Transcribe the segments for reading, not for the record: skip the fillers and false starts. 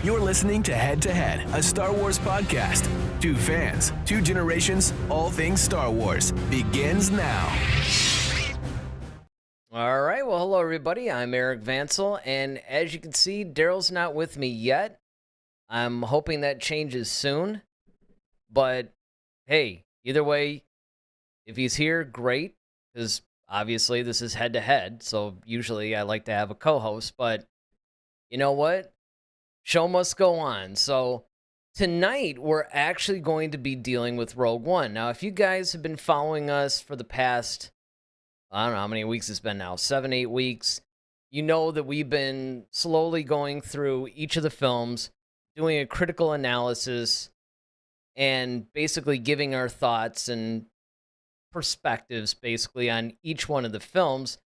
You're listening to Head, a Star Wars podcast. Two fans, two generations, all things Star Wars. Begins now. All right, well, hello, everybody. I'm Eric Vansel, and as you can see, Daryl's not with me yet. I'm hoping that changes soon, but hey, either way, if he's here, great, because obviously this is head-to-head, so usually I like to have a co-host, but you know what? Show must go on. So tonight we're actually going to be dealing with Rogue One. Now, if you guys have been following us for the past, I don't know how many weeks it's been now, 7, 8 weeks, you know that we've been slowly going through each of the films, doing a critical analysis, and basically giving our thoughts and perspectives basically on each one of the films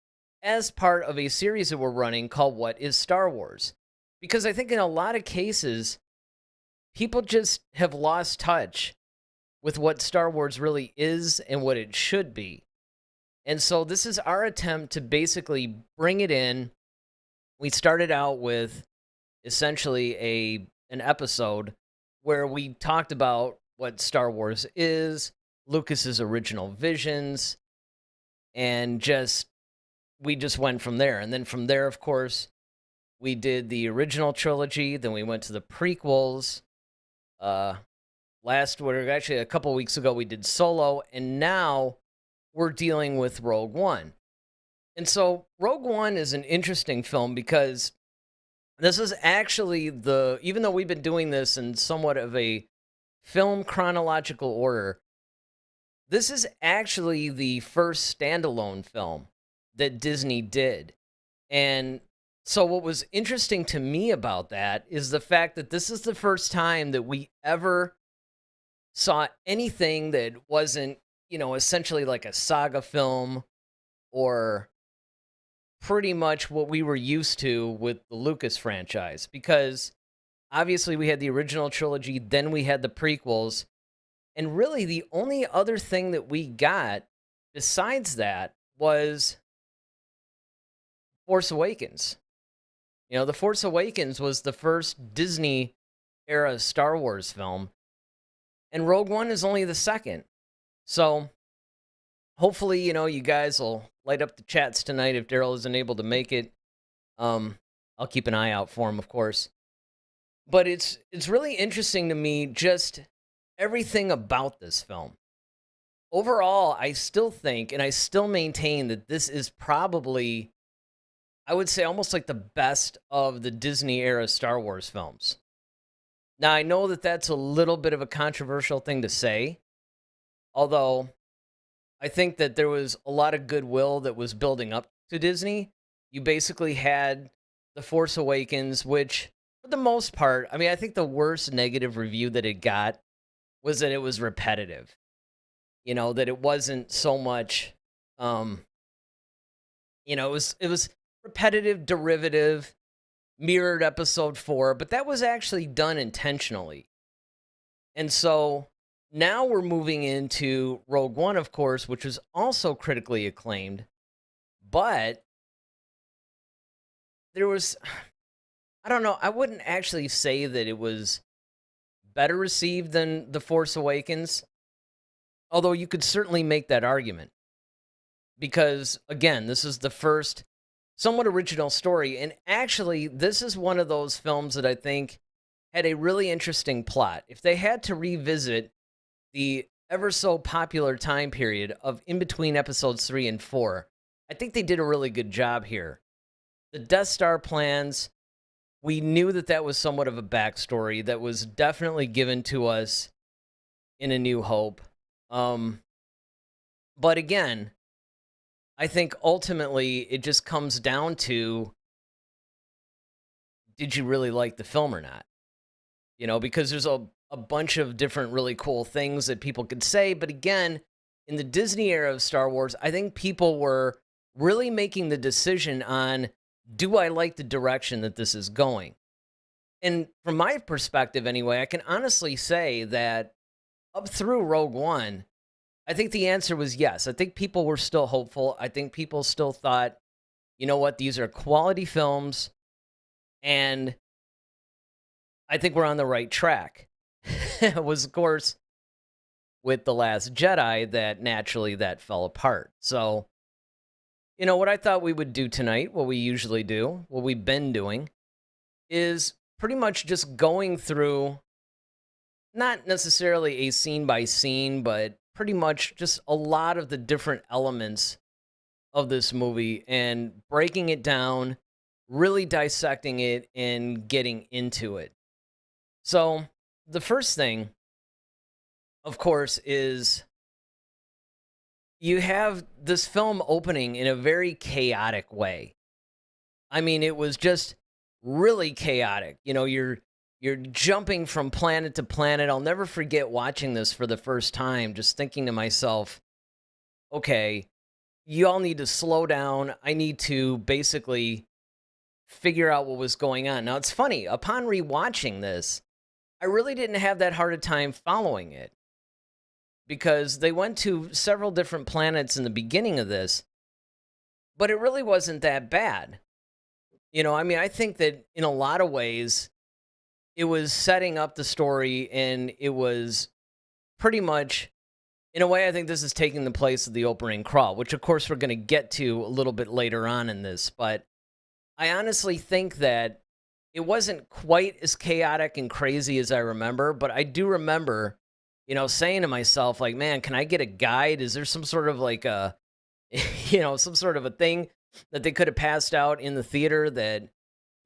as part of a series that we're running called What is Star Wars? Because I think in a lot of cases, people just have lost touch with what Star Wars really is and what it should be. And so this is our attempt to basically bring it in. We started out with essentially an episode where we talked about what Star Wars is, Lucas's original visions, and we just went from there. And then from there, of course, we did the original trilogy, then we went to the prequels. Actually a couple weeks ago, we did Solo, and now we're dealing with Rogue One. And so Rogue One is an interesting film because this is actually even though we've been doing this in somewhat of a film chronological order, this is actually the first standalone film that Disney did. And so what was interesting to me about that is the fact that this is the first time that we ever saw anything that wasn't, essentially like a saga film or pretty much what we were used to with the Lucas franchise. Because obviously we had the original trilogy, then we had the prequels, and really the only other thing that we got besides that was Force Awakens. The Force Awakens was the first Disney-era Star Wars film, and Rogue One is only the second. So, hopefully, you guys will light up the chats tonight if Daryl isn't able to make it. I'll keep an eye out for him, of course. But it's really interesting to me, just everything about this film. Overall, I still think, and I still maintain that this is probably, I would say, almost like the best of the Disney-era Star Wars films. Now, I know that that's a little bit of a controversial thing to say, although I think that there was a lot of goodwill that was building up to Disney. You basically had The Force Awakens, which, for the most part, I think the worst negative review that it got was that it was repetitive. That it wasn't so much, it was repetitive, derivative, mirrored episode 4, but that was actually done intentionally. And so now we're moving into Rogue One, of course, which was also critically acclaimed, but there was, I don't know, I wouldn't actually say that it was better received than The Force Awakens, although you could certainly make that argument. Because, again, this is the first somewhat original story, and actually, this is one of those films that I think had a really interesting plot. If they had to revisit the ever so popular time period of in between episodes 3 and 4, I think they did a really good job here. The Death Star plans, we knew that was somewhat of a backstory that was definitely given to us in A New Hope. But again, I think ultimately it just comes down to, did you really like the film or not? Because there's a bunch of different really cool things that people could say. But again, in the Disney era of Star Wars, I think people were really making the decision on, do I like the direction that this is going? And from my perspective anyway, I can honestly say that up through Rogue One, I think the answer was yes. I think people were still hopeful. I think people still thought, you know what, these are quality films, and I think we're on the right track. It was, of course, with The Last Jedi that naturally that fell apart. So, what I thought we would do tonight, what we usually do, what we've been doing, is pretty much just going through not necessarily a scene by scene, but pretty much just a lot of the different elements of this movie and breaking it down, really dissecting it and getting into it. So, the first thing, of course, is you have this film opening in a very chaotic way. I mean, it was just really chaotic. You're jumping from planet to planet. I'll never forget watching this for the first time, just thinking to myself, okay, you all need to slow down. I need to basically figure out what was going on. Now, it's funny, upon rewatching this, I really didn't have that hard a time following it because they went to several different planets in the beginning of this, but it really wasn't that bad. I think that in a lot of ways, it was setting up the story and it was pretty much, in a way, I think this is taking the place of the opening crawl, which of course we're going to get to a little bit later on in this. But I honestly think that it wasn't quite as chaotic and crazy as I remember, but I do remember, saying to myself, like, man, can I get a guide? Is there some sort of like a, some sort of a thing that they could have passed out in the theater that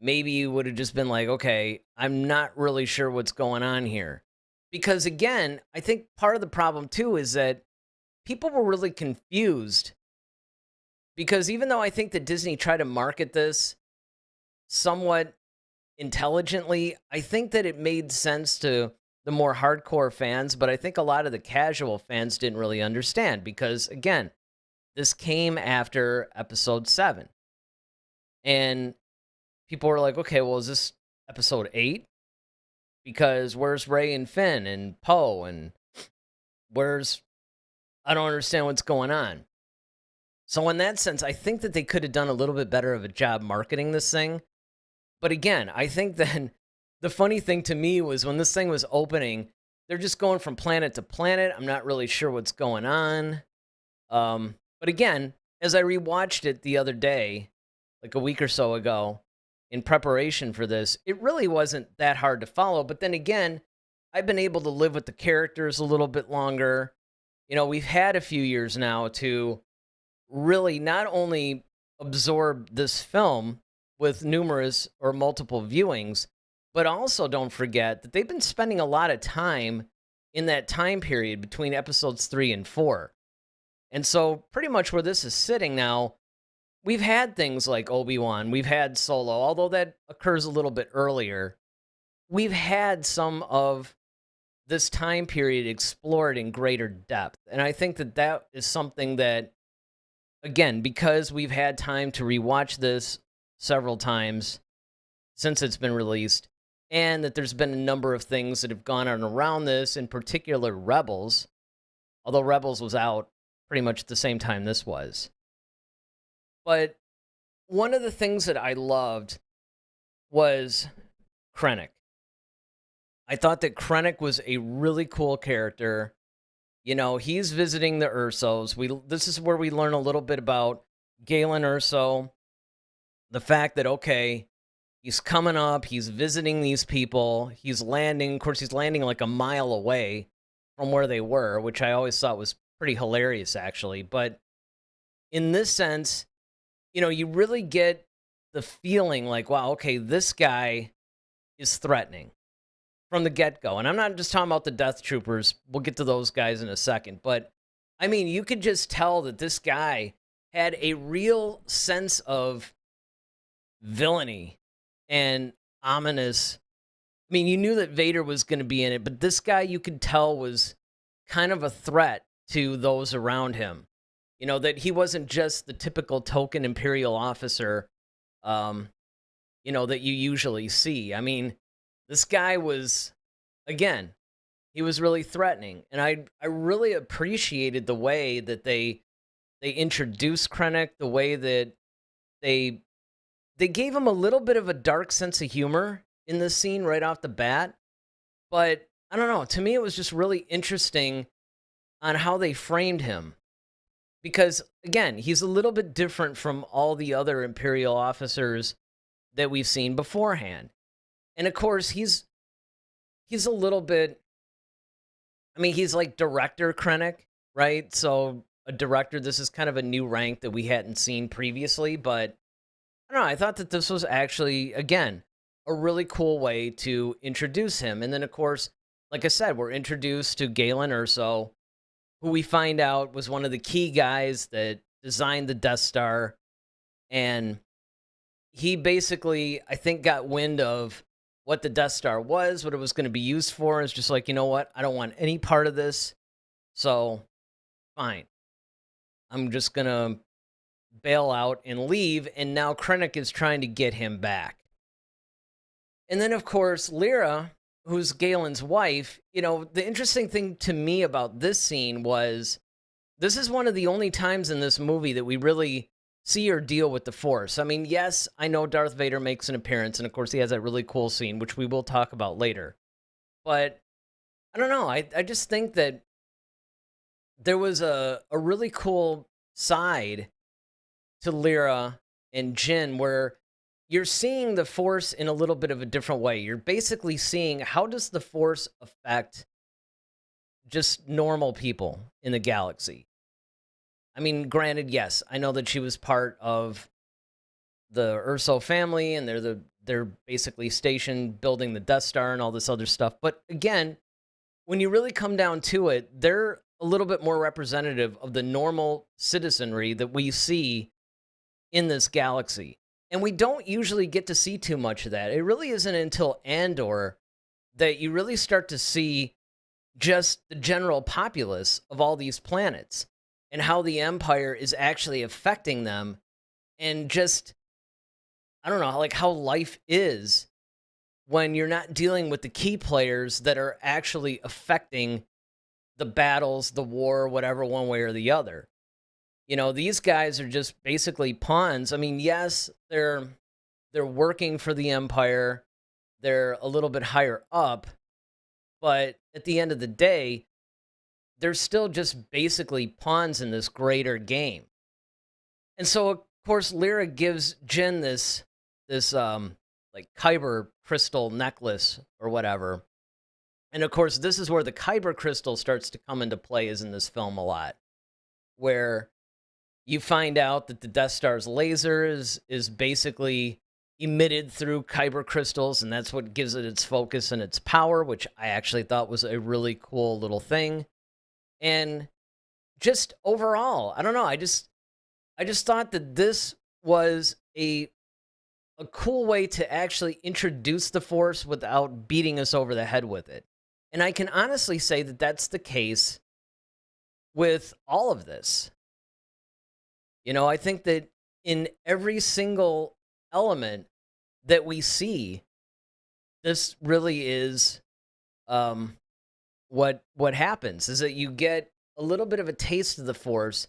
maybe would have just been like, okay, I'm not really sure what's going on here. Because again, I think part of the problem too is that people were really confused. Because even though I think that Disney tried to market this somewhat intelligently, I think that it made sense to the more hardcore fans, but I think a lot of the casual fans didn't really understand because, again, this came after episode 7. And people were like, okay, well, is this episode 8? Because where's Rey and Finn and Poe and I don't understand what's going on. So in that sense, I think that they could have done a little bit better of a job marketing this thing. But again, I think that the funny thing to me was when this thing was opening, they're just going from planet to planet. I'm not really sure what's going on. But again, as I rewatched it the other day, like a week or so ago, in preparation for this, it really wasn't that hard to follow. But then again, I've been able to live with the characters a little bit longer. We've had a few years now to really not only absorb this film with numerous or multiple viewings, but also don't forget that they've been spending a lot of time in that time period between episodes 3 and 4. And so pretty much where this is sitting now, we've had things like Obi-Wan, we've had Solo, although that occurs a little bit earlier. We've had some of this time period explored in greater depth. And I think that that is something that, again, because we've had time to rewatch this several times since it's been released, and that there's been a number of things that have gone on around this, in particular Rebels, although Rebels was out pretty much at the same time this was. But one of the things that I loved was Krennic. I thought that Krennic was a really cool character. He's visiting the Ursos. This is where we learn a little bit about Galen Urso. The fact that, okay, he's coming up, he's visiting these people, he's landing. Of course, he's landing like a mile away from where they were, which I always thought was pretty hilarious, actually. But in this sense, you really get the feeling like, wow, okay, this guy is threatening from the get-go. And I'm not just talking about the Death Troopers. We'll get to those guys in a second. But, I mean, you could just tell that this guy had a real sense of villainy and ominous. I mean, you knew that Vader was going to be in it, but this guy, you could tell, was kind of a threat to those around him. That he wasn't just the typical token Imperial officer, that you usually see. I mean, this guy was, again, he was really threatening. And I really appreciated the way that they introduced Krennic, the way that they gave him a little bit of a dark sense of humor in this scene right off the bat. But I don't know. To me, it was just really interesting on how they framed him. Because again, he's a little bit different from all the other Imperial officers that we've seen beforehand. And of course, he's a little bit, I mean, he's like Director Krennic, right? So a director, this is kind of a new rank that we hadn't seen previously, but I don't know, I thought that this was actually, again, a really cool way to introduce him. And then of course, like I said, we're introduced to Galen Erso, who we find out was one of the key guys that designed the Death Star. And he basically, I think, got wind of what the Death Star was, what it was going to be used for. It's just like, you know what? I don't want any part of this. So, fine. I'm just going to bail out and leave. And now Krennic is trying to get him back. And then, of course, Lyra, who's Galen's wife, you know, the interesting thing to me about this scene was this is one of the only times in this movie that we really see her deal with the Force. I mean, yes, I know Darth Vader makes an appearance, and of course he has that really cool scene, which we will talk about later. But I don't know, I just think that there was a really cool side to Lyra and Jin where you're seeing the Force in a little bit of a different way. You're basically seeing how does the Force affect just normal people in the galaxy. I mean, granted, yes, I know that she was part of the Urso family, and they're basically stationed building the Death Star and all this other stuff. But again, when you really come down to it, they're a little bit more representative of the normal citizenry that we see in this galaxy. And we don't usually get to see too much of that. It really isn't until Andor that you really start to see just the general populace of all these planets and how the Empire is actually affecting them, and just, I don't know, like how life is when you're not dealing with the key players that are actually affecting the battles, the war, whatever, one way or the other. You know, these guys are just basically pawns. I mean, yes, they're working for the Empire. They're a little bit higher up, but at the end of the day, they're still just basically pawns in this greater game. And so, of course, Lyra gives Jin this like Kyber crystal necklace or whatever. And of course, this is where the Kyber crystal starts to come into play, is in this film a lot, where you find out that the Death Star's laser is basically emitted through Kyber crystals, and that's what gives it its focus and its power, which I actually thought was a really cool little thing. And just overall, I don't know, I just thought that this was a cool way to actually introduce the Force without beating us over the head with it. And I can honestly say that that's the case with all of this. You know, I think that in every single element that we see, this really is what happens, is that you get a little bit of a taste of the Force,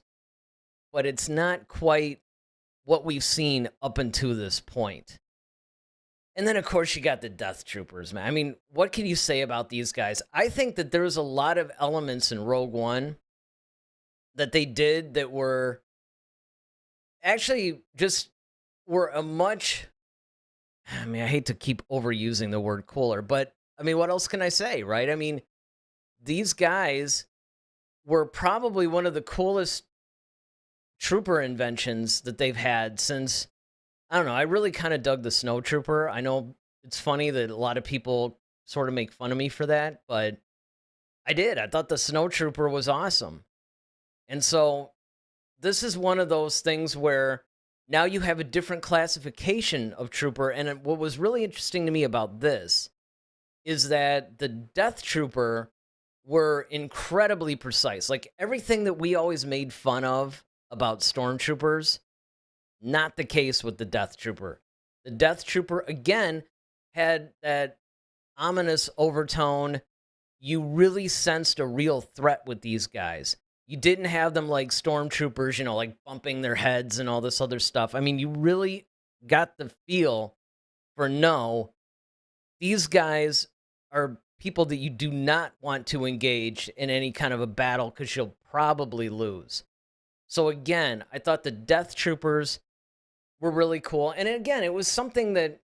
but it's not quite what we've seen up until this point. And then, of course, you got the Death Troopers, man. I mean, what can you say about these guys? I think that there's a lot of elements in Rogue One that they did that were actually just were a much, I mean, I hate to keep overusing the word cooler, but I mean, what else can I say, right? I mean, these guys were probably one of the coolest trooper inventions that they've had since, I don't know, I really kind of dug the Snow Trooper. I know it's funny that a lot of people sort of make fun of me for that, but I did. I thought the Snow Trooper was awesome. And so this is one of those things where now you have a different classification of trooper. And what was really interesting to me about this is that the Death Trooper were incredibly precise. Like everything that we always made fun of about stormtroopers, not the case with the Death Trooper. The Death Trooper, again, had that ominous overtone. You really sensed a real threat with these guys. You didn't have them like stormtroopers, you know, like bumping their heads and all this other stuff. I mean, you really got the feel for no, these guys are people that you do not want to engage in any kind of a battle because you'll probably lose. So again, I thought the Death Troopers were really cool. And again, it was something that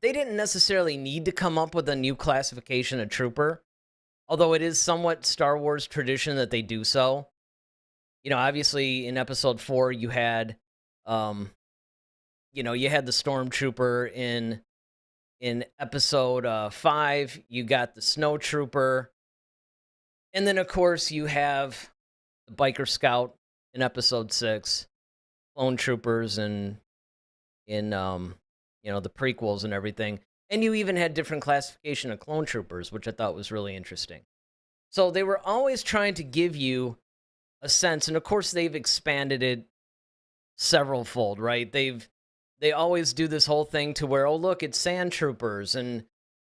they didn't necessarily need to come up with a new classification of trooper, although it is somewhat Star Wars tradition that they do so. Obviously in episode 4 um you had the stormtrooper in episode 5, you got the snow trooper, and then of course you have the biker scout in episode 6, clone troopers and in the prequels and everything. And you even had different classification of clone troopers, which I thought was really interesting. So they were always trying to give you a sense, and of course they've expanded it several fold, right? They always do this whole thing to where, oh look, it's sand troopers, and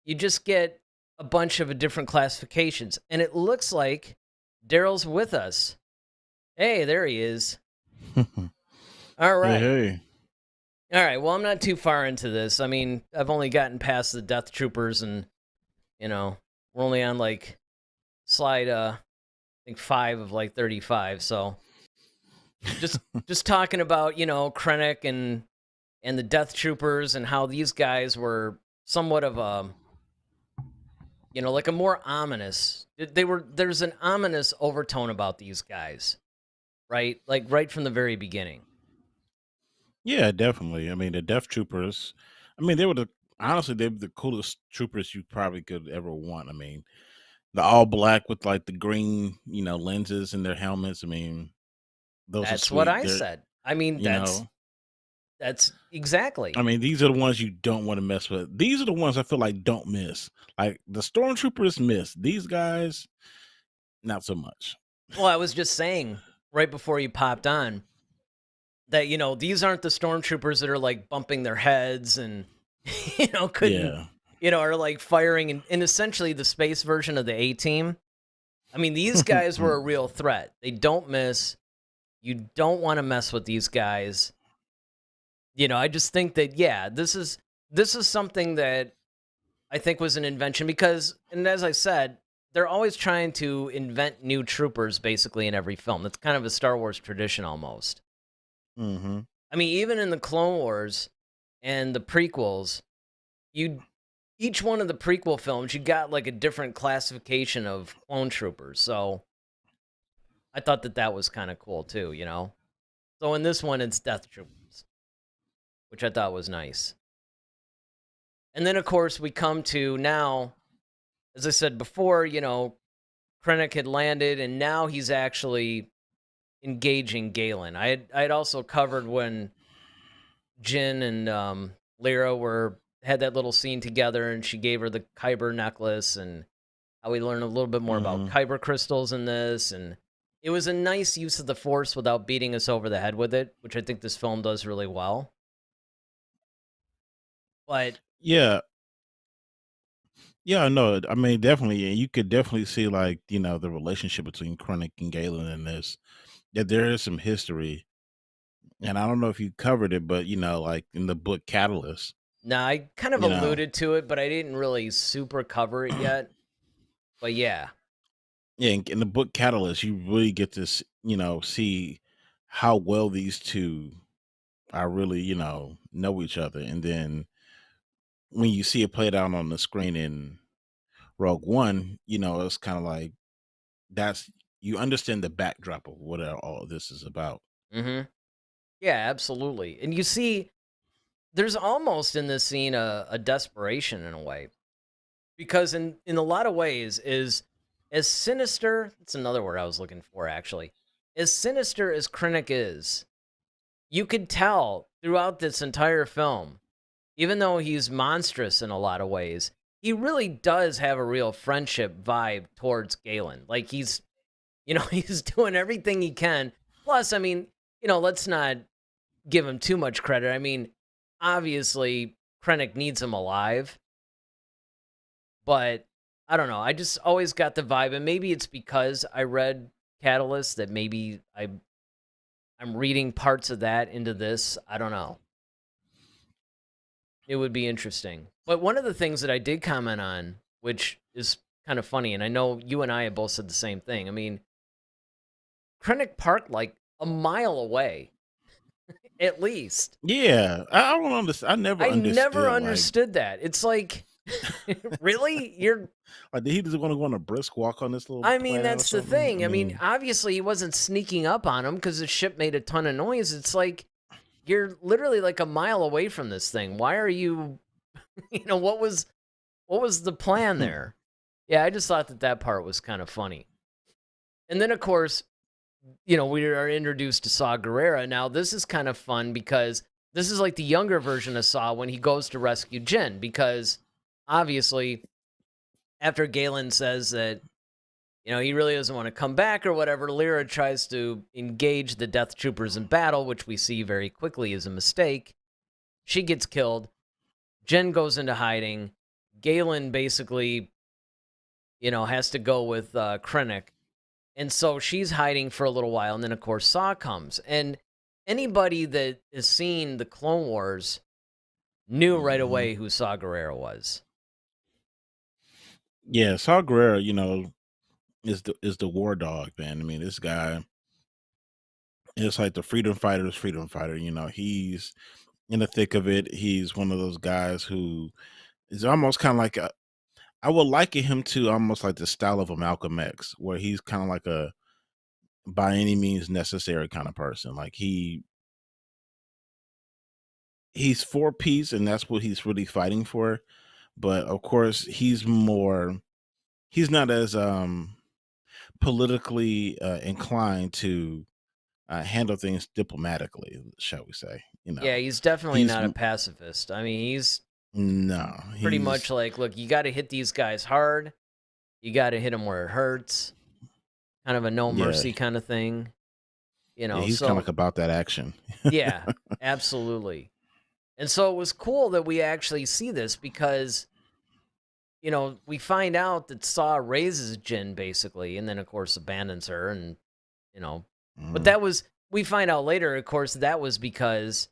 you just get a bunch of different classifications. And it looks like Daryl's with us. Hey, there he is. All right. Hey. All right. Well, I'm not too far into this. I mean, I've only gotten past the Death Troopers, and we're only on like slide I think 5 of like 35. So just talking about, Krennic and the Death Troopers and how these guys were somewhat of a like a more ominous. There's an ominous overtone about these guys, right? Like right from the very beginning. Yeah, definitely. I mean, the Death Troopers, I mean, they were honestly, they were the coolest troopers you probably could ever want. I mean, the all black with like the green, lenses in their helmets. I mean, those are That's what sweet. I They're, said. I mean, you know, that's exactly. I mean, these are the ones you don't want to mess with. These are the ones I feel like don't miss. Like the Stormtroopers miss. These guys, not so much. Well, I was just saying right before you popped on that these aren't the stormtroopers that are like bumping their heads and couldn't Yeah. are like firing in essentially the space version of the A-team. I mean, these guys were a real threat. They don't miss. You don't want to mess with these guys. I just think that this is something that I think was an invention because, and as I said, they're always trying to invent new troopers basically in every film. That's kind of a Star Wars tradition almost. Mm-hmm. I mean, even in the Clone Wars and the prequels, each one of the prequel films, you got like a different classification of clone troopers. So I thought that was kind of cool too, So in this one, it's Death Troopers, which I thought was nice. And then, of course, we come to now, as I said before, Krennic had landed, and now he's actually engaging Galen. I had also covered when Jin and Lyra had that little scene together, and she gave her the Kyber necklace, and how we learned a little bit more about Kyber crystals in this, and it was a nice use of the Force without beating us over the head with it, which I think this film does really well. But Yeah. Yeah, no, I mean, definitely, and you could definitely see like the relationship between Krennic and Galen in this. That there is some history, and I don't know if you covered it, but like in the book Catalyst, now I kind of you know, alluded to it, but I didn't really super cover it yet. But yeah, yeah, in the book Catalyst, you really get to see how well these two are really know each other, and then when you see it played out on the screen in Rogue One, it's kind of like that's you understand the backdrop of what all of this is about. yeah, absolutely. And you see, there's almost in this scene a desperation in a way, because in a lot of ways is as sinister. That's another word I was looking for actually. As sinister as Krennic is, you could tell throughout this entire film, even though he's monstrous in a lot of ways, he really does have a real friendship vibe towards Galen. Like he's he's doing everything he can. Plus, I mean, let's not give him too much credit. I mean, obviously, Krennic needs him alive, but I don't know. I just always got the vibe, and maybe it's because I read Catalyst that maybe I'm reading parts of that into this. I don't know. It would be interesting. But one of the things that I did comment on, which is kind of funny, and I know you and I have both said the same thing. I mean, Krennic parked like a mile away, at least. Yeah, I don't understand. I never I never understood like understood that. It's like, really? did he just want to go on a brisk walk on this little I mean, planet or that's the something? I thing. I mean, mean, obviously he wasn't sneaking up on him because the ship made a ton of noise. It's like you're literally like a mile away from this thing. Why are you, what was the plan there? Yeah, I just thought that part was kind of funny. And then of course, we are introduced to Saw Gerrera. Now, this is kind of fun because this is like the younger version of Saw when he goes to rescue Jin, because obviously after Galen says that he really doesn't want to come back or whatever, Lyra tries to engage the Death Troopers in battle, which we see very quickly is a mistake. She gets killed. Jen goes into hiding. Galen basically, has to go with Krennic. And so she's hiding for a little while. And then, of course, Saw comes. And anybody that has seen the Clone Wars knew right mhm. away who Saw Gerrera was. Yeah, Saw Gerrera, is the war dog, man. I mean, this guy is like the freedom fighter. He's in the thick of it. He's one of those guys who is almost kind of like I would liken him to almost like the style of a Malcolm X, where he's kind of like a by any means necessary kind of person. Like he's for peace, and that's what he's really fighting for. But of course, he's not as politically inclined to handle things diplomatically, shall we say? Yeah, he's definitely He's not a pacifist. I mean, he's no, pretty much he's like, look, you got to hit these guys hard. You got to hit them where it hurts. Kind of a no yeah, mercy kind of thing, yeah, he's kind of So like about that action. yeah, absolutely. And so it was cool that we actually see this because we find out that Saw raises Jin basically, and then of course abandons her, and you know, but Mm. we find out later, of course, that was because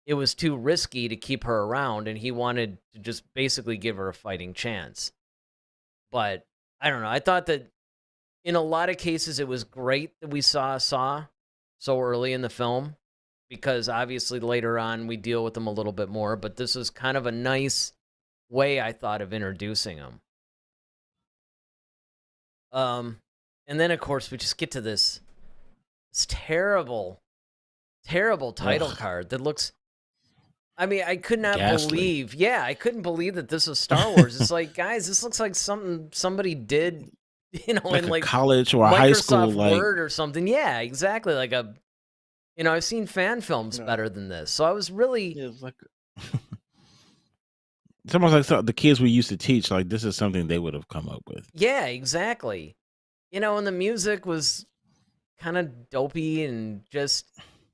it was too risky to keep her around, and he wanted to just basically give her a fighting chance. But I don't know. I thought that in a lot of cases, it was great that we saw Saw so early in the film because obviously later on we deal with them a little bit more. But this was kind of a nice way, I thought, of introducing him. Um, and then of course we just get to this terrible, terrible title Ugh, card that looks. I mean, I could not ghastly. believe. Yeah, I couldn't believe that this was Star Wars. It's like, guys, this looks like something somebody did, in Like a like college or a high school, Microsoft like Word or something. Yeah, exactly. Like I've seen fan films no, better than this. So I was really, yeah, it's like it's almost like the kids we used to teach. Like this is something they would have come up with. yeah, exactly. And the music was kind of dopey and just,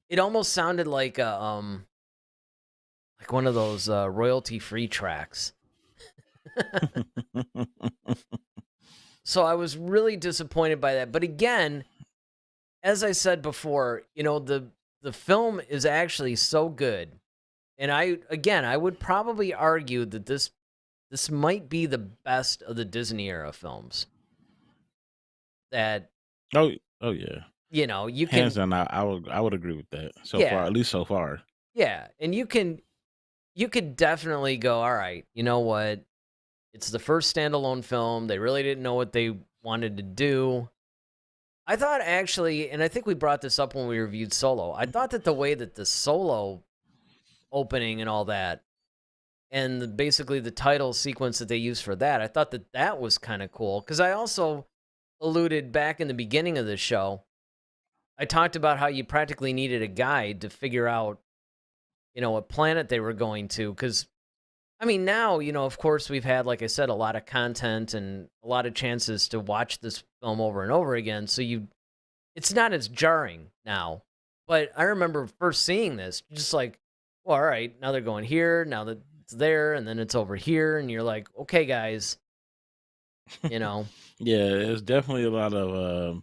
it almost sounded like one of those royalty free tracks. So I was really disappointed by that. But again, as I said before, the film is actually so good. And I would probably argue that this might be the best of the Disney era films. That Oh, oh yeah, you hands can, down. I would agree with that so far, yeah, at least so far. yeah, and you could definitely go, all right, you know what? It's the first standalone film. They really didn't know what they wanted to do. I thought actually, and I think we brought this up when we reviewed Solo. I thought that the way that the Solo opening and all that, and basically the title sequence that they used for that, I thought that that was kind of cool. Because I also alluded back in the beginning of the show, I talked about how you practically needed a guide to figure out, what planet they were going to. Because, I mean, now, of course, we've had, like I said, a lot of content and a lot of chances to watch this film over and over again. So it's not as jarring now. But I remember first seeing this, just like, well, all right, now they're going here, now that it's there, and then it's over here, and you're like, okay, guys, you know, Yeah, there's definitely a lot of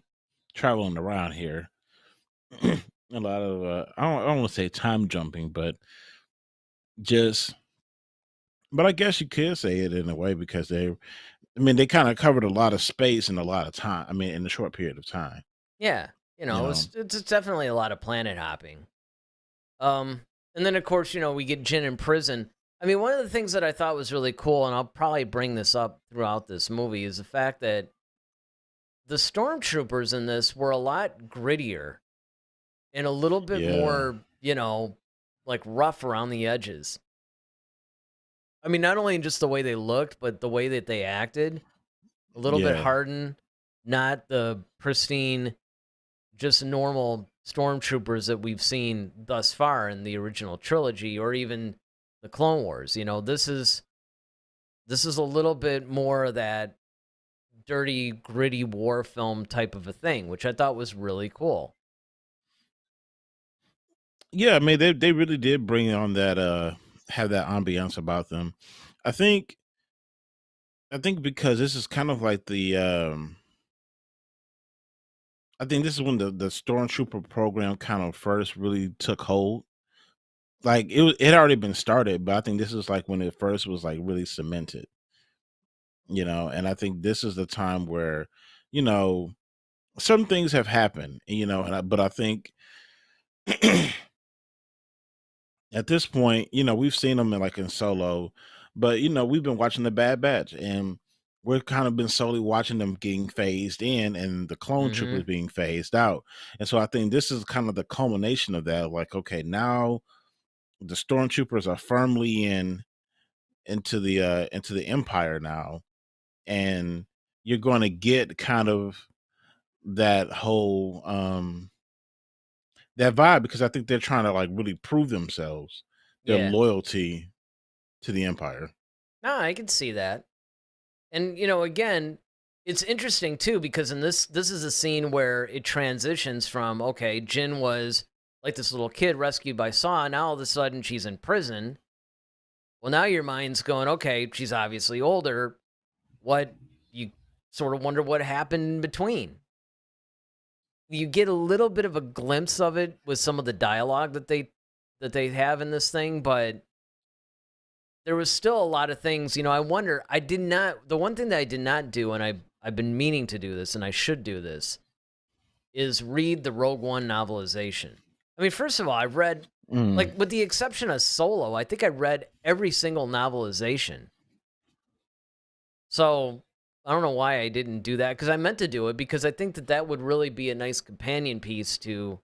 traveling around here. A lot of I don't want to say time jumping, but just But I guess you could say it in a way because I mean, they kind of covered a lot of space in a lot of time. I mean, in a short period of time, Yeah, you know. it's definitely a lot of planet hopping. Um, and then of course, we get Jin in prison. I mean, one of the things that I thought was really cool, and I'll probably bring this up throughout this movie, is the fact that the stormtroopers in this were a lot grittier and a little bit Yeah, more, like rough around the edges. I mean, not only in just the way they looked, but the way that they acted. A little bit yeah, hardened, not the pristine, just normal stormtroopers that we've seen thus far in the original trilogy or even the Clone Wars. This is a little bit more of that dirty, gritty war film type of a thing, which I thought was really cool. yeah. I mean, they really did bring on that have that ambiance about them. I think I think because this is kind of like I think this is when the stormtrooper program kind of first really took hold. Like it had already been started, but I think this is like when it first was like really cemented, and I think this is the time where, you know, some things have happened, but I think at this point, we've seen them in like in Solo, but we've been watching the Bad Batch, and we've kind of been slowly watching them getting phased in, and the clone troopers Hmm. being phased out. And so I think this is kind of the culmination of that. Like, okay, now the stormtroopers are firmly into the Empire now, and you're going to get kind of that whole that vibe because I think they're trying to like really prove themselves, their Yeah. loyalty to the Empire. No, I can see that. And again, it's interesting too because in this is a scene where it transitions from, okay, Jin was like this little kid rescued by Saw, now all of a sudden she's in prison. Well, now your mind's going, okay, she's obviously older. What you sort of wonder what happened in between. You get a little bit of a glimpse of it with some of the dialogue that they have in this thing, but there was still a lot of things. I wonder. I did not. The one thing that I did not do, and I've been meaning to do this, and I should do this, is read the Rogue One novelization. I mean, first of all, I've read, Mm. like, with the exception of Solo, I think I read every single novelization. So I don't know why I didn't do that because I meant to do it because I think that that would really be a nice companion piece to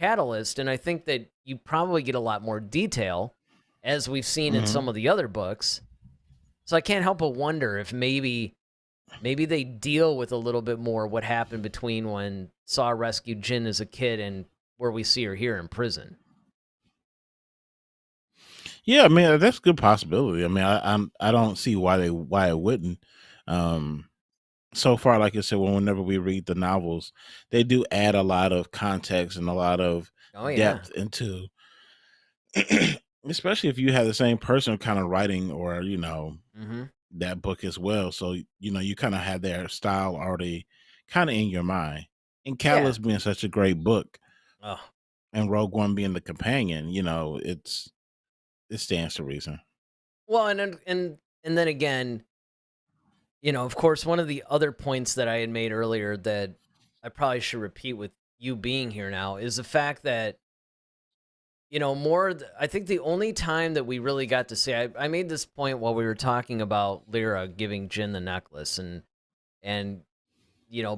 Catalyst, and I think that you probably get a lot more detail as we've seen in Hmm. some of the other books. So I can't help but wonder if maybe they deal with a little bit more what happened between when Saw rescued Jin as a kid and where we see her here in prison. Yeah, I mean that's a good possibility. I mean, I don't see why it wouldn't. Um, so far, like I said, whenever we read the novels, they do add a lot of context and a lot of Oh yeah. depth into, especially if you have the same person kind of writing or Mm-hmm. that book as well. So you kind of have their style already kind of in your mind. And Yeah. Catalyst being such a great book, Oh. and Rogue One being the companion, it stands to reason. Well, and then again, of course, one of the other points that I had made earlier that I probably should repeat with you being here now is the fact that I think the only time that we really got to see, I made this point while we were talking about Lyra giving Jin the necklace, and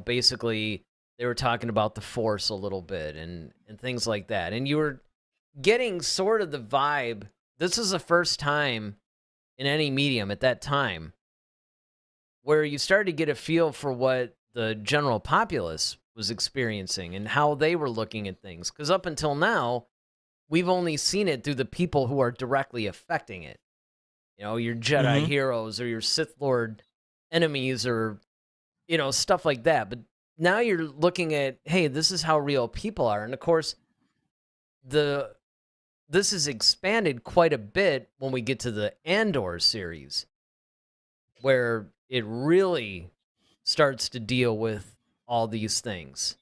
basically they were talking about the Force a little bit and things like that, and you were getting sort of the vibe. This is the first time in any medium at that time where you started to get a feel for what the general populace was experiencing and how they were looking at things. Because up until now, we've only seen it through the people who are directly affecting it. Your Jedi Hmm. heroes or your Sith Lord enemies or, stuff like that. But now you're looking at, hey, this is how real people are. And of course, the this is expanded quite a bit when we get to the Andor series, where it really starts to deal with all these things.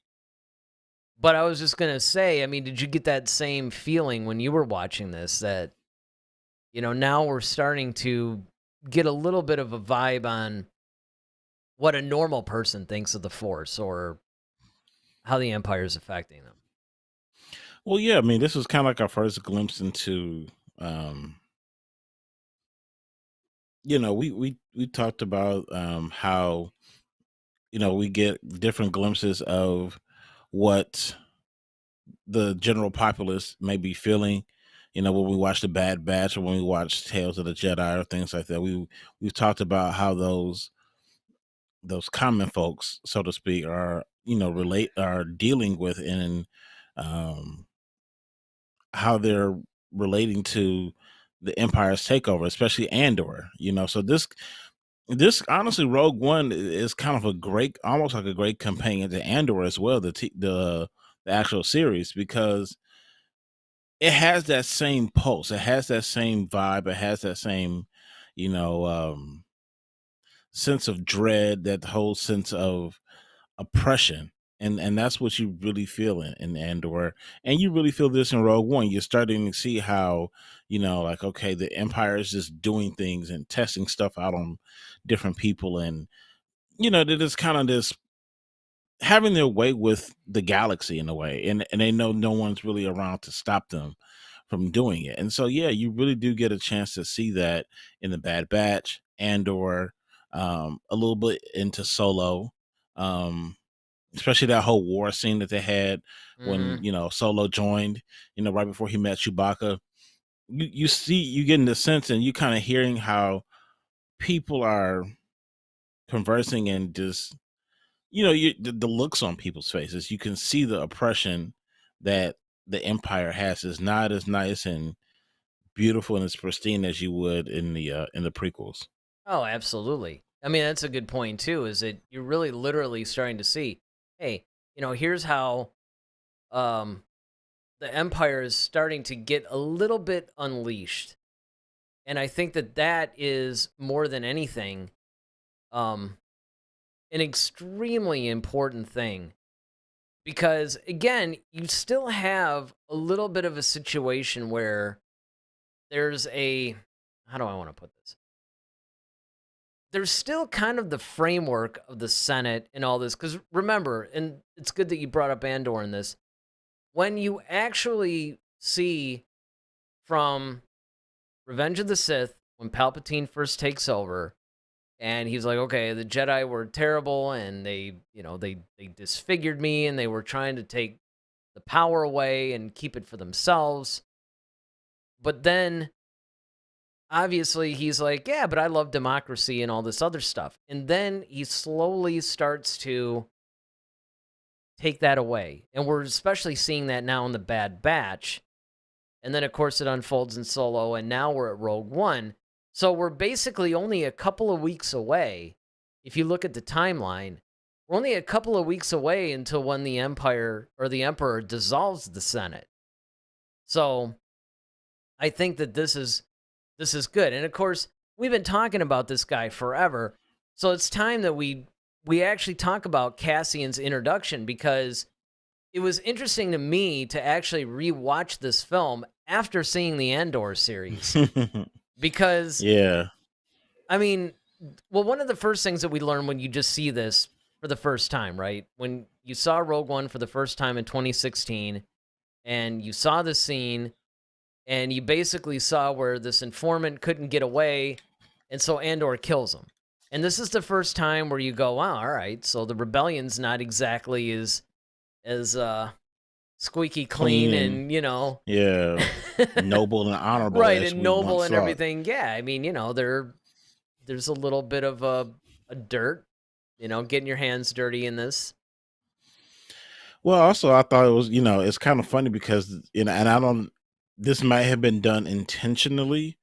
But I was just gonna say, I mean, did you get that same feeling when you were watching this that now we're starting to get a little bit of a vibe on what a normal person thinks of the Force or how the Empire is affecting them. Well, yeah, I mean, this was kind of like our first glimpse into, um, we talked about how we get different glimpses of what the general populace may be feeling. When we watch the Bad Batch or when we watch Tales of the Jedi or things like that, we've talked about how those common folks, so to speak, are are dealing with in um, how they're relating to the Empire's takeover, especially Andor. So this honestly, Rogue One is kind of a great, almost like a great companion to Andor as well, the actual series, because it has that same pulse, it has that same vibe, it has that same, you know, um, sense of dread, that whole sense of oppression. And that's what you really feel in Andor, and you really feel this in Rogue One. You're starting to see how, like, okay, the Empire is just doing things and testing stuff out on different people, and that is kind of this having their way with the galaxy in a way, and they know no one's really around to stop them from doing it. And so, yeah, you really do get a chance to see that in the Bad Batch, Andor, a little bit into Solo, um, especially that whole war scene that they had when Hmm. Solo joined, right before he met Chewbacca. You getting the sense, and you kind of hearing how people are conversing, and just the looks on people's faces. You can see the oppression that the Empire has is not as nice and beautiful and as pristine as you would in the prequels. Oh, absolutely. I mean, that's a good point too. Is that you're really literally starting to see, hey, here's how um, the Empire is starting to get a little bit unleashed, and I think that that is more than anything um, an extremely important thing because again, you still have a little bit of a situation where there's a how do I want to put this? There's still kind of the framework of the Senate and all this cuz remember, and it's good that you brought up Andor in this. When you actually see from Revenge of the Sith when Palpatine first takes over and he's like, "Okay, the Jedi were terrible and they disfigured me and they were trying to take the power away and keep it for themselves." But then obviously he's like, "Yeah, but I love democracy and all this other stuff." And then he slowly starts to take that away. And we're especially seeing that now in the Bad Batch. And then of course it unfolds in Solo and now we're at Rogue One. So we're basically only a couple of weeks away. If you look at the timeline, we're only a couple of weeks away until when the Empire or the Emperor dissolves the Senate. So I think that this is good. And of course, we've been talking about this guy forever. So it's time that we actually talk about Cassian's introduction because it was interesting to me to actually rewatch this film after seeing the Andor series because Yeah. I mean, well, one of the first things that we learn when you just see this for the first time, right? When you saw Rogue One for the first time in 2016 and you saw the scene and you basically saw where this informant couldn't get away, and so Andor kills him. And this is the first time where you go, wow, all right, so the rebellion's not exactly as squeaky Clean clean and, and yeah, noble and honorable right as and we noble once and thought. everything. Yeah, I mean, there's a little bit of a dirt, getting your hands dirty in this. Well, also, I thought it was, it's kind of funny because, and I don't, this might have been done intentionally,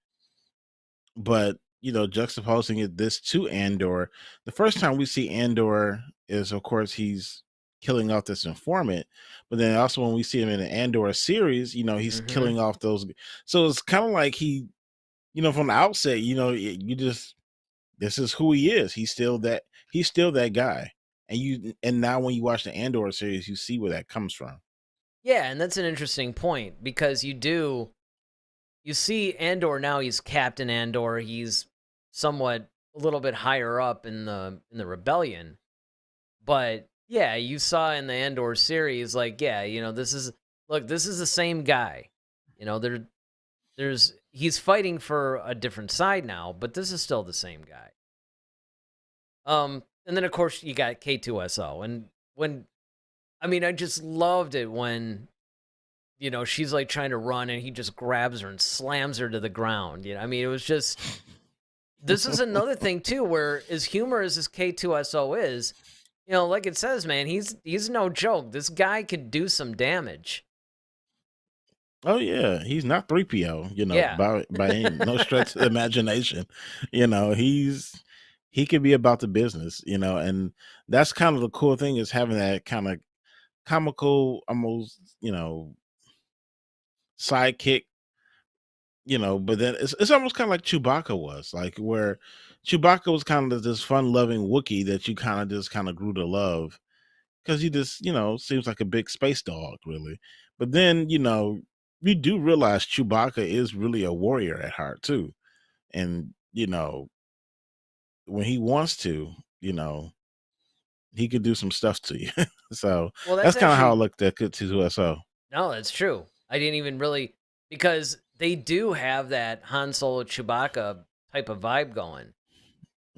but, juxtaposing this to Andor, the first time we see Andor is, of course, he's killing off this informant, but then also when we see him in the Andor series, he's Hmm. killing off those. So it's kind of like from the outset, you just, this is who he is. He's still that guy. And now when you watch the Andor series, you see where that comes from. Yeah, and that's an interesting point because you do. you see Andor now, he's Captain Andor, he's somewhat a little bit higher up in the rebellion. But yeah, you saw in the Andor series, like, yeah, this is this is the same guy. There's he's fighting for a different side now, but this is still the same guy. And then of course you got K2SO, and I just loved it when she's like trying to run and he just grabs her and slams her to the ground. It was just this is another thing too, where as humorous as K2SO is, like it says, man, he's no joke. This guy could do some damage. Oh yeah, he's not 3PO, Yeah. no stretch of the imagination. He could be about the business, and that's kind of the cool thing, is having that kind of comical, almost, sidekick, but then it's almost kind of like Chewbacca was, like, where Chewbacca was kind of this fun-loving Wookiee that you kind of grew to love, because he just, seems like a big space dog, really. But then, we do realize Chewbacca is really a warrior at heart too. And, when he wants to, he could do some stuff to you. So Well, that's that's kind of how I actually looked at K2SO. no, that's true. I didn't even really, because they do have that Han Solo Chewbacca type of vibe going.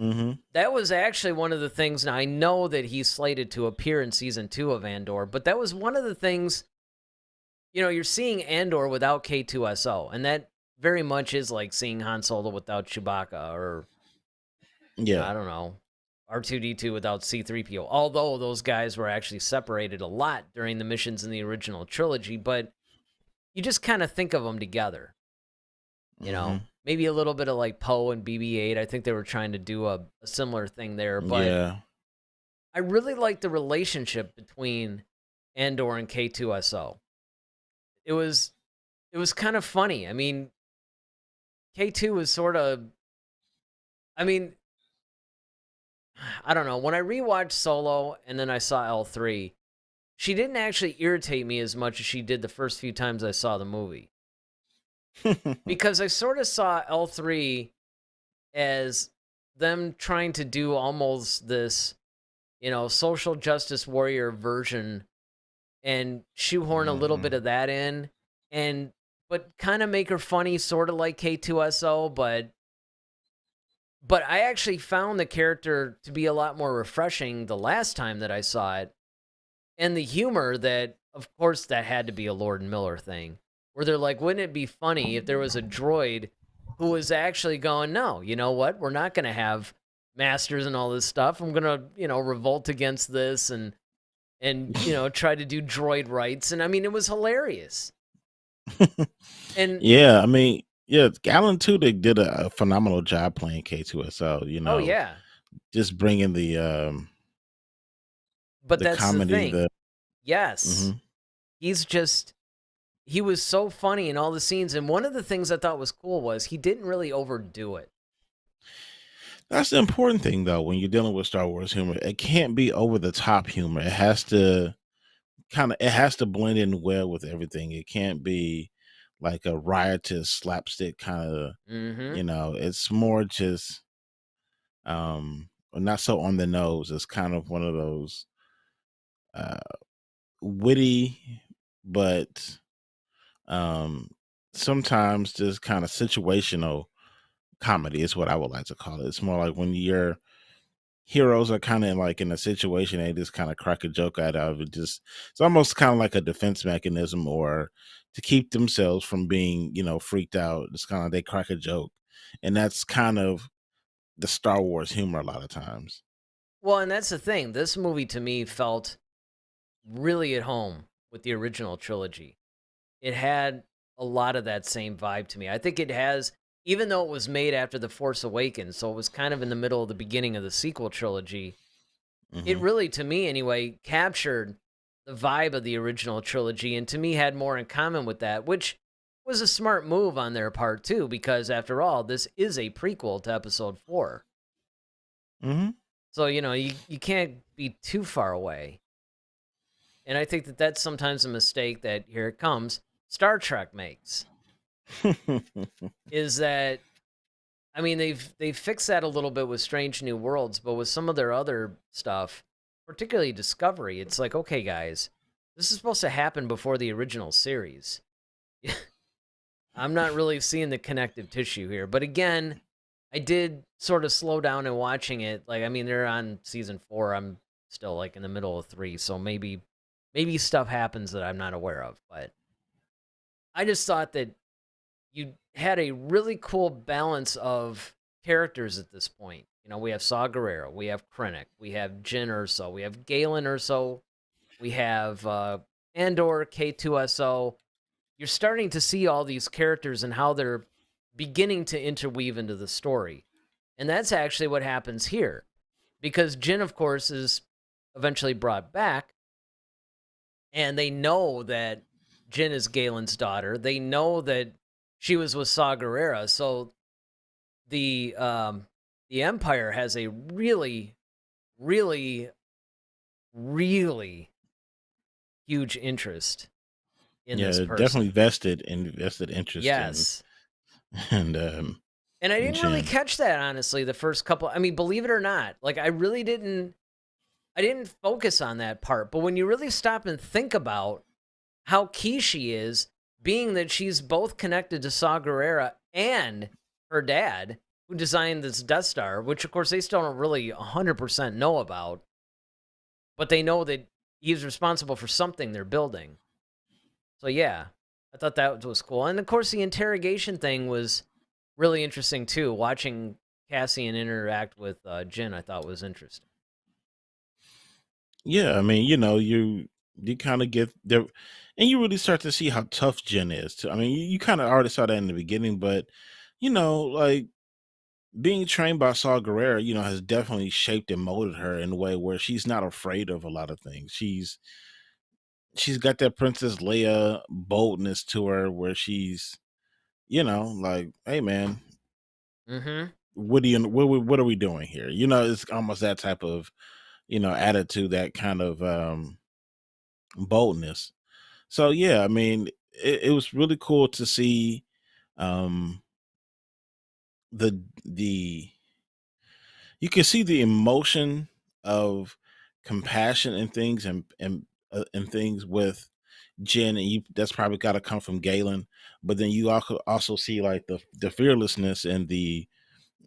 Mm-hmm. That was actually one of the things. Now I know that he's slated to appear in season 2 of Andor, but that was one of the things. You're seeing Andor without K2SO, and that very much is like seeing Han Solo without Chewbacca, or Yeah. I don't know, R2D2 without C3PO. Although those guys were actually separated a lot during the missions in the original trilogy, but you just kind of think of them together. Mm-hmm. Maybe a little bit of like Poe and BB-8. I think they were trying to do a similar thing there, but Yeah. I really like the relationship between Andor and K2SO. It was kind of funny. K2 was sort of, I mean, I don't know. When I rewatched Solo and then I saw L3, she didn't actually irritate me as much as she did the first few times I saw the movie. Because I sort of saw L3 as them trying to do almost this, social justice warrior version, and shoehorn a little bit Mhm. of that in, but kind of make her funny, sort of like K2SO, but I actually found the character to be a lot more refreshing the last time that I saw it. And the humor that, of course, that had to be a Lord and Miller thing, where they're like, wouldn't it be funny if there was a droid who was actually going, no, you know what? We're not going to have masters and all this stuff. I'm going to, revolt against this and try to do droid rights. And it was hilarious. And Yeah, yeah, Alan Tudyk did a phenomenal job playing K2SO. oh, yeah. Just bringing But the that's the comedy, thing. the Yes. mhm. He was so funny in all the scenes. And one of the things I thought was cool was he didn't really overdo it. That's the important thing, though, when you're dealing with Star Wars humor. It can't be over the top humor. It has to blend in well with everything. It can't be like a riotous slapstick kind of, Mm-hmm. it's more just not so on the nose. It's kind of one of those uh witty, but um sometimes just kind of situational comedy is what I would like to call it. It's more like when your heroes are kind of like in a situation, they just kind of crack a joke out of it. Just it's almost kind of like a defense mechanism, or to keep themselves from being, freaked out. It's kind of they crack a joke, and that's kind of the Star Wars humor a lot of times. Well, and that's the thing. This movie to me felt really at home with the original trilogy. It had a lot of that same vibe to me. I think it has, even though it was made after The Force Awakens, so it was kind of in the middle of the beginning of the sequel trilogy, it Hmm. really, to me anyway, captured the vibe of the original trilogy, and to me had more in common with that, which was a smart move on their part too, because after all, this is a prequel to Episode 4. Hmm. So, you can't be too far away. And I think that that's sometimes a mistake that, here it comes, Star Trek makes. is that I mean, they've fixed that a little bit with Strange New Worlds, but with some of their other stuff, particularly Discovery, it's like, okay, guys, this is supposed to happen before the original series. I'm not really seeing the connective tissue here. But again, I did sort of slow down in watching it. Like, I mean, they're on season 4. I'm still like in the middle of 3, so maybe stuff happens that I'm not aware of. But I just thought that you had a really cool balance of characters at this point. You know, we have Saw Gerrera, we have Krennic, we have Jin Urso, we have Galen Urso, we have Andor K2SO. You're starting to see all these characters and how they're beginning to interweave into the story. And that's actually what happens here. Because Jin, of course, is eventually brought back, and they know that Jin is Galen's daughter. They know that she was with Saw Gerrera, so the Empire has a really, really, really huge interest in this Yeah, person. definitely vested interest in Yes. and And I in didn't really Jen. catch that, honestly, the first couple. I mean, believe it or not, like I didn't focus on that part. But when you really stop and think about how key she is, being that she's both connected to Saw Gerrera and her dad, who designed this Death Star, which of course they still don't really 100% know about, but they know that he's responsible for something they're building. So yeah, I thought that was cool. And of course, the interrogation thing was really interesting too. Watching Cassian interact with Jin, I thought was interesting. Yeah, I mean, you kind of get there, and you really start to see how tough Jen is. Too. I mean, you kind of already saw that in the beginning, but like being trained by Saw Gerrera, has definitely shaped and molded her in a way where she's not afraid of a lot of things. She's got that Princess Leia boldness to her, where she's, like, hey man, Mm-hmm. what are we doing here? It's almost that type of attitude, that kind of boldness. So yeah, I mean, it was really cool to see um the you can see the emotion of compassion and things, and things with Jen, and that's probably got to come from Galen. But then you also see like the fearlessness and the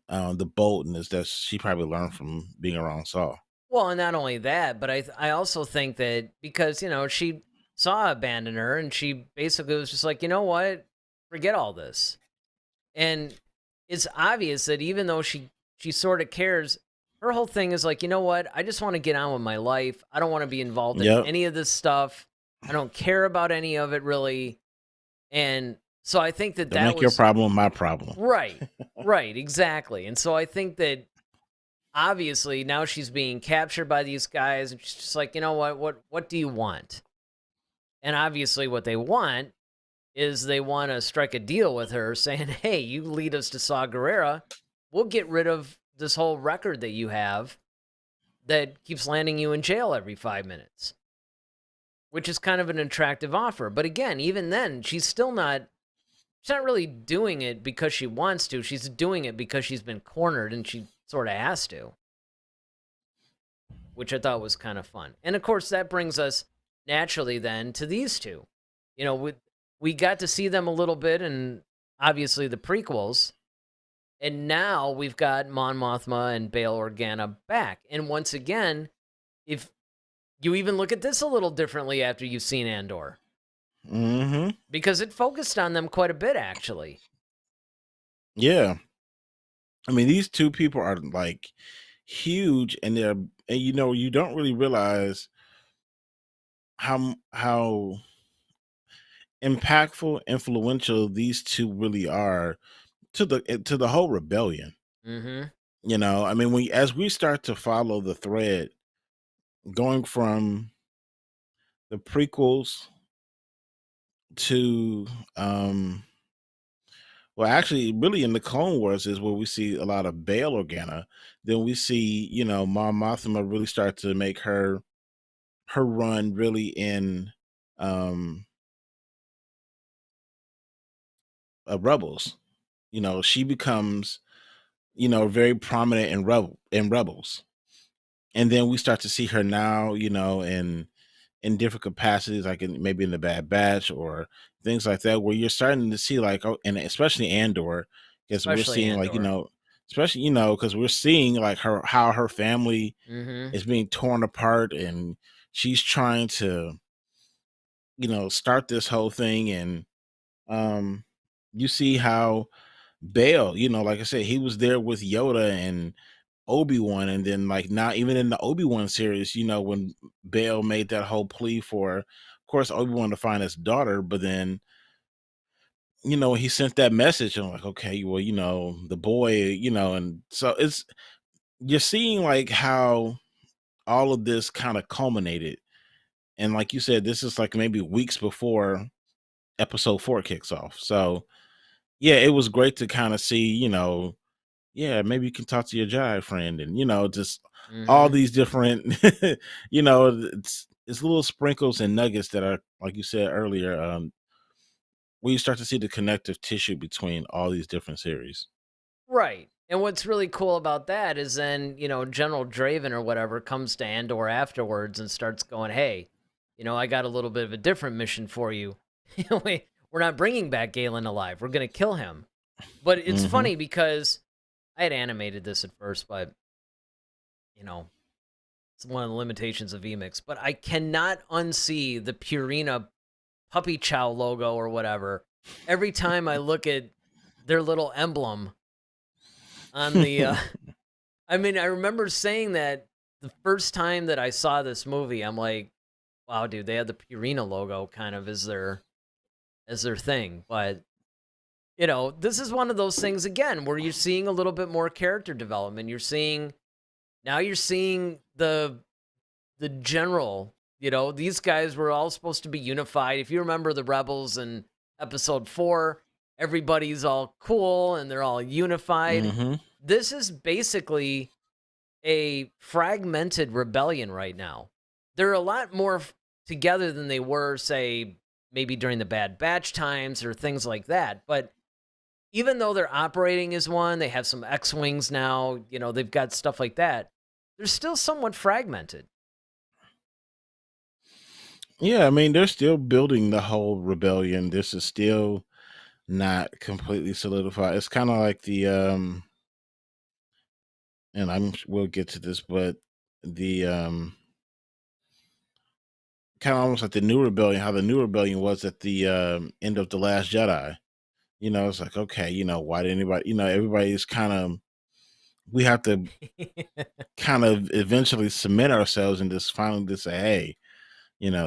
boldness that she probably learned from being around Saul. Well, and not only that, but I also think that because she saw abandon her, and she basically was just like, you know what, forget all this. And it's obvious that even though she sort of cares, her whole thing is like, you know what, I just want to get on with my life. I don't want to be involved in Yep. any of this stuff. I don't care about any of it really. And so I think that Don't that make your was problem my problem. right, right, exactly. And so I think that obviously now she's being captured by these guys, and she's just like, you know what do you want? And obviously what they want is they want to strike a deal with her saying, hey, you lead us to Saw Gerrera, we'll get rid of this whole record that you have that keeps landing you in jail every 5 minutes, which is kind of an attractive offer. But again, even then, she's not really doing it because she wants to. She's doing it because she's been cornered and she sort of has to, which I thought was kind of fun. And of course, that brings us naturally then to these two. We got to see them a little bit in obviously the prequels, and now we've got Mon Mothma and Bail Organa back. And once again, if you even look at this a little differently after you've seen Andor, Hmm. because it focused on them quite a bit, actually. Yeah. I mean, these two people are like huge, and you don't really realize how impactful, influential these two really are to the whole rebellion. Mm-hmm. I mean, as we start to follow the thread going from the prequels to well, actually, really in the Clone Wars is where we see a lot of Bail Organa. Then we see, Mom Mothma really start to make her run really in um Rebels. She becomes very prominent in Rebels, and then we start to see her now, in different capacities, like maybe in the Bad Batch or things like that, where you're starting to see like, oh, and especially Andor, because we're Especially seeing like, Andor. especially because we're seeing like how her family Mm-hmm. is being torn apart, and she's trying to start this whole thing, and um you see how Bale, like I said, he was there with Yoda and Obi-Wan, and then like now even in the Obi-Wan series, when Bale made that whole plea for, of course, Obi-Wan to find his daughter, but then he sent that message, and I'm like, okay, well, the boy, and so you're seeing like how all of this kind of culminated, and like you said, this is like maybe weeks before episode 4 kicks off. So yeah, it was great to kind of see, yeah, maybe you can talk to your Jedi friend, and just all Mm-hmm. these different, it's little sprinkles and nuggets that are, like you said earlier, where you start to see the connective tissue between all these different series. Right. And what's really cool about that is then, General Draven or whatever comes to Andor afterwards and starts going, hey, I got a little bit of a different mission for you. We're not bringing back Galen alive. We're going to kill him. But it's Hmm. funny because I had animated this at first, but, you know, it's one of the limitations of VMix. But I cannot unsee the Purina Puppy Chow logo or whatever every time I look at their little emblem on the I mean, I remember saying that the first time that I saw this movie. I'm like, wow, dude, they had the Purina logo kind of as their thing. But this is one of those things again where you're seeing a little bit more character development. You're seeing the general. These guys were all supposed to be unified. If you remember the Rebels in episode 4, everybody's all cool and they're all unified. Hmm. This is basically a fragmented rebellion right now. They're a lot more together than they were, say, maybe during the Bad Batch times or things like that. But even though they're operating as one, they have some X-Wings now, they've got stuff like that. They're still somewhat fragmented. Yeah, I mean, they're still building the whole rebellion. This is still not completely solidified. It's kind of like and we'll get to this, but the kind of almost like the new rebellion, how the new rebellion was at the end of the Last Jedi. It's like, okay, why did anybody, everybody's kind of, we have to kind of eventually cement ourselves and just finally just say, hey,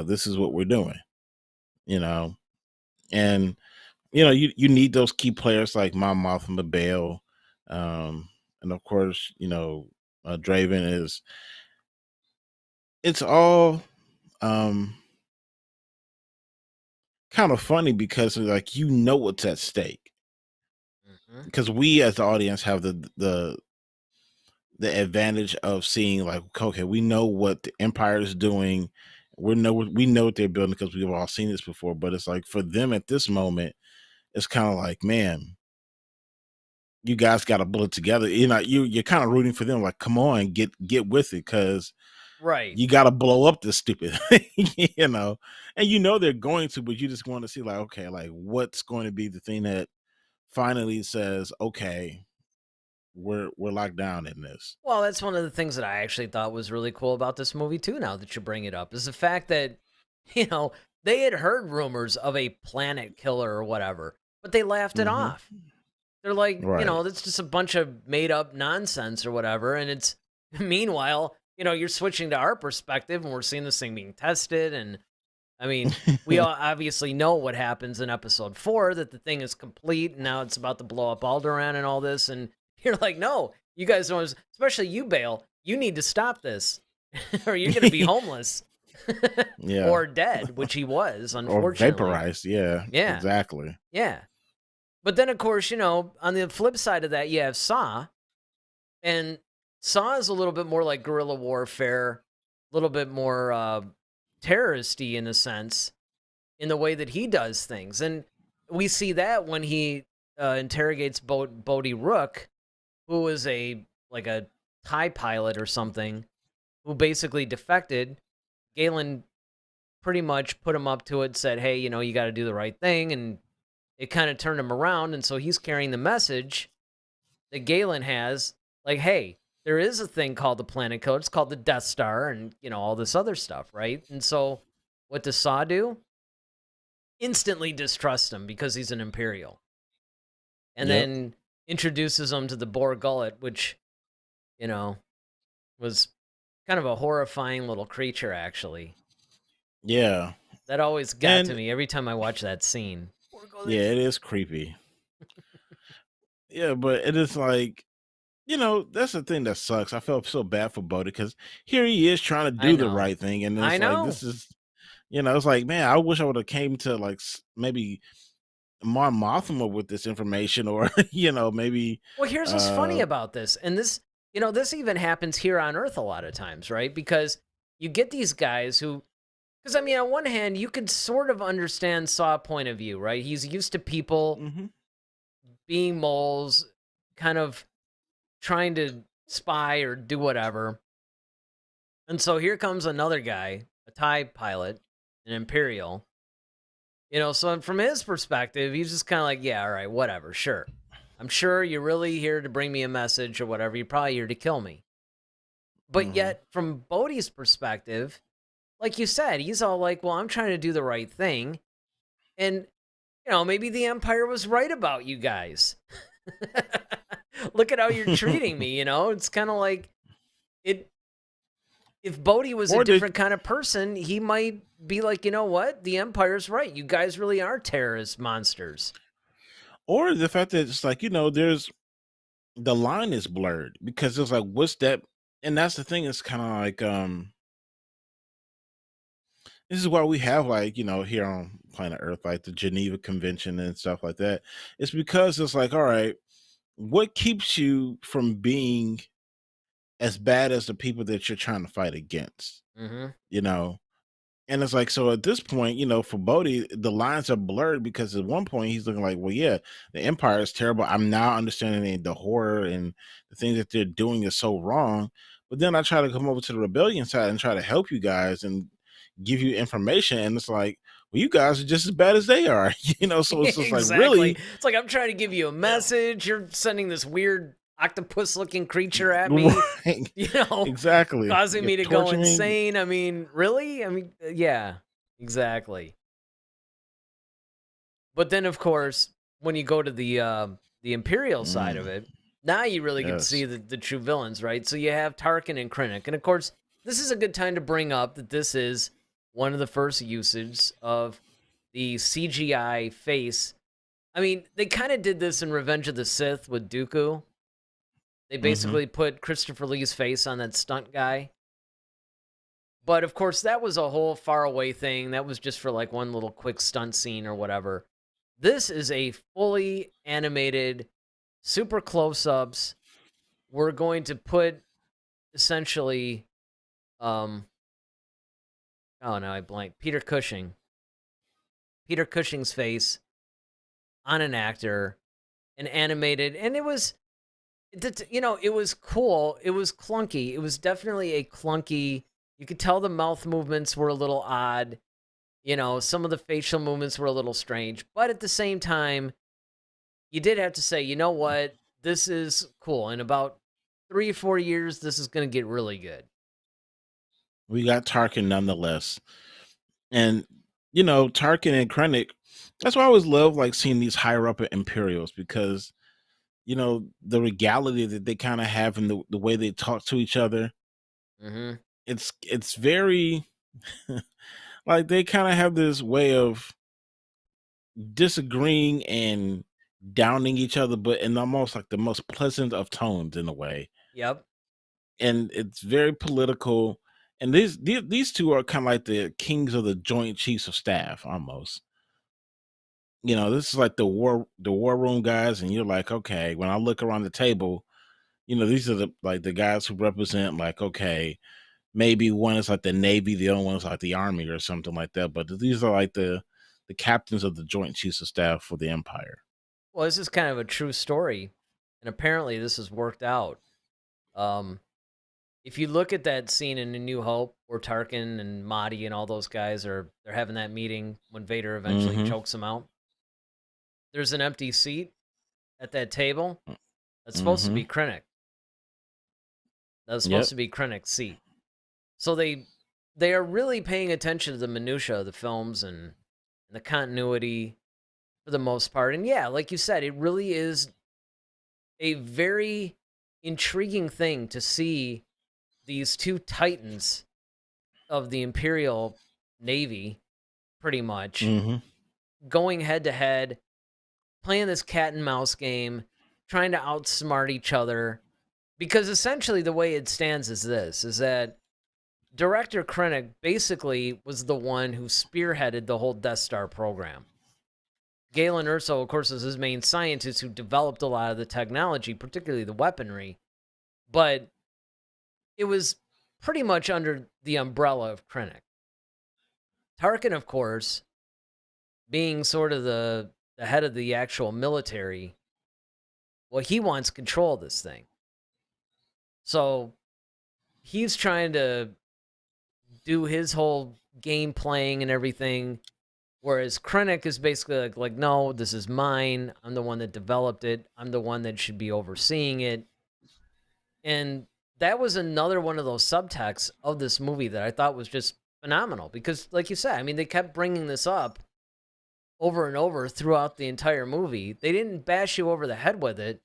this is what we're doing, you know, and you need those key players like Mon Mothma, Bale, and of course, Draven is. It's all um kind of funny because like what's at stake, Mhm. because we as the audience have the advantage of seeing like, okay, we know what the Empire is doing. We know what they're building because we've all seen this before. But it's like for them at this moment, it's kind of like, man, you guys got to pull it together. You're kind of rooting for them. Like, come on, get with it, because Right. you got to blow up this stupid thing, and they're going to, but you just want to see like, okay, like what's going to be the thing that finally says, okay, we're locked down in this. Well, that's one of the things that I actually thought was really cool about this movie too, now that you bring it up, is the fact that, you know, they had heard rumors of a planet killer or whatever, but they laughed it Hmm. off. They're like, Right. that's just a bunch of made up nonsense or whatever. And it's meanwhile, you're switching to our perspective and we're seeing this thing being tested. And I mean, we all obviously know what happens in episode 4, that the thing is complete and now it's about to blow up Alderaan and all this. And you're like, no, you guys don't, especially you, Bale, you need to stop this or you're going to be homeless Yeah. or dead, which he was, Or unfortunately. vaporized. Yeah, Yeah. exactly. Yeah. But then, of course, on the flip side of that, you have Saw, and Saw is a little bit more like guerrilla warfare, a little bit more terroristy in a sense, in the way that he does things. And we see that when he interrogates Bodhi Rook, who was a TIE pilot or something, who basically defected. Galen pretty much put him up to it, said, hey, you got to do the right thing, and it kind of turned him around, and so he's carrying the message that Galen has, like, hey, there is a thing called the Planet Killer. It's called the Death Star, and, all this other stuff, right? And so what does Saw do? Instantly distrust him because he's an Imperial. And then introduces him to the Boar Gullet, which, was kind of a horrifying little creature, actually. Yeah. That always got to me every time I watch that scene. Yeah, it is creepy. Yeah, but it is like, that's the thing that sucks. I felt so bad for Bodhi because here he is trying to do the right thing. And it's like, this is, it's like, man, I wish I would have came to like maybe Mon Mothma with this information, or, maybe. Well, here's what's funny about this. And this, this even happens here on Earth a lot of times, right? Because you get these guys who, because I mean, on one hand, you could sort of understand Saw's point of view, right? He's used to people being moles, kind of trying to spy or do whatever. And so here comes another guy, a TIE pilot, an Imperial. So from his perspective, he's just kind of like, yeah, all right, whatever, sure. I'm sure you're really here to bring me a message or whatever. You're probably here to kill me. But yet, from Bodhi's perspective, like you said, he's all like, well, I'm trying to do the right thing. And, maybe the Empire was right about you guys. Look at how you're treating me, It's kind of like, if Bodhi was a different kind of person, he might be like, you know what? The Empire's right. You guys really are terrorist monsters. Or the fact that it's like, there's, the line is blurred because it's like, what's that? And that's the thing. It's kind of like, this is why we have like, here on planet Earth, like the Geneva Convention and stuff like that. It's because it's like, all right, what keeps you from being as bad as the people that you're trying to fight against? And it's like, so at this point, for Bodhi, the lines are blurred because at one point he's looking like, well, yeah, the Empire is terrible. I'm now understanding the horror and the things that they're doing is so wrong. But then I try to come over to the rebellion side and try to help you guys and give you information. And it's like, well, you guys are just as bad as they are, so it's just like, really? It's like, I'm trying to give you a message. You're sending this weird octopus looking creature at me, right. Exactly, causing me to go insane. I mean, really? I mean, yeah, exactly. But then, of course, when you go to the Imperial side of it, now you really can see the true villains, right? So you have Tarkin and Krennic, and of course, this is a good time to bring up that this is one of the first usages of the CGI face. I mean, they kind of did this in Revenge of the Sith with Dooku. They basically put Christopher Lee's face on that stunt guy. But, of course, that was a whole faraway thing. That was just for, like, one little quick stunt scene or whatever. This is a fully animated, super close-ups. We're going to put, essentially, oh, no, I blanked. Peter Cushing's face on an actor and animated. And it was... it was cool. It was clunky. It was definitely a clunky. You could tell the mouth movements were a little odd. Some of the facial movements were a little strange. But at the same time, you did have to say, you know what? This is cool. In about 3 or 4 years, this is going to get really good. We got Tarkin nonetheless. And, Tarkin and Krennic, that's why I always love like seeing these higher up Imperials because the regality that they kind of have and the way they talk to each other. It's very like they kind of have this way of disagreeing and downing each other, but in almost like the most pleasant of tones in a way. Yep. And it's very political. And these two are kind of like the kings of the Joint Chiefs of Staff almost. This is like the war room guys, and you're like, okay, when I look around the table, these are the guys who represent like, okay, maybe one is like the Navy, the other one is like the Army or something like that. But these are like the the captains of the Joint Chiefs of Staff for the Empire. Well, this is kind of a true story, and apparently this has worked out. Um, if you look at that scene in A New Hope where Tarkin and Mahdi and all those guys they're having that meeting when Vader eventually Mm-hmm. chokes them out, there's an empty seat at that table. That's supposed to Mm-hmm. be Krennic. That's supposed Yep. to be Krennic's seat. So they are really paying attention to the minutia of the films and the continuity for the most part. And yeah, like you said, it really is a very intriguing thing to see these two titans of the Imperial Navy, pretty much, Mm-hmm. going head to head, playing this cat and mouse game, trying to outsmart each other. Because essentially the way it stands is this, is that Director Krennic basically was the one who spearheaded the whole Death Star program. Galen Erso, of course, is his main scientist who developed a lot of the technology, particularly the weaponry. But it was pretty much under the umbrella of Krennic. Tarkin, of course, being sort of the head of the actual military, well, he wants control of this thing. So he's trying to do his whole game playing and everything, whereas Krennic is basically like, no, this is mine. I'm the one that developed it. I'm the one that should be overseeing it. And that was another one of those subtexts of this movie that I thought was just phenomenal because, like you said, I mean, they kept bringing this up over and over throughout the entire movie. They didn't bash you over the head with it,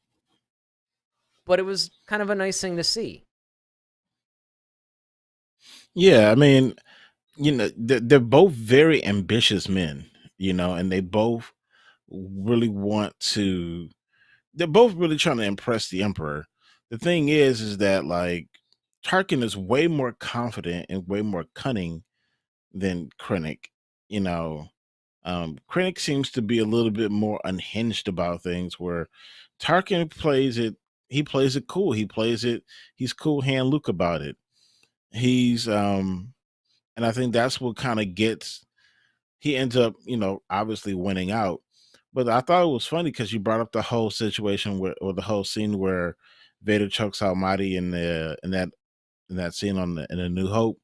but it was kind of a nice thing to see. Yeah, I mean, they're both very ambitious men, and they both really want to. They're both really trying to impress the Emperor. The thing is that like Tarkin is way more confident and way more cunning than Krennic. You know, Krennic seems to be a little bit more unhinged about things, where Tarkin plays it. He plays it cool. He plays it. He's cool hand Luke about it. He's and I think that's what kind of gets. He ends up, obviously winning out. But I thought it was funny because you brought up the whole situation or the whole scene where Vader chokes out Marty in that scene in A New Hope.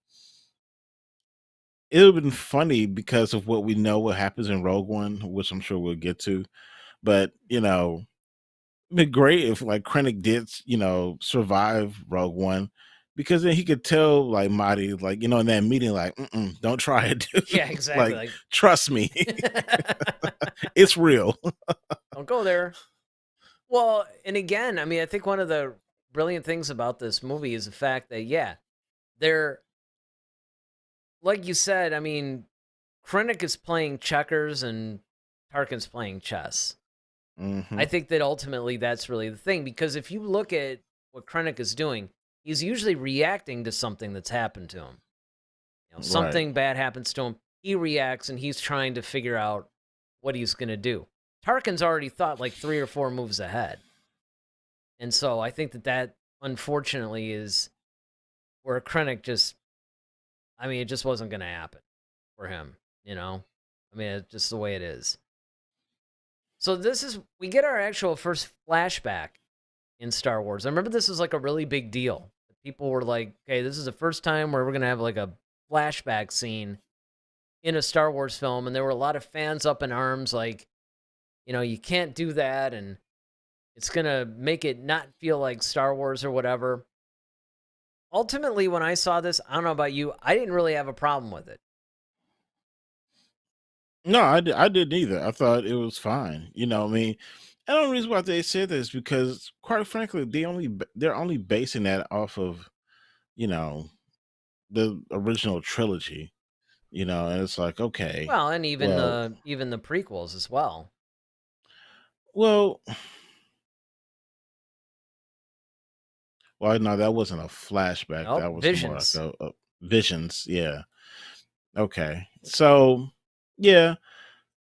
It would have been funny because of what we know what happens in Rogue One, which I'm sure we'll get to. But it'd be great if like Krennic did, survive Rogue One, because then he could tell like Marty, like in that meeting, like, don't try it, dude. Yeah, exactly. Like, trust me, it's real. Don't go there. Well, and again, I mean, I think one of the brilliant things about this movie is the fact that, yeah, they're, like you said, I mean, Krennic is playing checkers and Tarkin's playing chess. Mm-hmm. I think that ultimately that's really the thing, because if you look at what Krennic is doing, he's usually reacting to something that's happened to him. Something bad happens to him, he reacts and he's trying to figure out what he's going to do. Tarkin's already thought like 3 or 4 moves ahead. And so I think that unfortunately is where Krennic it just wasn't going to happen for him, I mean, it's just the way it is. So we get our actual first flashback in Star Wars. I remember this was like a really big deal. People were like, okay, this is the first time where we're going to have like a flashback scene in a Star Wars film. And there were a lot of fans up in arms like, you can't do that. And it's going to make it not feel like Star Wars or whatever. Ultimately, when I saw this, I don't know about you, I didn't really have a problem with it. No, I didn't either. I thought it was fine. I mean, and the only reason why they said this is because, quite frankly, they're only basing that off of, the original trilogy. And it's like, okay, Well, and even well, the prequels as well. well, no, that wasn't a flashback. Oh, That was more like Visions. a visions. Yeah. Okay. So, yeah.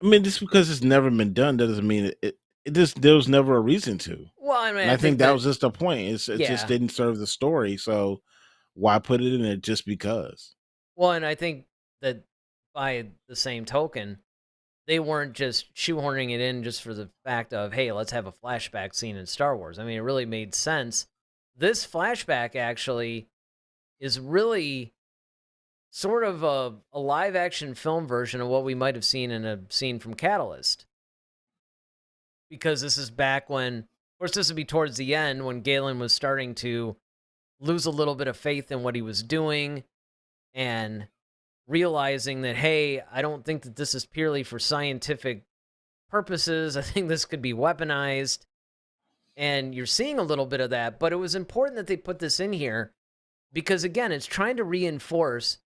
I mean, just because it's never been done doesn't mean it just there was never a reason to. Well, I mean, And I I think think that that, was just the point. It just yeah. didn't serve the story. So why put it in it just because? Well, and I think that by the same token, they weren't just shoehorning it in just for the fact of, hey, let's have a flashback scene in Star Wars. I mean, it really made sense. This flashback actually is really sort of a live action film version of what we might have seen in a scene from Catalyst. Because this is back when, of course, this would be towards the end when Galen was starting to lose a little bit of faith in what he was doing and realizing that, hey, I don't think that this is purely for scientific purposes. I think this could be weaponized. And you're seeing a little bit of that, but it was important that they put this in here because, again, it's trying to reinforce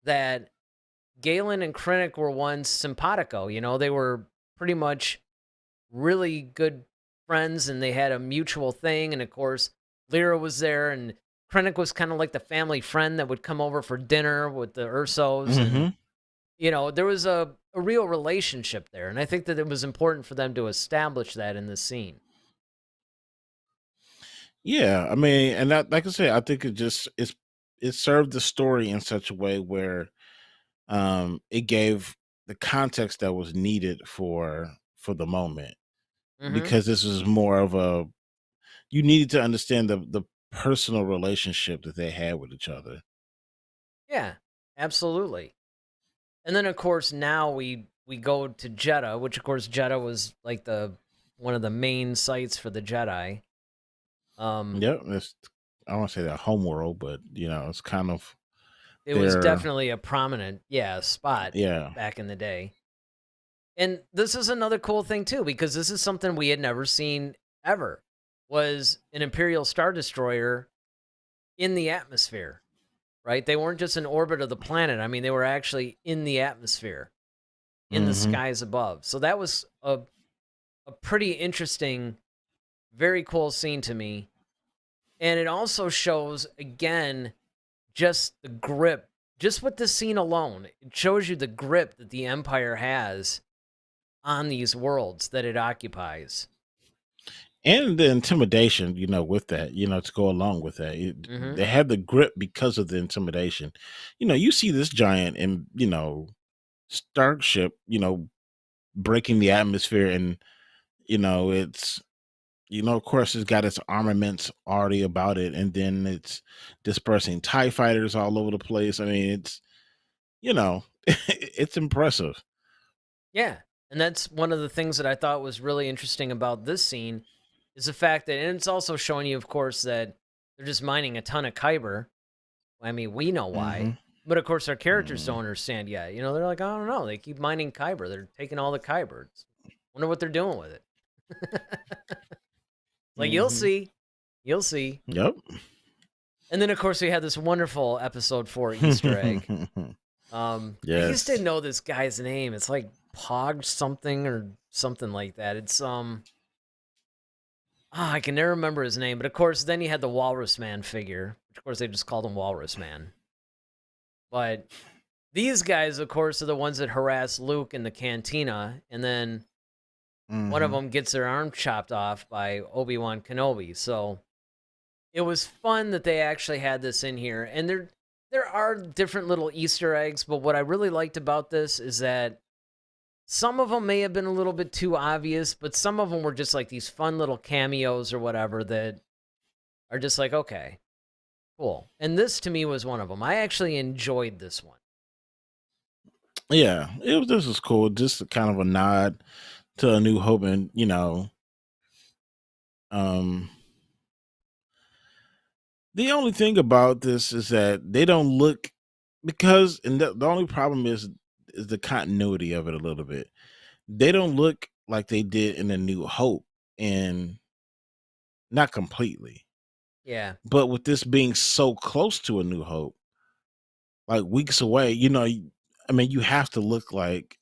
that Galen and Krennic were once simpatico. You know, they were pretty much really good friends and they had a mutual thing. And of course, Lyra was there and Krennic was kind of like the family friend that would come over for dinner with the Ursos. And, you know, there was a real relationship there. And I think that it was important for them to establish that in this scene. Yeah, I mean, and that, like I said, I think it served the story in such a way where it gave the context that was needed for the moment, because this was more of a, you needed to understand the personal relationship that they had with each other. Yeah, absolutely. And then of course now we go to Jeddah, which of course Jeddah was like one of the main sites for the Jedi. Yep, I don't want to say that homeworld, but you know, it's kind of it was definitely a prominent spot yeah back in the day. And this is another cool thing too, because this is something we had never seen ever, was an Imperial Star Destroyer in the atmosphere, right? They weren't just in orbit of the planet. I mean, they were actually in the atmosphere, in the skies above. So that was a pretty interesting, very cool scene to me. And it also shows, again, just the grip, just with this scene alone, it shows you the grip that the Empire has on these worlds that it occupies. And the intimidation, you know, with that, you know, to go along with that. They had the grip because of the intimidation. You know, you see this giant and, you know, Starship, you know, breaking the atmosphere, and, you know, it's, you know, of course, it's got its armaments already about it, and then it's dispersing TIE fighters all over the place. I mean, it's, you know, it's impressive. Yeah. And that's one of the things that I thought was really interesting about this scene is the fact that, and it's also showing you, of course, that they're just mining a ton of kyber. I mean, we know why, but of course, our characters don't understand yet. You know, they're like, I don't know. They keep mining kyber. They're taking all the kyber. Wonder what they're doing with it. Like, you'll see. You'll see. Yep. And then, of course, we had this wonderful episode 4 Easter egg. I just didn't know this guy's name. It's like Pog something or something like that. It's I can never remember his name, but of course then you had the Walrus Man figure, which of course they just called him Walrus Man. But these guys, of course, are the ones that harass Luke in the cantina, and then one of them gets their arm chopped off by Obi-Wan Kenobi. So it was fun that they actually had this in here, and there are different little Easter eggs, but what I really liked about this is that some of them may have been a little bit too obvious, but some of them were just like these fun little cameos or whatever that are just like, okay, cool. And this to me was one of them. I actually enjoyed this one. Yeah, this was cool. Just kind of a nod to A New Hope, and you know, the only thing about this is that they don't look, because, and the only problem is the continuity of it a little bit. They don't look like they did in A New Hope, and not completely. Yeah. But with this being so close to A New Hope, like weeks away, you know, I mean, you have to look like,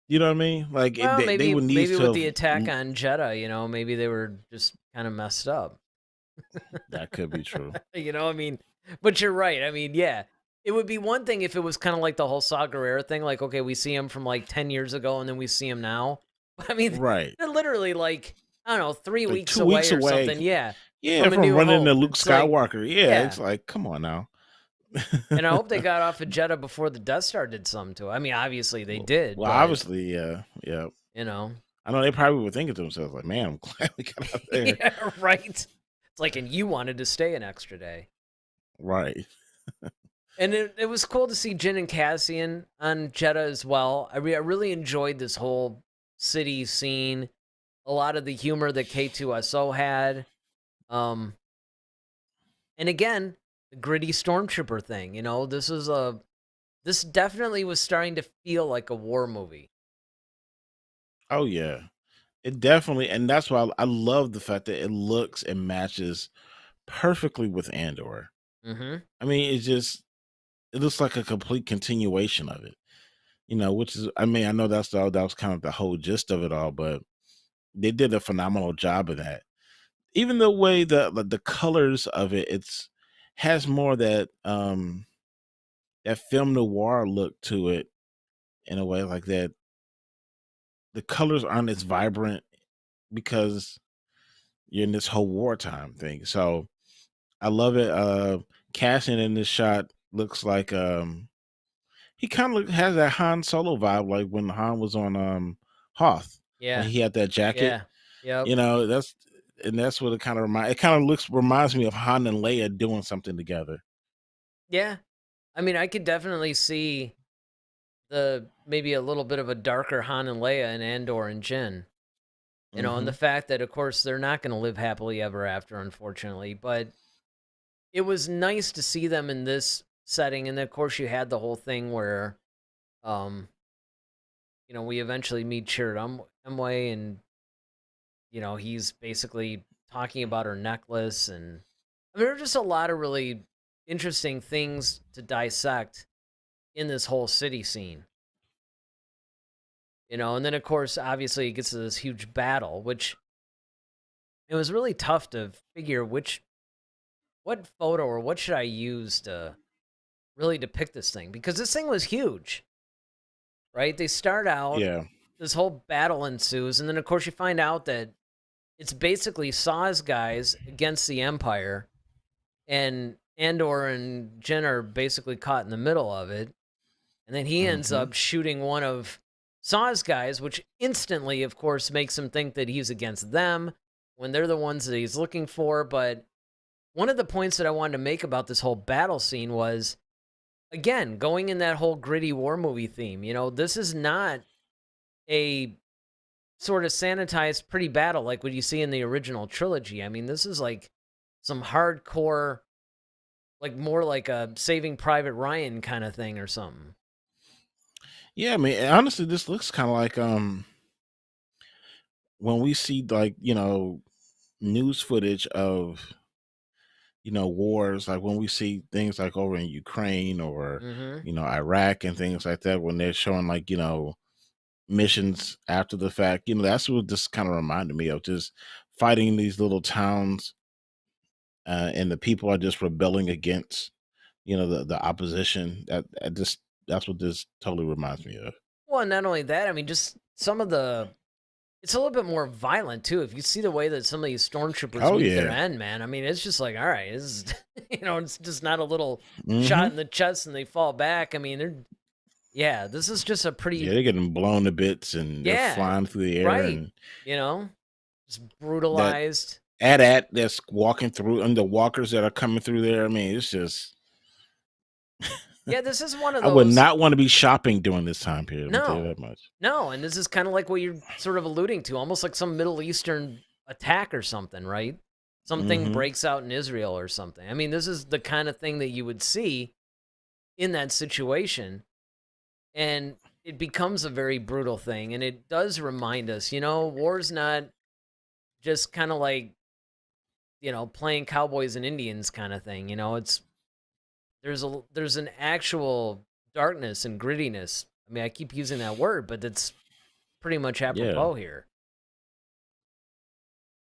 you know what I mean? Like, Well, they would need maybe to with the attack on Jeddah, you know, maybe they were just kind of messed up. That could be true. You know, I mean, but you're right. I mean, yeah, it would be one thing if it was kind of like the whole Saw Gerrera thing. Like, okay, we see him from like 10 years ago and then we see him now. But I mean, right. They're literally like, I don't know, 3 Like weeks 2 away weeks or away. something. Yeah. Yeah, from running to Luke Skywalker. Like, yeah, it's like, come on now. And I hope they got off of Jeddah before the Death Star did something to it. I mean, obviously they Well, did, well, but, obviously, yeah, yeah. you know. I know they probably were thinking to themselves, like, "Man, I'm glad we got out there." Yeah, right. It's like, and you wanted to stay an extra day. Right. And it was cool to see Jin and Cassian on Jeddah as well. I really enjoyed this whole city scene. A lot of the humor that K2SO had. Um, and again, the gritty stormtrooper thing. This definitely was starting to feel like a war movie. Oh yeah, it definitely, and that's why I love the fact that it looks and matches perfectly with Andor. Mm-hmm. I mean, it looks like a complete continuation of it. Which is, I mean, I know that was kind of the whole gist of it all, but they did a phenomenal job of that. Even the way the colors of it, it's has more that film noir look to it in a way like that. The colors aren't as vibrant because you're in this whole wartime thing. So I love it. Cassian in this shot looks like he kind of has that Han Solo vibe, like when Han was on Hoth when Yeah. he had that jacket. Yeah. Yep. That's what it kind of reminds me of Han and Leia doing something together. Yeah. I mean, I could definitely see maybe a little bit of a darker Han and Leia and Andor and Jin. And the Hmm. fact that, of course, they're not going to live happily ever after, unfortunately. But it was nice to see them in this setting. And then, of course, you had the whole thing where, um, we eventually meet Chirrut Emwe, and, he's basically talking about her necklace. And I mean, there are just a lot of really interesting things to dissect in this whole city scene. And then, of course, obviously, it gets to this huge battle, which it was really tough to figure what photo or what should I use to really depict this thing, because this thing was huge, right? They start out, Yeah. this whole battle ensues, and then of course you find out that it's basically Saw's guys against the Empire, and Andor and Jyn are basically caught in the middle of it, and then he ends Hmm. up shooting one of Saw's guys, which instantly, of course, makes him think that he's against them when they're the ones that he's looking for. But one of the points that I wanted to make about this whole battle scene was, again, going in that whole gritty war movie theme. This is not a sort of sanitized pretty battle like what you see in the original trilogy. I mean, this is like some hardcore, like more like a Saving Private Ryan kind of thing or something. Yeah, I mean, honestly, this looks kind of like when we see, like, news footage of wars, like when we see things like over in Ukraine or Mm-hmm. Iraq and things like that, when they're showing, like, missions after the fact. That's what this kind of reminded me of, just fighting these little towns, and the people are just rebelling against the opposition. That's what this totally reminds me of. Well, not only that, I mean, just some of it's a little bit more violent too. If you see the way that some of these stormtroopers Oh meet their yeah. end, man, I mean, it's just like, all right, this is, it's just not a little shot Hmm. in the chest and they fall back. I mean, yeah, this is just a Yeah, pretty, they're getting blown to bits and they're yeah, flying through the air, right. and You know, just that brutalized. at that's walking through, and the walkers that are coming through there. I mean, it's just Yeah, this is one of I would those. not want to be shopping during this time period. Let me tell you No, that much. no. And this is kind of like what you're sort of alluding to, almost like some Middle Eastern attack or something, right? Something Hmm. breaks out in Israel or something. I mean, this is the kind of thing that you would see in that situation. And it becomes a very brutal thing. And it does remind us, war's not just kind of like, playing cowboys and Indians kind of thing. There's an actual darkness and grittiness. I mean, I keep using that word, but it's pretty much Yeah. apropos here.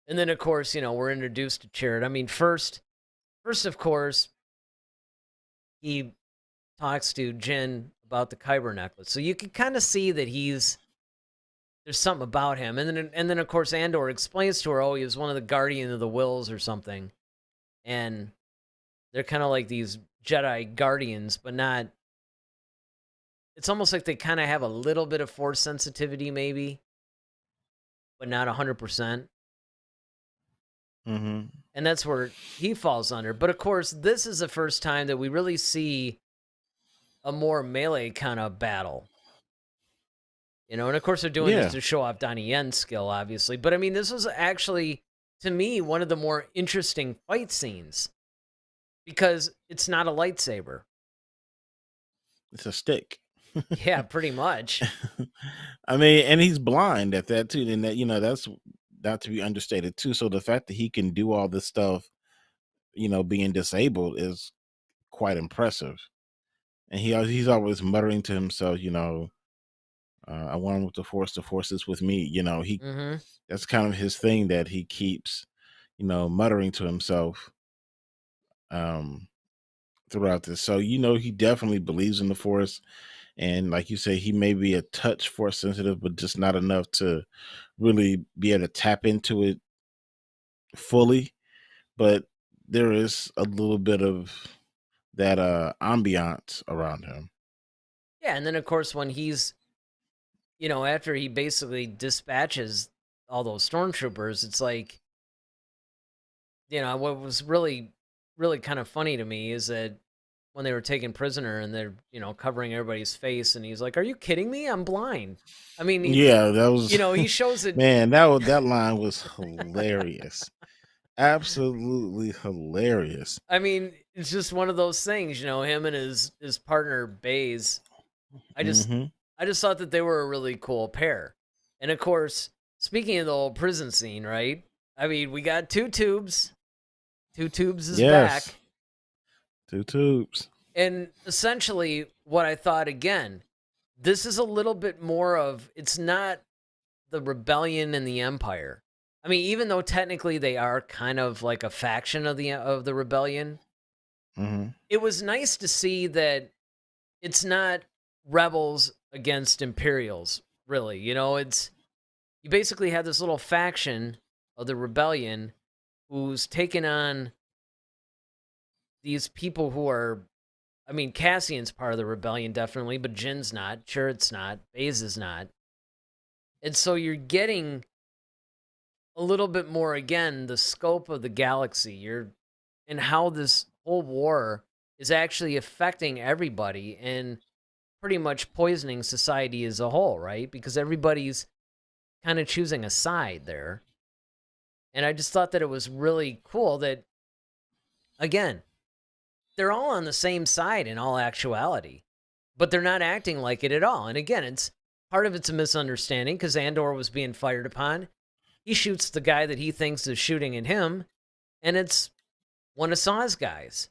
And then, of course, we're introduced to Chirrut. I mean, first, of course, he talks to Jin about the Kyber necklace, so you can kind of see that there's something about him. And then, of course, Andor explains to her, oh, he was one of the Guardian of the Wills or something, and they're kind of like these Jedi Guardians, but not. It's almost like they kind of have a little bit of force sensitivity, maybe, but not 100%. Mm-hmm. And that's where he falls under. But of course, this is the first time that we really see a more melee kind of battle. And of course they're doing this Yeah, to show off Donnie Yen's skill, obviously. But I mean, this was actually, to me, one of the more interesting fight scenes because it's not a lightsaber. it's a stick. Yeah, pretty much. I mean, and he's blind at that too, and that that's not to be understated too. So the fact that he can do all this stuff, being disabled is quite impressive. And he's always muttering to himself, I want him with the force is with me. He Mm-hmm. That's kind of his thing that he keeps, muttering to himself um throughout this. So he definitely believes in the force. And like you say, he may be a touch force sensitive, but just not enough to really be able to tap into it fully. But there is a little bit of that ambiance around him. Yeah, and then of course when he's, after he basically dispatches all those stormtroopers, it's like, what was really, really kind of funny to me is that when they were taken prisoner and they're, covering everybody's face, and he's like, "Are you kidding me? I'm blind." I mean, Yeah, that was he shows it. man, that line was hilarious. Absolutely hilarious. I mean, it's just one of those things, him and his partner Baze. I just Hmm. I just thought that they were a really cool pair. And of course, speaking of the whole prison scene, right? I mean, we got two tubes. Two tubes is Yes, back. two tubes. And essentially what I thought again, this is a little bit more of, it's not the rebellion and the empire. I mean, even though technically they are kind of like a faction of the rebellion, Hmm. it was nice to see that it's not rebels against Imperials, really. It's, you basically have this little faction of the rebellion who's taken on these people who are, I mean, Cassian's part of the rebellion, definitely, but Jin's not. Sure, it's not. Baze is not. And so you're getting a little bit more, again, the scope of the galaxy. And how this whole war is actually affecting everybody and pretty much poisoning society as a whole, right? Because everybody's kind of choosing a side there. And I just thought that it was really cool that, again, they're all on the same side in all actuality, but they're not acting like it at all. And again, it's part of it's a misunderstanding because Andor was being fired upon. He shoots the guy that he thinks is shooting at him, and it's one of Saw's guys.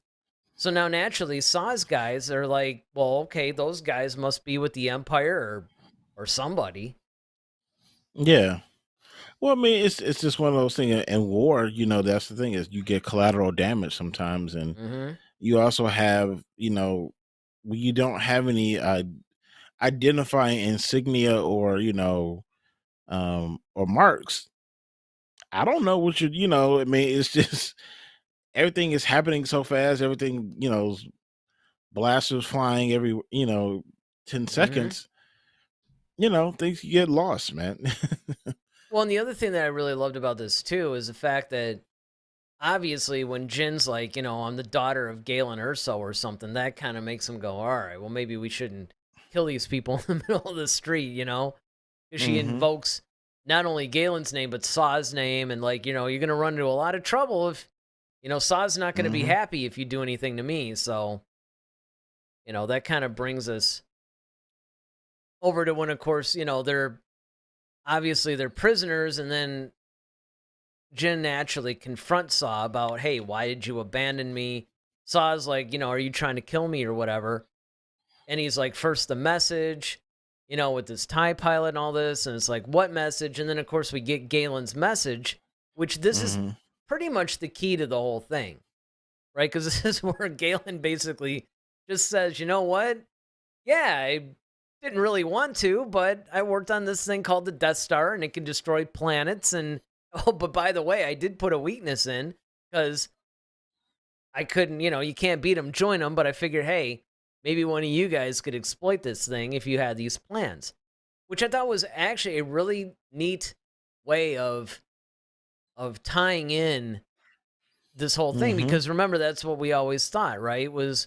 So now naturally, Saw's guys are like, well, okay, those guys must be with the Empire or somebody. Yeah. Well, I mean, it's just one of those things. In war, that's the thing is you get collateral damage sometimes, and Mm-hmm. you also have, when you don't have any identifying insignia or or marks. I don't know what I mean, it's just everything is happening so fast. Everything, blasters flying every 10 Mm-hmm. seconds. Things get lost, man. Well, and the other thing that I really loved about this too is the fact that obviously when Jin's like, I'm the daughter of Galen Erso or something, that kind of makes him go, all right, well, maybe we shouldn't kill these people in the middle of the street, because she Hmm. invokes not only Galen's name, but Saw's name. And like, you're going to run into a lot of trouble if, Saw's not going to be Hmm. happy if you do anything to me. So, that kind of brings us over to when, of course, they're prisoners, and then Jin naturally confronts Saw about, hey, why did you abandon me? Saw's like, are you trying to kill me or whatever? And he's like, first the message, with this TIE pilot and all this. And it's like, what message? And then, of course, we get Galen's message, which this is Hmm. pretty much the key to the whole thing, right? Because this is where Galen basically just says, you know what? Yeah, I didn't really want to, but I worked on this thing called the Death Star, and it can destroy planets. And oh, but by the way, I did put a weakness in because I couldn't, you can't beat them, join them. But I figured, hey, maybe one of you guys could exploit this thing if you had these plans, which I thought was actually a really neat way of tying in this whole thing. Mm-hmm. Because remember, that's what we always thought, right? Was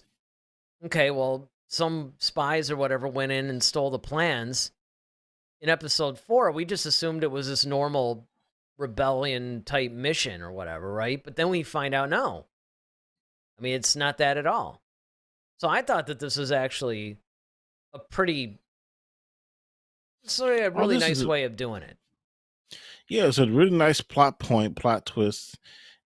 okay, well, some spies or whatever went in and stole the plans. In episode 4, we just assumed it was this normal rebellion type mission or whatever, right? But then we find out no. I mean, it's not that at all. So I thought that this was actually a pretty, sort of a Oh, really this is nice way of doing it. yeah, it's a really nice plot twist.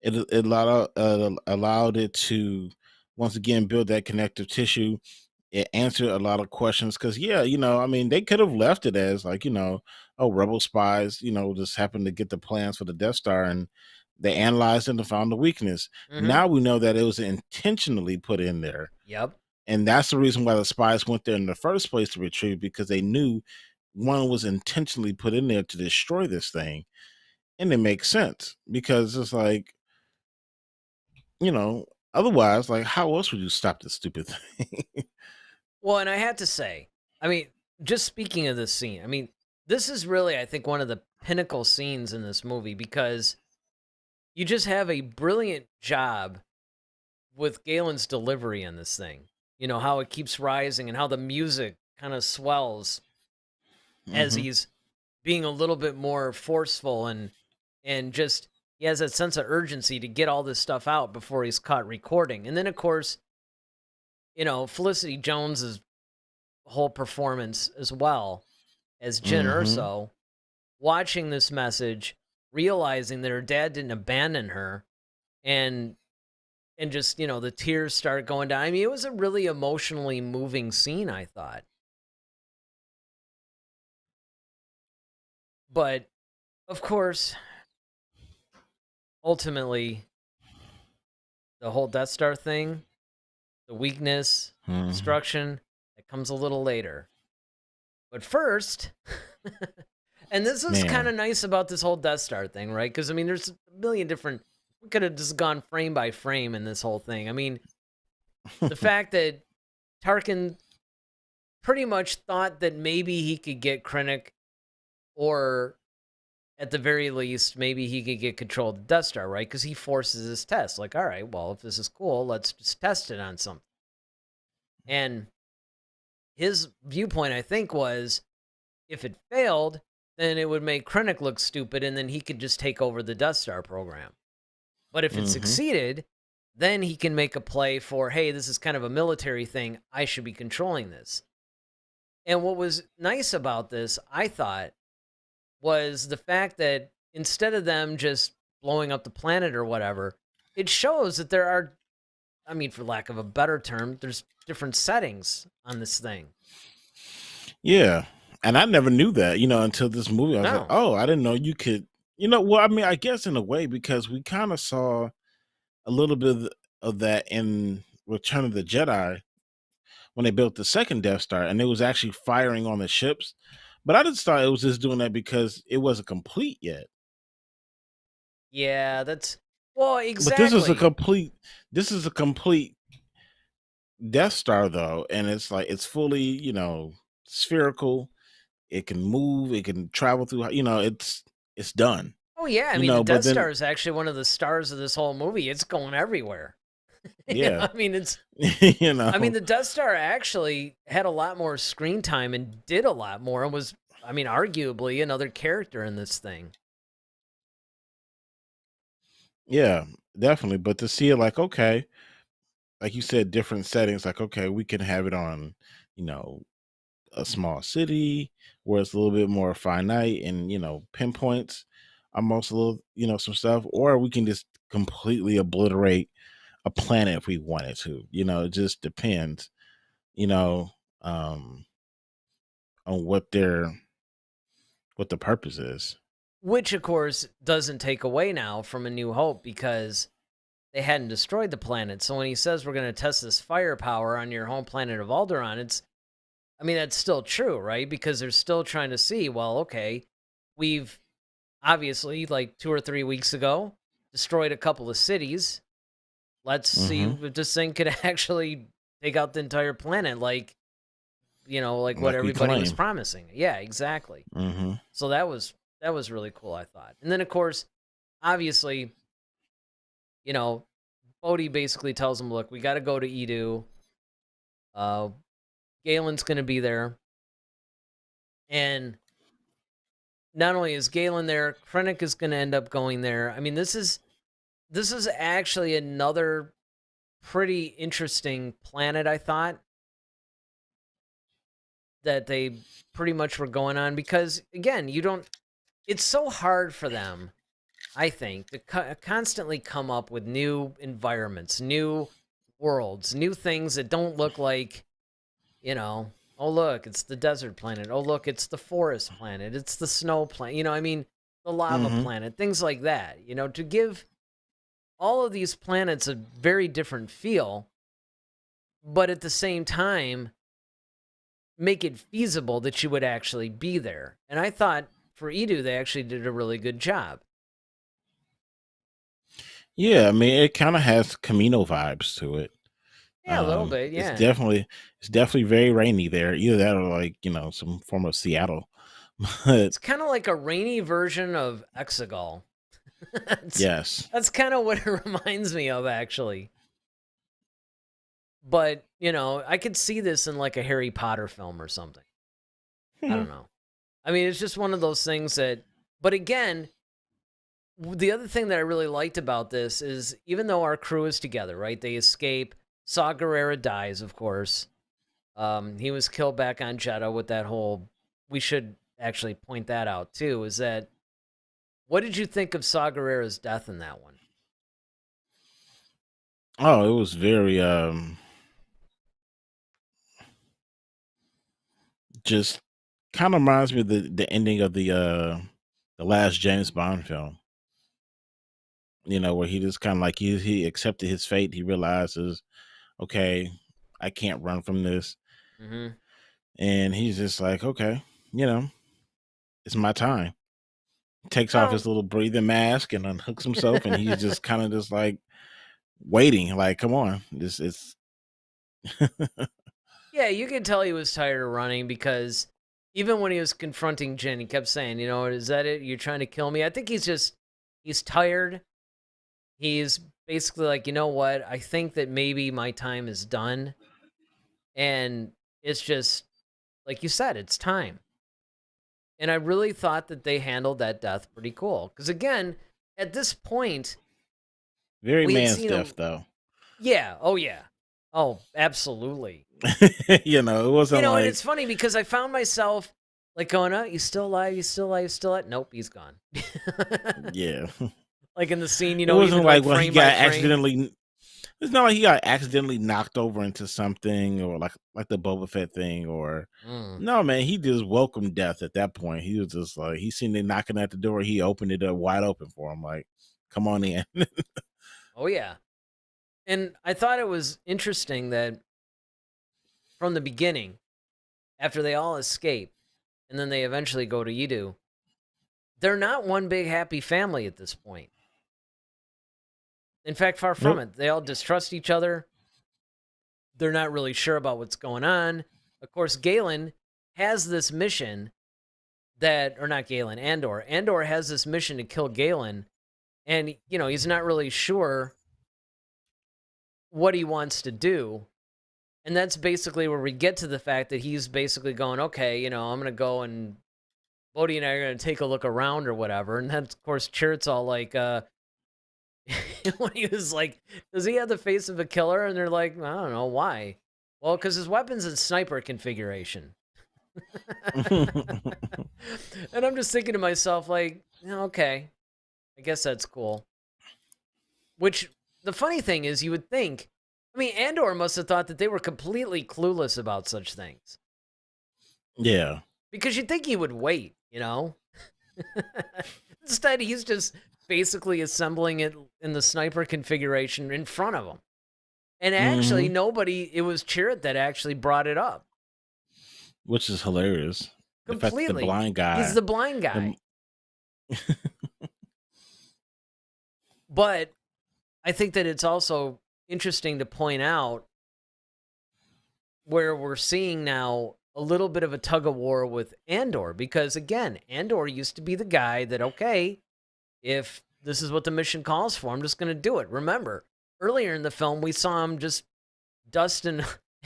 It allowed it to once again build that connective tissue. It answered a lot of questions because yeah, I mean, they could have left it as like oh, rebel spies, just happened to get the plans for the Death Star and they analyzed it and found the weakness. Mm-hmm. Now we know that it was intentionally put in there, Yep. and that's the reason why the spies went there in the first place to retrieve, because they knew one was intentionally put in there to destroy this thing. And it makes sense because it's like, you know, otherwise, like, how else would you stop this stupid thing? Well, and I had to say, I mean, just speaking of this scene, I mean, this is really, I think, one of the pinnacle scenes in this movie because you just have a brilliant job with Galen's delivery in this thing. You know, how it keeps rising and how the music kind of swells as Hmm. he's being a little bit more forceful and just he has that sense of urgency to get all this stuff out before he's caught recording. And then of course, Felicity Jones's whole performance as well as Jen Hmm. Urso watching this message, realizing that her dad didn't abandon her and just, the tears start going down. I mean, it was a really emotionally moving scene, I thought. But of course, ultimately, the whole Death Star thing, the weakness, Hmm. destruction, that comes a little later. But first, and this is kind Man. of nice about this whole Death Star thing, right? Because, I mean, there's a million different, we could have just gone frame by frame in this whole thing. I mean, the fact that Tarkin pretty much thought that maybe he could get Krennic, or at the very least, maybe he could get control of the Death Star, right? Because he forces his test. Like, all right, well, if this is cool, let's just test it on something. And his viewpoint, I think, was if it failed, then it would make Krennic look stupid, and then he could just take over the Death Star program. But if it Hmm. succeeded, then he can make a play for, hey, this is kind of a military thing. I should be controlling this. And what was nice about this, I thought, was the fact that instead of them just blowing up the planet or whatever, it shows that there are, I mean, for lack of a better term, there's different settings on this thing. Yeah. And I never knew that, until this movie. I was like, No. oh, I didn't know you could, well, I mean, I guess in a way, because we kind of saw a little bit of that in Return of the Jedi when they built the second Death Star and it was actually firing on the ships. But I just thought it was just doing that because it wasn't complete yet. Yeah, well, But exactly. this is a complete Death Star though, and it's like it's fully, spherical. It can move, it can travel through, it's done. Oh yeah, I mean the But Death Star then is actually one of the stars of this whole movie. It's going everywhere. yeah. I mean you I mean know. the Death Star actually had a lot more screen time and did a lot more and was, I mean, arguably another character in this thing. Yeah, definitely. But to see it like, okay, like you said, different settings, like, okay, we can have it on, you know, a small city where it's a little bit more finite and pinpoints almost a little some stuff, or we can just completely obliterate a planet if we wanted to. It just depends, you know um on what the purpose is. Which of course doesn't take away now from A New Hope because they hadn't destroyed the planet. So when he says we're going to test this firepower on your home planet of Alderaan, I mean, that's still true, right? Because they're still trying to see, well, okay, we've obviously, like 2 or 3 weeks ago, destroyed a couple of cities. Let's see Mm-hmm. if this thing could actually take out the entire planet, like like what Like we everybody was claim. promising. Yeah, exactly. Mm-hmm. So that was really cool, I thought. And then of course, obviously, you know, Bodhi basically tells him, "Look, we got to go to Edu. Uh, Galen's going to be there, and not only is Galen there, Krennic is going to end up going there. I mean, this is actually another pretty interesting planet, I thought, that they pretty much were going on because again, it's so hard for them, I think, to constantly come up with new environments, new worlds, new things that don't look like, oh look, it's the desert planet. Oh look, it's the forest planet. It's the snow planet. I mean, the lava Mm-hmm. planet, things like that. To give all of these planets a very different feel, but at the same time make it feasible that you would actually be there. And I thought for Edu, they actually did a really good job. Yeah, I mean, it kind of has Camino vibes to it. Yeah, a little bit. It's Yeah. definitely very rainy there. Either that or like some form of Seattle. But It's kind of like a rainy version of Exegol. that's yes, that's kind of what it reminds me of, actually. But, I could see this in like a Harry Potter film or something. I don't know. I mean, it's just one of those things but again, the other thing that I really liked about this is even though our crew is together, right? They escape. Saw Gerrera dies, of course. He was killed back on Jeddah with that whole. We should actually point that out too. Is that what did you think of Saw Gerrera's death in that one? oh, it was very just kind of reminds me of the ending of the last James Bond film. Where he just kind of like he accepted his fate. He realizes, okay, I can't run from this, Mm-hmm. and he's just like, okay, you know, it's my time. Takes off his Well, little breathing mask and unhooks himself, and he's just kind of just like waiting, like, come on, this is. yeah, you could tell he was tired of running because even when he was confronting Jin, he kept saying, is that it? You're trying to kill me? I think he's tired. He's basically like, you know what? I think that maybe my time is done. And it's just, like you said, it's time. And I really thought that they handled that death pretty cool. Because again, at this point, Very we had man's seen him. death, though. Yeah. Oh, yeah. Oh, absolutely. It wasn't And like, it's funny because I found myself like going, oh, he's still alive. He's still alive. He's still alive. Nope, he's gone. yeah. Like in the scene, It wasn't even like, like well, he frame by got frame. accidentally. It's not like he got accidentally knocked over into something, or like the Boba Fett thing, or Mm. no, man. He just welcomed death at that point. He was just like, he seen it knocking at the door. He opened it up wide open for him, like, come on in. Oh, yeah. And I thought it was interesting that from the beginning, after they all escape, and then they eventually go to Yidu, they're not one big happy family at this point. In fact, far from Nope. it. They all distrust each other. They're not really sure about what's going on. Of course, Galen has this mission or not Galen, Andor. Andor has this mission to kill Galen, and, he's not really sure what he wants to do. And that's basically where we get to the fact that he's basically going, okay, I'm going to go and Bodhi and I are going to take a look around or whatever. And then, of course, Chirrut's all like, when he was like, does he have the face of a killer? And they're like, I don't know, why? Well, because his weapon's in sniper configuration. And I'm just thinking to myself, like, okay, I guess that's cool. Which, the funny thing is, you would think, I mean, Andor must have thought that they were completely clueless about such things. Yeah. Because you'd think he would wait, Instead, he's just basically assembling it in the sniper configuration in front of him. And actually, it was Chirrut that actually brought it up. Which is hilarious. The fact that the Completely. blind guy. He's the blind guy. But I think that it's also interesting to point out where we're seeing now a little bit of a tug of war with Andor, because again, Andor used to be the guy that, okay, if this is what the mission calls for, I'm just going to do it. Remember, earlier in the film, we saw him just dusting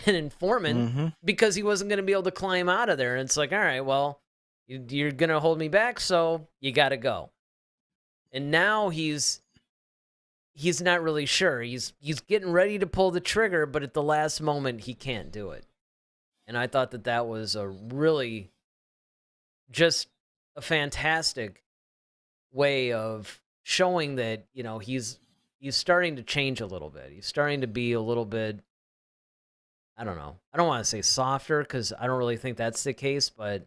an informant Mm-hmm. because he wasn't going to be able to climb out of there. And it's like, all right, well, you're going to hold me back, so you got to go. And now he's not really sure. He's getting ready to pull the trigger, but at the last moment he can't do it. And I thought that that was a really just a fantastic way of showing that, he's starting to change a little bit. He's starting to be a little bit, I don't know. I don't want to say softer cuz I don't really think that's the case, but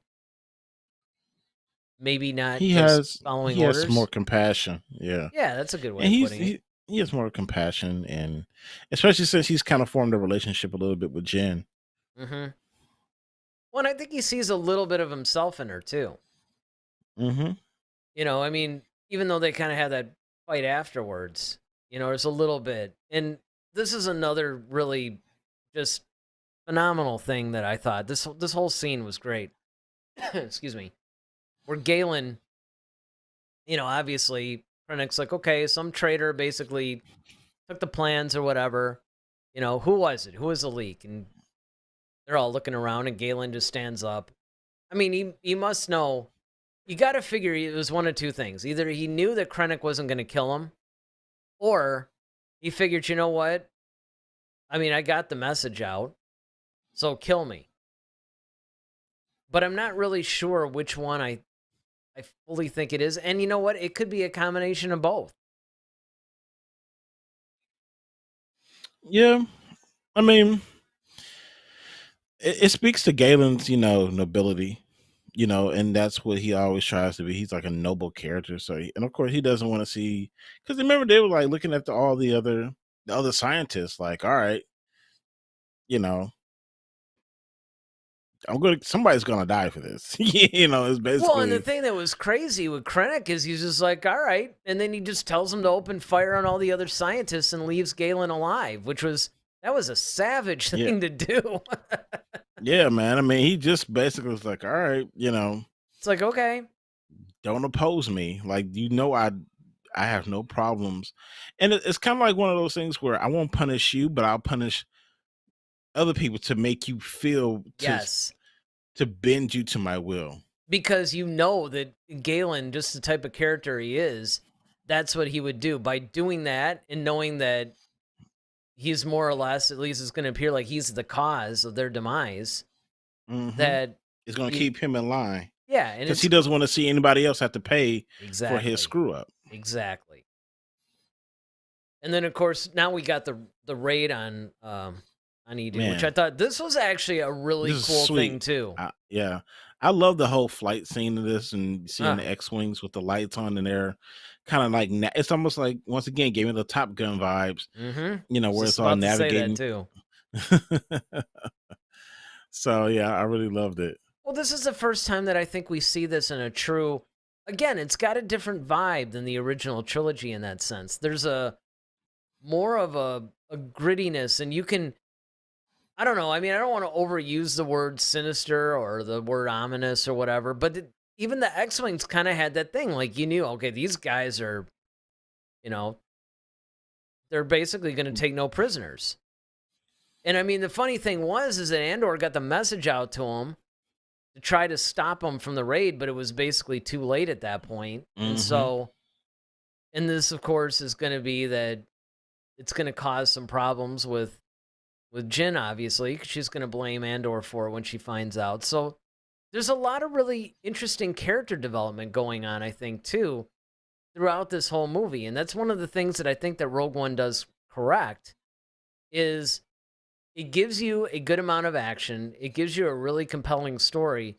maybe not He just has following he has some more orders. compassion. Yeah. Yeah, that's a good way And of putting it. he has more compassion, and especially since he's kind of formed a relationship a little bit with Jen. Mhm. Well, and I think he sees a little bit of himself in her too. Mm-hmm. I mean, even though they kind of had that fight afterwards, there's a little bit. And this is another really just phenomenal thing that I thought. This whole scene was great. Excuse me. Where Galen, obviously Krennic's like, okay, some traitor basically took the plans or whatever. Who was it? Who was the leak? And they're all looking around and Galen just stands up. I mean, he must know. You got to figure it was one of two things. Either he knew that Krennic wasn't going to kill him, or he figured, you know what? I mean, I got the message out, so kill me. But I'm not really sure which one I fully think it is. And you know what? It could be a combination of both. Yeah. I mean, it speaks to Galen's, nobility, and that's what he always tries to be. He's like a noble character. So, and of course, he doesn't want to see, because remember they were like looking at all the other scientists, like, all right, you know, somebody's gonna die for this. It's Well, and the basically, thing that was crazy with Krennic is he's just like, all right. And then he just tells him to open fire on all the other scientists and leaves Galen alive, that was a savage yeah, thing to do. yeah, man. I mean, he just basically was like, all right, It's like, okay. don't oppose me. Like, I have no problems. And it's kind of like one of those things where I won't punish you, but I'll punish other people to make you feel Yes. to bend you to my will. Because you know that Galen, just the type of character he is, that's what he would do. By doing that and knowing that he's more or less, at least it's going to appear like he's the cause of their demise, Hmm. that It's going to he, keep him in line yeah, and because it's he doesn't want to see anybody else have to pay for his exactly, screw up. exactly. And then of course now we got the raid on Eden, which I Man, thought this was actually a really this is cool thing sweet. too. Yeah, I love the whole flight scene of this and seeing Uh, the X-wings with the lights on, and they're kind of like it's almost like, once again, gave me the Top Gun vibes. mm-hmm. Where Just it's all about to say that navigating. too. So yeah, I really loved it. Well, this is the first time that I think we see this in a true. Again, it's got a different vibe than the original trilogy in that sense. There's a more of a grittiness, and you can. I don't know. I mean, I don't want to overuse the word sinister or the word ominous or whatever, but even the X-wings kind of had that thing. Like you knew, okay, these guys are, you know, they're basically going to take no prisoners. And I mean, the funny thing is that Andor got the message out to him to try to stop him from the raid, but it was basically too late at that point. And Hmm. so, and this, of course, is going to be that it's going to cause some problems with Jin, obviously, because she's going to blame Andor for it when she finds out. So there's a lot of really interesting character development going on, I think, too, throughout this whole movie. And that's one of the things that I think that Rogue One does correct is it gives you a good amount of action. It gives you a really compelling story,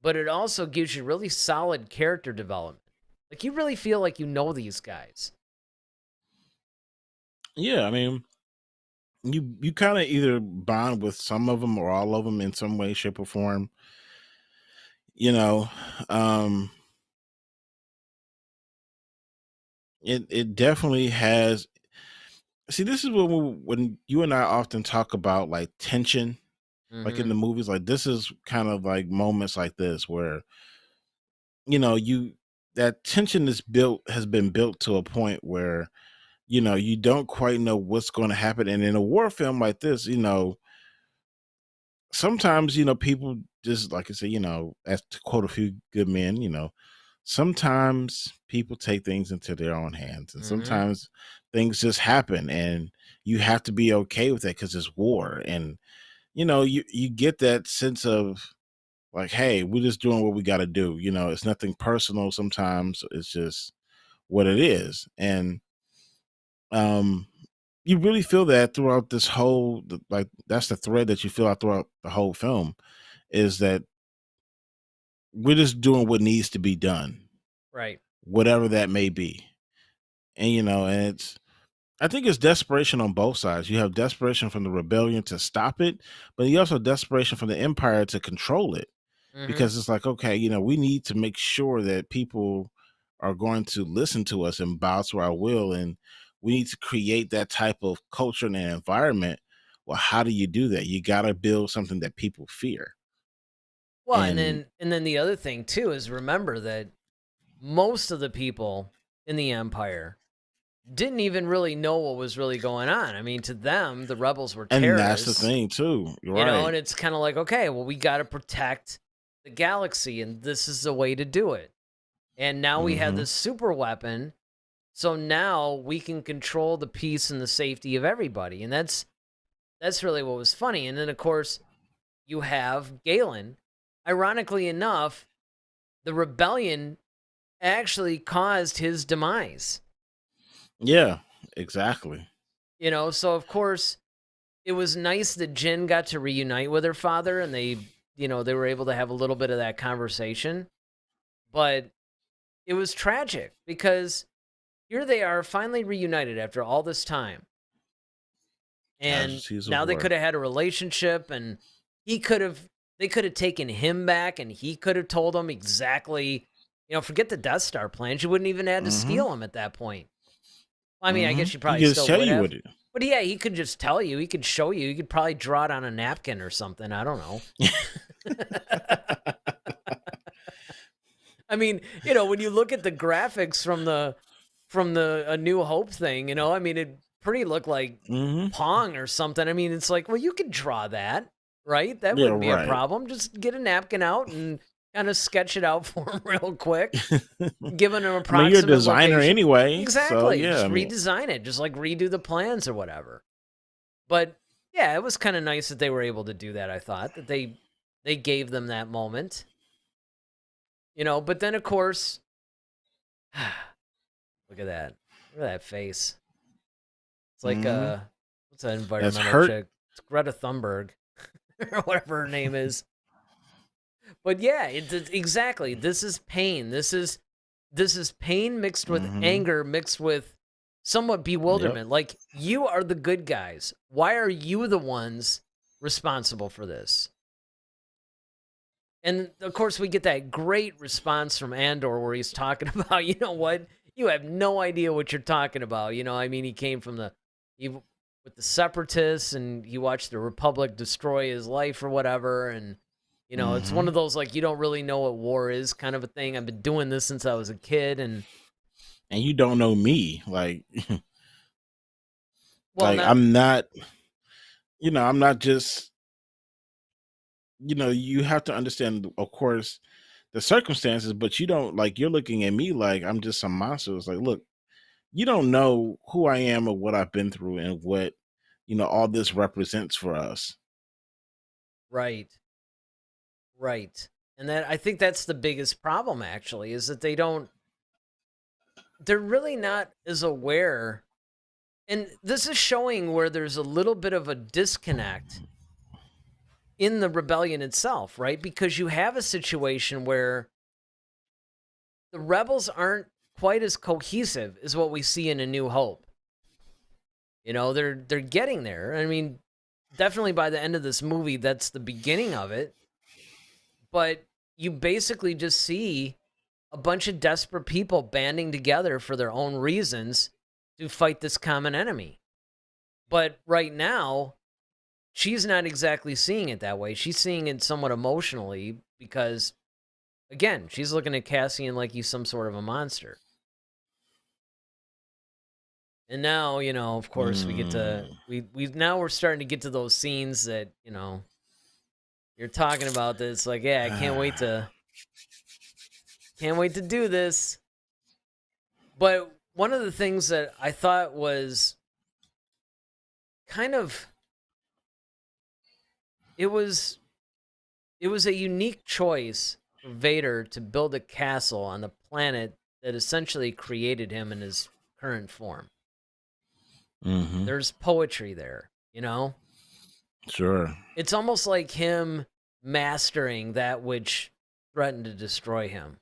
but it also gives you really solid character development. Like you really feel like you know these guys. Yeah, I mean, you kind of either bond with some of them or all of them in some way, shape, or form. You know, um, it definitely has. See, this is when you and I often talk about like tension, like in Mm-hmm. the movies. Like this is kind of like moments like this where you that tension is built has been built to a point where you don't quite know what's going to happen. And in a war film like this, sometimes people just like I say, as to quote a few good men, sometimes people take things into their own hands, and Mm-hmm. sometimes things just happen, and you have to be okay with that because it's war. And you get that sense of like, hey, we're just doing what we got to do. It's nothing personal. Sometimes it's just what it is. And um you really feel that throughout this whole like that's the thread that you feel out throughout the whole film, is that we're just doing what needs to be done, Right. whatever that may be. And and I think it's desperation on both sides. You have desperation from the rebellion to stop it, but you also have desperation from the empire to control it. Mm-hmm. Because it's like, okay, we need to make sure that people are going to listen to us and bow to our will. And we need to create that type of culture and environment. Well, how do you do that? You got to build something that people fear. Well, and And then the other thing too is remember that most of the people in the empire didn't even really know what was really going on. I mean, to them, the rebels were that's the terrorists, thing too. You're and right. it's kind of like, okay, well, we got to protect the galaxy, and this is the way to do it. And now we have Hmm. this super weapon, so now we can control the peace and the safety of everybody, and that's really what was funny. And then, of course, you have Galen. Ironically enough, the rebellion actually caused his demise. Yeah, exactly. So of course it was nice that Jin got to reunite with her father, and they were able to have a little bit of that conversation. But it was tragic because here they are finally reunited after all this time. And Casualties of now they could war. have had a relationship, and he could have they could have taken him back, and he could have told them exactly, forget the Death Star plans. You wouldn't even have to Hmm. steal him at that point. I mean, I Hmm. guess you He probably can just still tell would you have. what it. But yeah, he could just tell you. He could show you. He could probably draw it on a napkin or something. I don't know. I mean, when you look at the graphics from the A New Hope thing, I mean, it pretty looked like Hmm. Pong or something. I mean, it's like, well, you could draw that, right? That Yeah, wouldn't be a right. problem. Just get a napkin out and kind of sketch it out for him real quick, given an I mean, you're a approximate designer location. anyway, so Exactly. yeah. Just I mean, redesign it, just like redo the plans or whatever. But yeah, it was kind of nice that they were able to do that. I thought that they gave them that moment, But then of course, look at that, look at that face. It's like mhm. what's that That's environmental hurt. chick? It's Greta Thunberg or whatever her name is. But yeah, it's exactly. This is pain. This is pain mixed with Mhm. anger, mixed with somewhat Yep. bewilderment. Like, you are the good guys. Why are you the ones responsible for this? And of course, we get that great response from Andor where he's talking about, you know what? You have no idea what you're talking about. I mean, he came from with the separatists, and he watched the Republic destroy his life or whatever. And, it's one Mhm. of those, like, you don't really know what war is kind of a thing. I've been doing this since I was a kid. And, And you don't know me, like, well, like not, I'm not. I'm not just. You have to understand, of course, the circumstances, but you don't like. You're looking at me like I'm just some monster. It's like, look, you don't know who I am or what I've been through and what all this represents for us. right, right. And I think that's the biggest problem, actually, is that they're really not as aware. And this is showing where there's a little bit of a disconnect in the rebellion itself, right? Because you have a situation where the rebels aren't quite as cohesive as what we see in A New Hope. They're getting there. I mean, definitely by the end of this movie, that's the beginning of it. But you basically just see a bunch of desperate people banding together for their own reasons to fight this common enemy. But right now, she's not exactly seeing it that way. She's seeing it somewhat emotionally because, again, she's looking at Cassian like he's some sort of a monster. And now, of course, we get to Mm. we're starting to get to those scenes that, you're talking about this like, yeah, I can't wait to do this. But one of the things that I thought was kind of it was a unique choice for Vader to build a castle on the planet that essentially created him in his current form. Mm-hmm. There's poetry there, Sure. It's almost like him mastering that which threatened to destroy him.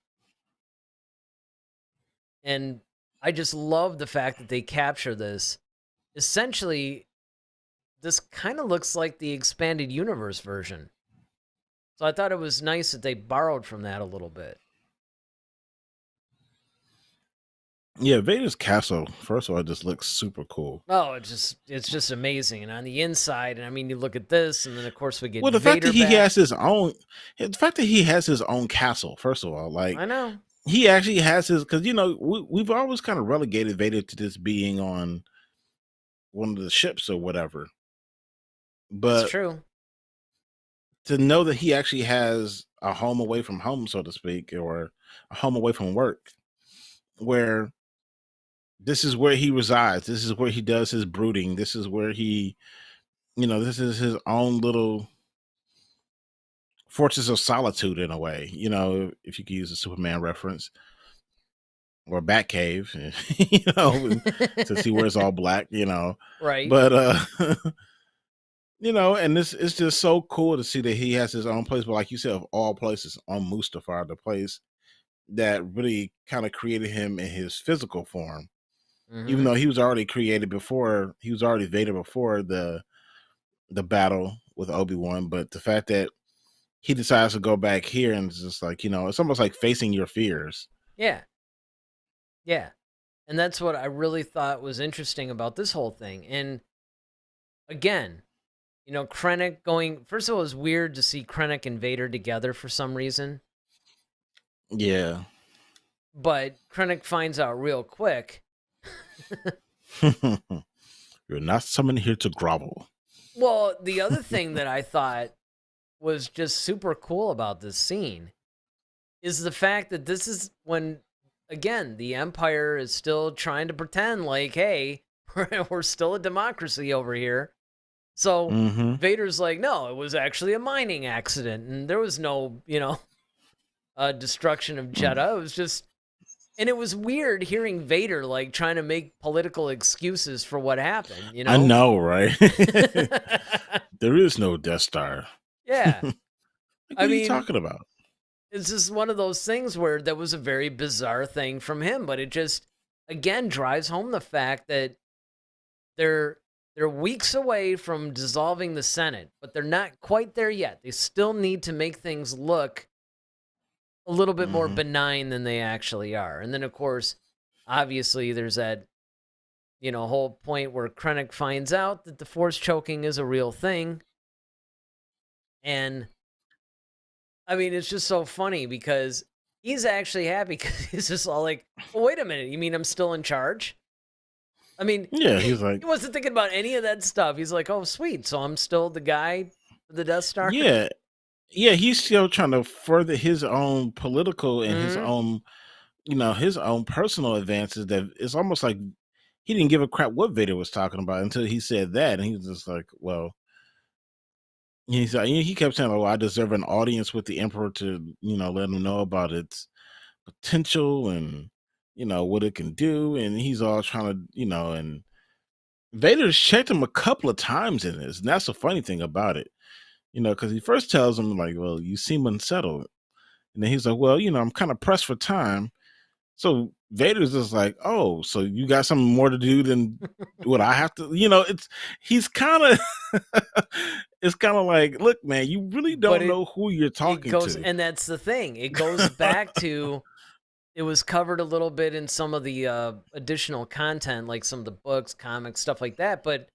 And I just love the fact that they capture this. Essentially, this kind of looks like the expanded universe version. So I thought it was nice that they borrowed from that a little bit. Yeah, Vader's castle, first of all, just looks super cool. Oh, it's just amazing. And on the inside, and I mean, you look at this, and then of course we get Well, the fact Vader that he back. has the fact that he has his own castle, first of all, like I know. he actually has his, because we've always kind of relegated Vader to just being on one of the ships or whatever. That's But true. to know that he actually has a home away from home, so to speak, or a home away from work, where this is where he resides, this is where he does his brooding, this is where this is his own little fortress of solitude in a way, if you could use a Superman reference or Batcave, since he wears all black, Right. But and this it's just so cool to see that he has his own place. But like you said, of all places, on Mustafar, the place that really kind of created him in his physical form, even Mm-hmm. though he was already created before, he was already Vader before the battle with Obi-Wan. But the fact that he decides to go back here and it's just like, it's almost like facing your fears. Yeah. Yeah. And that's what I really thought was interesting about this whole thing. And again, Krennic going. First of all, it was weird to see Krennic and Vader together for some reason. Yeah. But Krennic finds out real quick. You're not summoned here to grovel. Well, the other thing that I thought was just super cool about this scene is the fact that this is when, again, the Empire is still trying to pretend like, hey, we're still a democracy over here. So Mm-hmm. Vader's like, no, it was actually a mining accident, and there was no, destruction of Jeddah. It was just, and it was weird hearing Vader like trying to make political excuses for what happened. I know, right? There is no Death Star. Yeah, Like, I what are you mean, talking about? it's just one of those things where that was a very bizarre thing from him, but it just again drives home the fact that they're weeks away from dissolving the Senate, but they're not quite there yet. They still need to make things look a little bit more Mm-hmm. benign than they actually are. And then, of course, obviously, there's that whole point where Krennic finds out that the Force choking is a real thing, and I mean, it's just so funny because he's actually happy because he's just all like, well, wait a minute, you mean I'm still in charge? I mean, Yeah, he's he like, wasn't thinking about any of that stuff. He's like, oh, sweet. So I'm still the guy for the Death Star? yeah, he's still trying to further his own political and his Mm-hmm. own, his own personal advances. That it's almost like he didn't give a crap what Vader was talking about until he said that, and he was just like, well, he's like, he kept saying, "Oh, I deserve an audience with the Emperor to, let him know about its potential and what it can do," and he's all trying to, and Vader's checked him a couple of times in this, and that's the funny thing about it, because he first tells him like, "Well, you seem unsettled," and then he's like, "Well, I'm kind of pressed for time." So Vader's just like, "Oh, so you got something more to do than what I have to?" He's kind of, it's kind of like, look, man, you really But don't know who you're it talking goes, to. and that's the thing. It goes back to, it was covered a little bit in some of the additional content, like some of the books, comics, stuff like that. But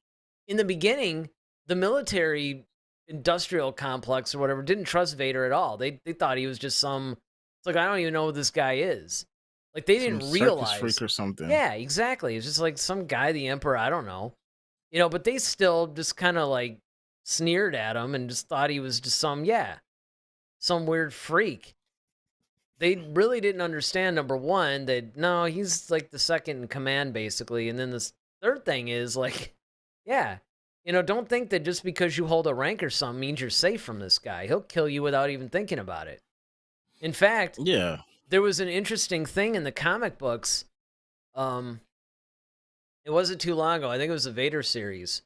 in the beginning, the military industrial complex or whatever didn't trust Vader at all. They thought he was just some. It's like I don't even know who this guy is. Like they Some didn't circus realize. freak or something. Yeah, exactly. It's just like some guy, the Emperor. I don't know. But they still just kind of like sneered at him and just thought he was just some weird freak. They really didn't understand, number one, that no, he's like the second in command, basically. And then this third thing is like, yeah, don't think that just because you hold a rank or something means you're safe from this guy. He'll kill you without even thinking about it. In fact, Yeah. there was an interesting thing in the comic books. It wasn't too long ago. I think it was the Vader series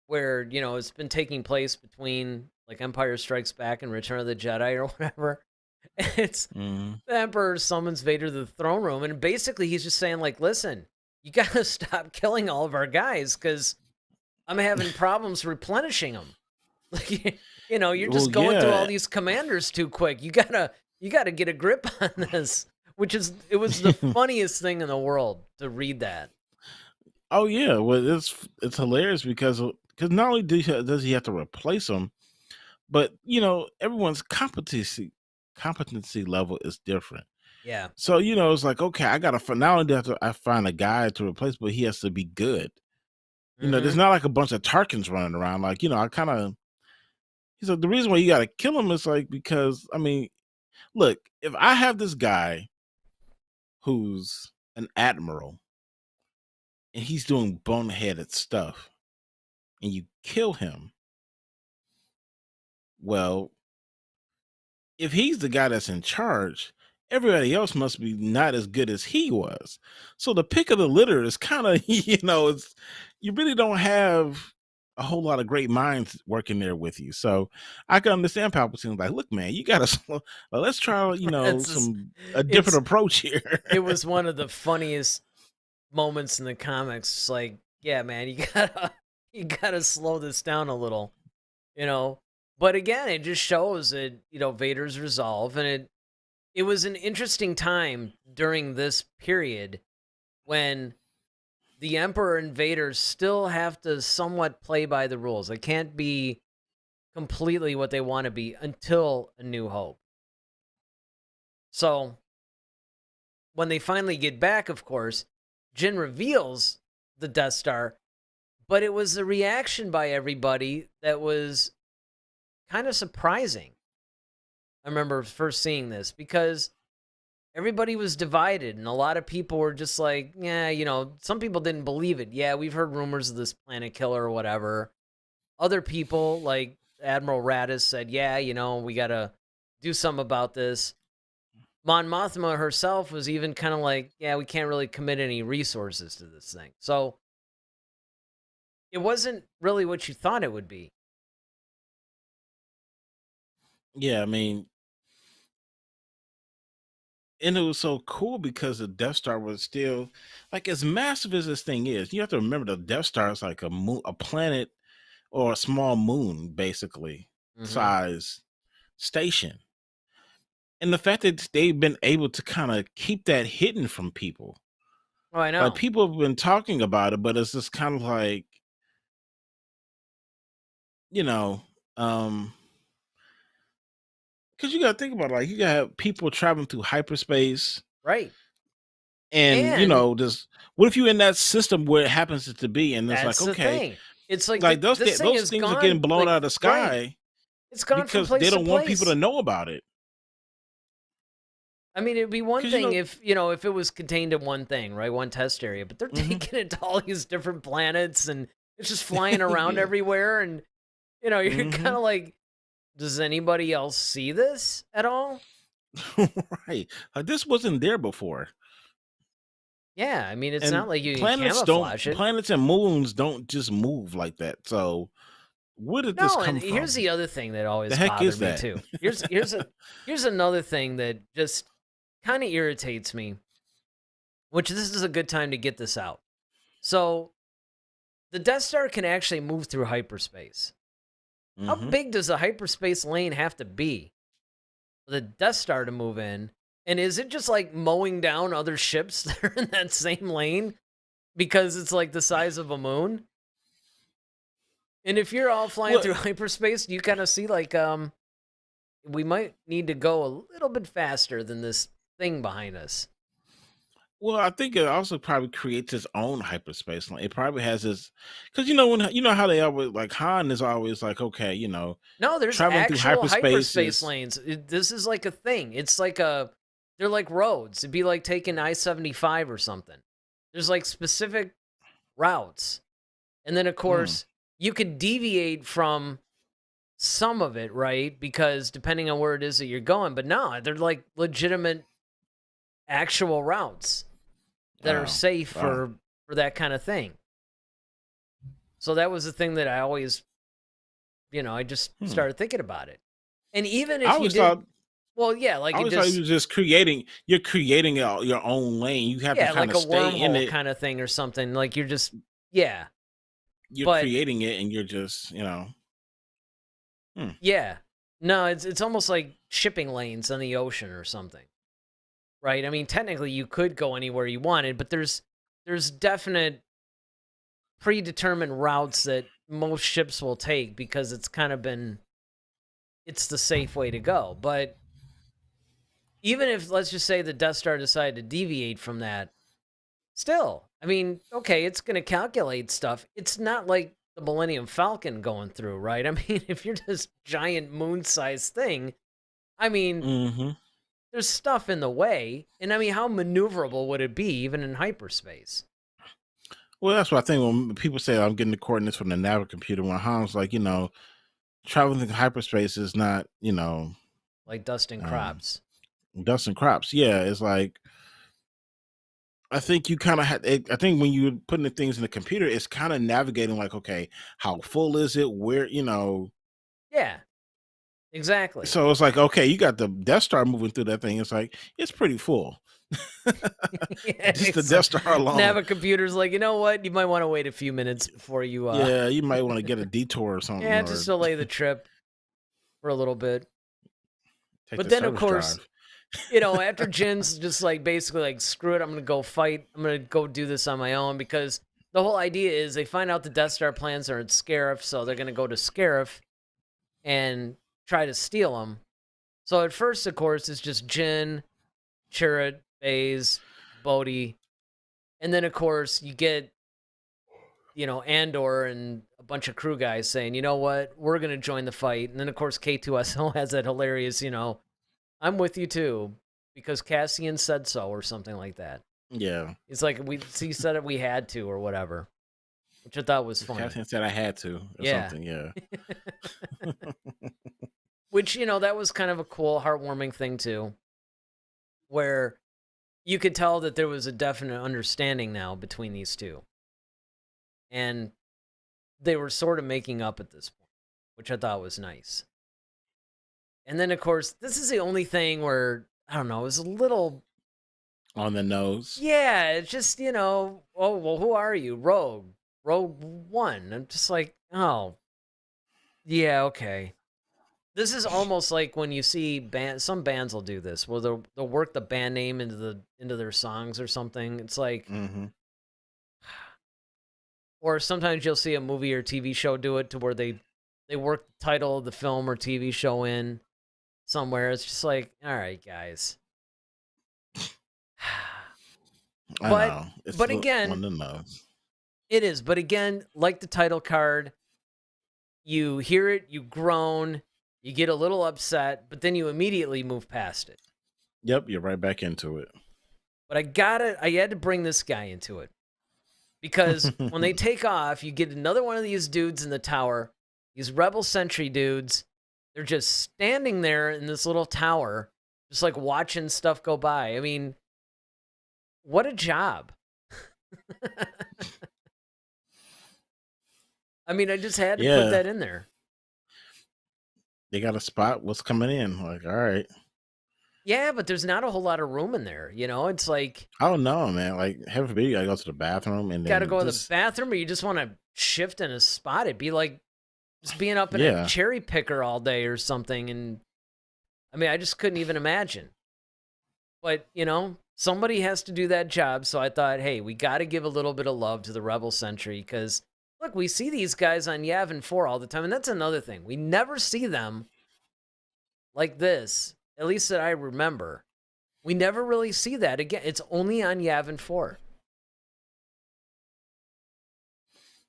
where, it's been taking place between like Empire Strikes Back and Return of the Jedi or whatever. It's hmm the Emperor summons Vader to the throne room, and basically he's just saying, like, listen, you gotta stop killing all of our guys because I'm having problems replenishing them. Like, you're Well, just going through all yeah. these commanders too quick. You gotta get a grip on this. It was the funniest thing in the world to read that. Oh yeah. Well, it's hilarious because not only does he have to replace them, but everyone's competency level is different. Yeah. So it's like, okay, I gotta not only do I find a guy to replace, but he has to be good. There's Mm-hmm. not like a bunch of Tarkins running around. Like I kind of. He's like, the reason why you gotta kill him is like because I mean, look, if I have this guy who's an admiral and he's doing boneheaded stuff, and you kill him, well, if he's the guy that's in charge, everybody else must be not as good as he was. So the pick of the litter is kind of, it's you really don't have a whole lot of great minds working there with you. So I can understand Palpatine's like, look, man, you gotta slow. Let's try, It's just, a different it's approach here. it was one of the funniest moments in the comics. It's like, yeah, man, you gotta slow this down a little, you know. But again, it just shows that Vader's resolve, and it was an interesting time during this period when the Emperor and Vader still have to somewhat play by the rules. They can't be completely what they want to be until A New Hope. So when they finally get back, of course, Jin reveals the Death Star, but it was a reaction by everybody that was kind of surprising. I remember first seeing this because everybody was divided, and a lot of people were just like, yeah, some people didn't believe it. Yeah, we've heard rumors of this planet killer or whatever. Other people, like Admiral Radis, said, yeah, we got to do something about this. Mon Mothma herself was even kind of like, yeah, we can't really commit any resources to this thing. So it wasn't really what you thought it would be. Yeah, I mean, and it was so cool because the Death Star was still like as massive as this thing is. You have to remember the Death Star is like a planet or a small moon, basically Hmm. size station. And the fact that they've been able to kind of keep that hidden from people, Oh, I like know. people have been talking about it, but it's just kind of like, you know, um, because you got to think about it, like you got to have people traveling through hyperspace, Right. and And just what if you're in that system where it happens to be, and it's like, that's the okay, thing. It's like like this thing those is things are getting gone, blown out like, of the right. sky It's gone from because they place to don't want people to place. know about it. I mean, it'd be one Because thing if it was contained in one thing, right? One test area, but they're mhm. taking it to all these different planets and it's just flying around everywhere. And, you're kind hmm of like, does anybody else see this at all? right, like this wasn't there before. Yeah. I mean, it's not And like you can camouflage it. planets and moons don't just move like that. So where did this No. And come here's from? the other thing that The always heck is bothered me that? too. Here's another thing that just kind of irritates me, which this is a good time to get this out. So the Death Star can actually move through hyperspace. How hmm big does a hyperspace lane have to be for the Death Star to move in? And is it just like mowing down other ships that are in that same lane because it's like the size of a moon? And if you're all flying Well, through hyperspace, you kind of see like we might need to go a little bit faster than this thing behind us. well, I think it also probably creates its own hyperspace line. It probably has this because you know when you know how they always like Han is always like, okay, No, there's traveling through actual hyperspace hyperspace is lanes. This is like a thing. It's like they're like roads. It'd be like taking I-75 or something. There's like specific routes. And then, of mm, course, you could deviate from some of it, right? Because depending on where it is that you're going. But no, they're like legitimate, actual routes that are oh, safe oh, for that kind of thing. So that was the thing that I always, I just hmm. started thinking about it. And even I if you always did, thought well, yeah, like I it always thought you just, were just creating. You're creating your own lane. You have to yeah, kind like of a stay in wormhole it. kind of thing or something. Like you're just, yeah. You're But creating it, and you're just hmm. yeah, no, it's almost like shipping lanes on the ocean or something, right? I mean, technically you could go anywhere you wanted, but there's definite predetermined routes that most ships will take because it's kind of been it's the safe way to go. But even if let's just say the Death Star decided to deviate from that, still, I mean, okay, it's going to calculate stuff. It's not like the Millennium Falcon going through, right? I mean, if you're this giant moon-sized thing, I mean, Hmm. there's stuff in the way. And I mean, how maneuverable would it be even in hyperspace? Well, that's what I think when people say I'm getting the coordinates from the nav computer. When Han's like, traveling through hyperspace is not, Like dust and um, crops. dust and crops. Yeah, it's like I think you kind of had. I think when you're putting the things in the computer, it's kind of navigating like, okay, how full is it? Where. Yeah, exactly. So it's like, okay, you got the Death Star moving through that thing. It's like it's pretty full. Yeah, Just the Death Star alone. Nava computer's like, you know what? You might want to wait a few minutes before you, Yeah, you might want to get a detour or something, yeah, just or delay the trip for a little bit. take But the then, of service course, drive. after Jin's just like basically like, screw it, I'm gonna go fight. I'm gonna go do this on my own because the whole idea is they find out the Death Star plans are at Scarif, so they're gonna go to Scarif and try to steal them. So at first, of course, it's just Jin, Chirrut, Baze, Bodhi, and then of course you get Andor and a bunch of crew guys saying, you know what, we're gonna join the fight, and then of course K2SO has that hilarious, I'm with you too because Cassian said so or something like that. Yeah, It's like he said it, we had to or whatever, which I thought was funny. Cassian said I had to or Yeah. something. Yeah. Which that was kind of a cool, heartwarming thing too, where you could tell that there was a definite understanding now between these two. And they were sort of making up at this point, which I thought was nice. And then, of course, this is the only thing where, I don't know, it was a little, On the nose. yeah, it's just, oh, well, who are you? Rogue One. I'm just like, oh, yeah, okay. This is almost like when you see some bands will do this, where they'll work the band name into their songs or something. It's like, Hmm. or sometimes you'll see a movie or TV show do it to where they work the title of the film or TV show in somewhere. It's just like, all right, guys. I but know. It's but again, on the nose. it is. But again, like the title card, you hear it, you groan, you get a little upset, but then you immediately move past it. Yep, you're right back into it. But I had to bring this guy into it. Because when they take off, you get another one of these dudes in the tower, these Rebel Sentry dudes. They're just standing there in this little tower, just like watching stuff go by. I mean, what a job. I mean, I just had to put Yeah, that in there. they got a spot. What's coming in? Like, all right. Yeah, but there's not a whole lot of room in there. It's like, I don't know, man. Like, heaven forbid you gotta go to the bathroom and got to then go to the just bathroom or you just want to shift in a spot. It'd be like just being up in a yeah. cherry picker all day or something. And I mean, I just couldn't even imagine. But, somebody has to do that job. So I thought, hey, we got to give a little bit of love to the Rebel Sentry because look, we see these guys on Yavin 4 all the time, and that's another thing. We never see them like this, at least that I remember. We never really see that again. It's only on Yavin 4.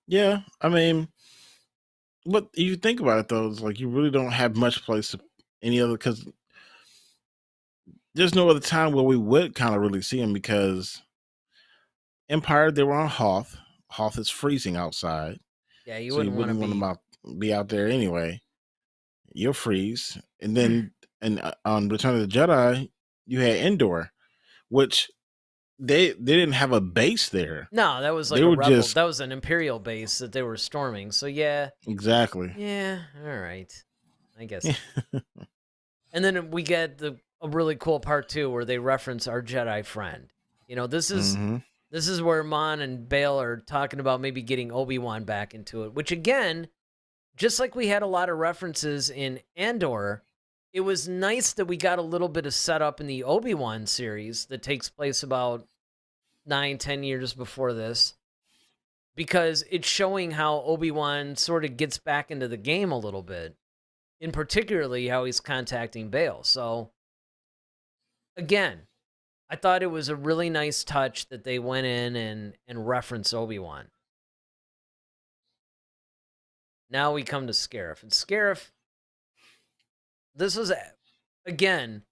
Yeah, I mean, but if you think about it though, it's like you really don't have much place to any other because there's no other time where we would kind of really see them because Empire they were on Hoth. Hoth is freezing outside, Yeah, you so you wouldn't want to wouldn't want them be. be out there anyway. You'll freeze, and then on Return of the Jedi, you had Endor, which they didn't have a base there. No, that was like They a were rebel. just That was an Imperial base that they were storming. So yeah, exactly. yeah, all right, I guess. And then we get a really cool part too, where they reference our Jedi friend. You know, this is hmm this is where Mon and Bale are talking about maybe getting Obi-Wan back into it. Which again, just like we had a lot of references in Andor, it was nice that we got a little bit of setup in the Obi-Wan series that takes place about 9-10 years before this, because it's showing how Obi-Wan sort of gets back into the game a little bit, in particularly how he's contacting Bale. So again, I thought it was a really nice touch that they went in and referenced Obi-Wan. Now we come to Scarif. And Scarif, this was, again,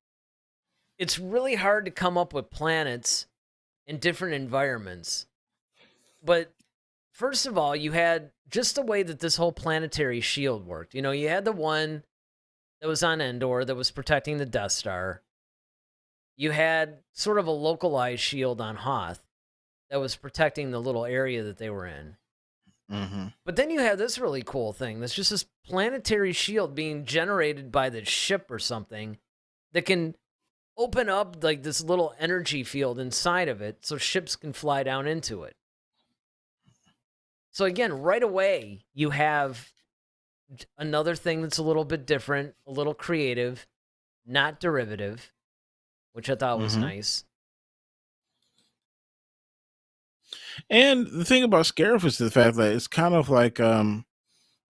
it's really hard to come up with planets in different environments. But first of all, you had just the way that this whole planetary shield worked. You know, you had the one that was on Endor that was protecting the Death Star. You had sort of a localized shield on Hoth that was protecting the little area that they were in. hmm But then you have this really cool thing. That's just this planetary shield being generated by the ship or something that can open up like this little energy field inside of it so ships can fly down into it. So again, right away, you have another thing that's a little bit different, a little creative, not derivative, which I thought was hmm nice. And the thing about Scarif is the fact that it's kind of like that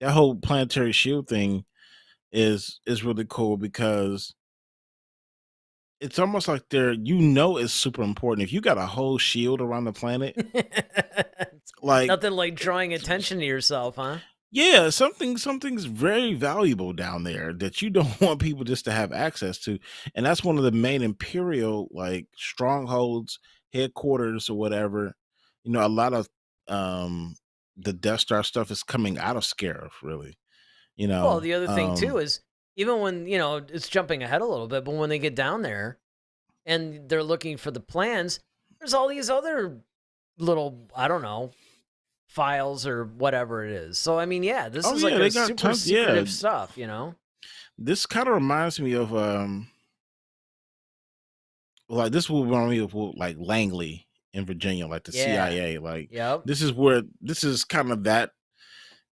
whole planetary shield thing is really cool because it's almost like it's super important. If you got a whole shield around the planet, like Nothing like drawing attention to yourself, huh? yeah, something's very valuable down there that you don't want people just to have access to. And that's one of the main imperial like strongholds, headquarters or whatever. You know, a lot of um the Death Star stuff is coming out of Scarif, really. You Well, know. the other thing too is even when, it's jumping ahead a little bit, but when they get down there and they're looking for the plans, there's all these other little, I don't know, files or whatever it is. So I mean, yeah, this Oh is like yeah, a they got super tons. Yeah. secretive stuff. This kind of reminds me of like this will remind me of like Langley in Virginia, like the Yeah. CIA. Like Yep. this is kind of that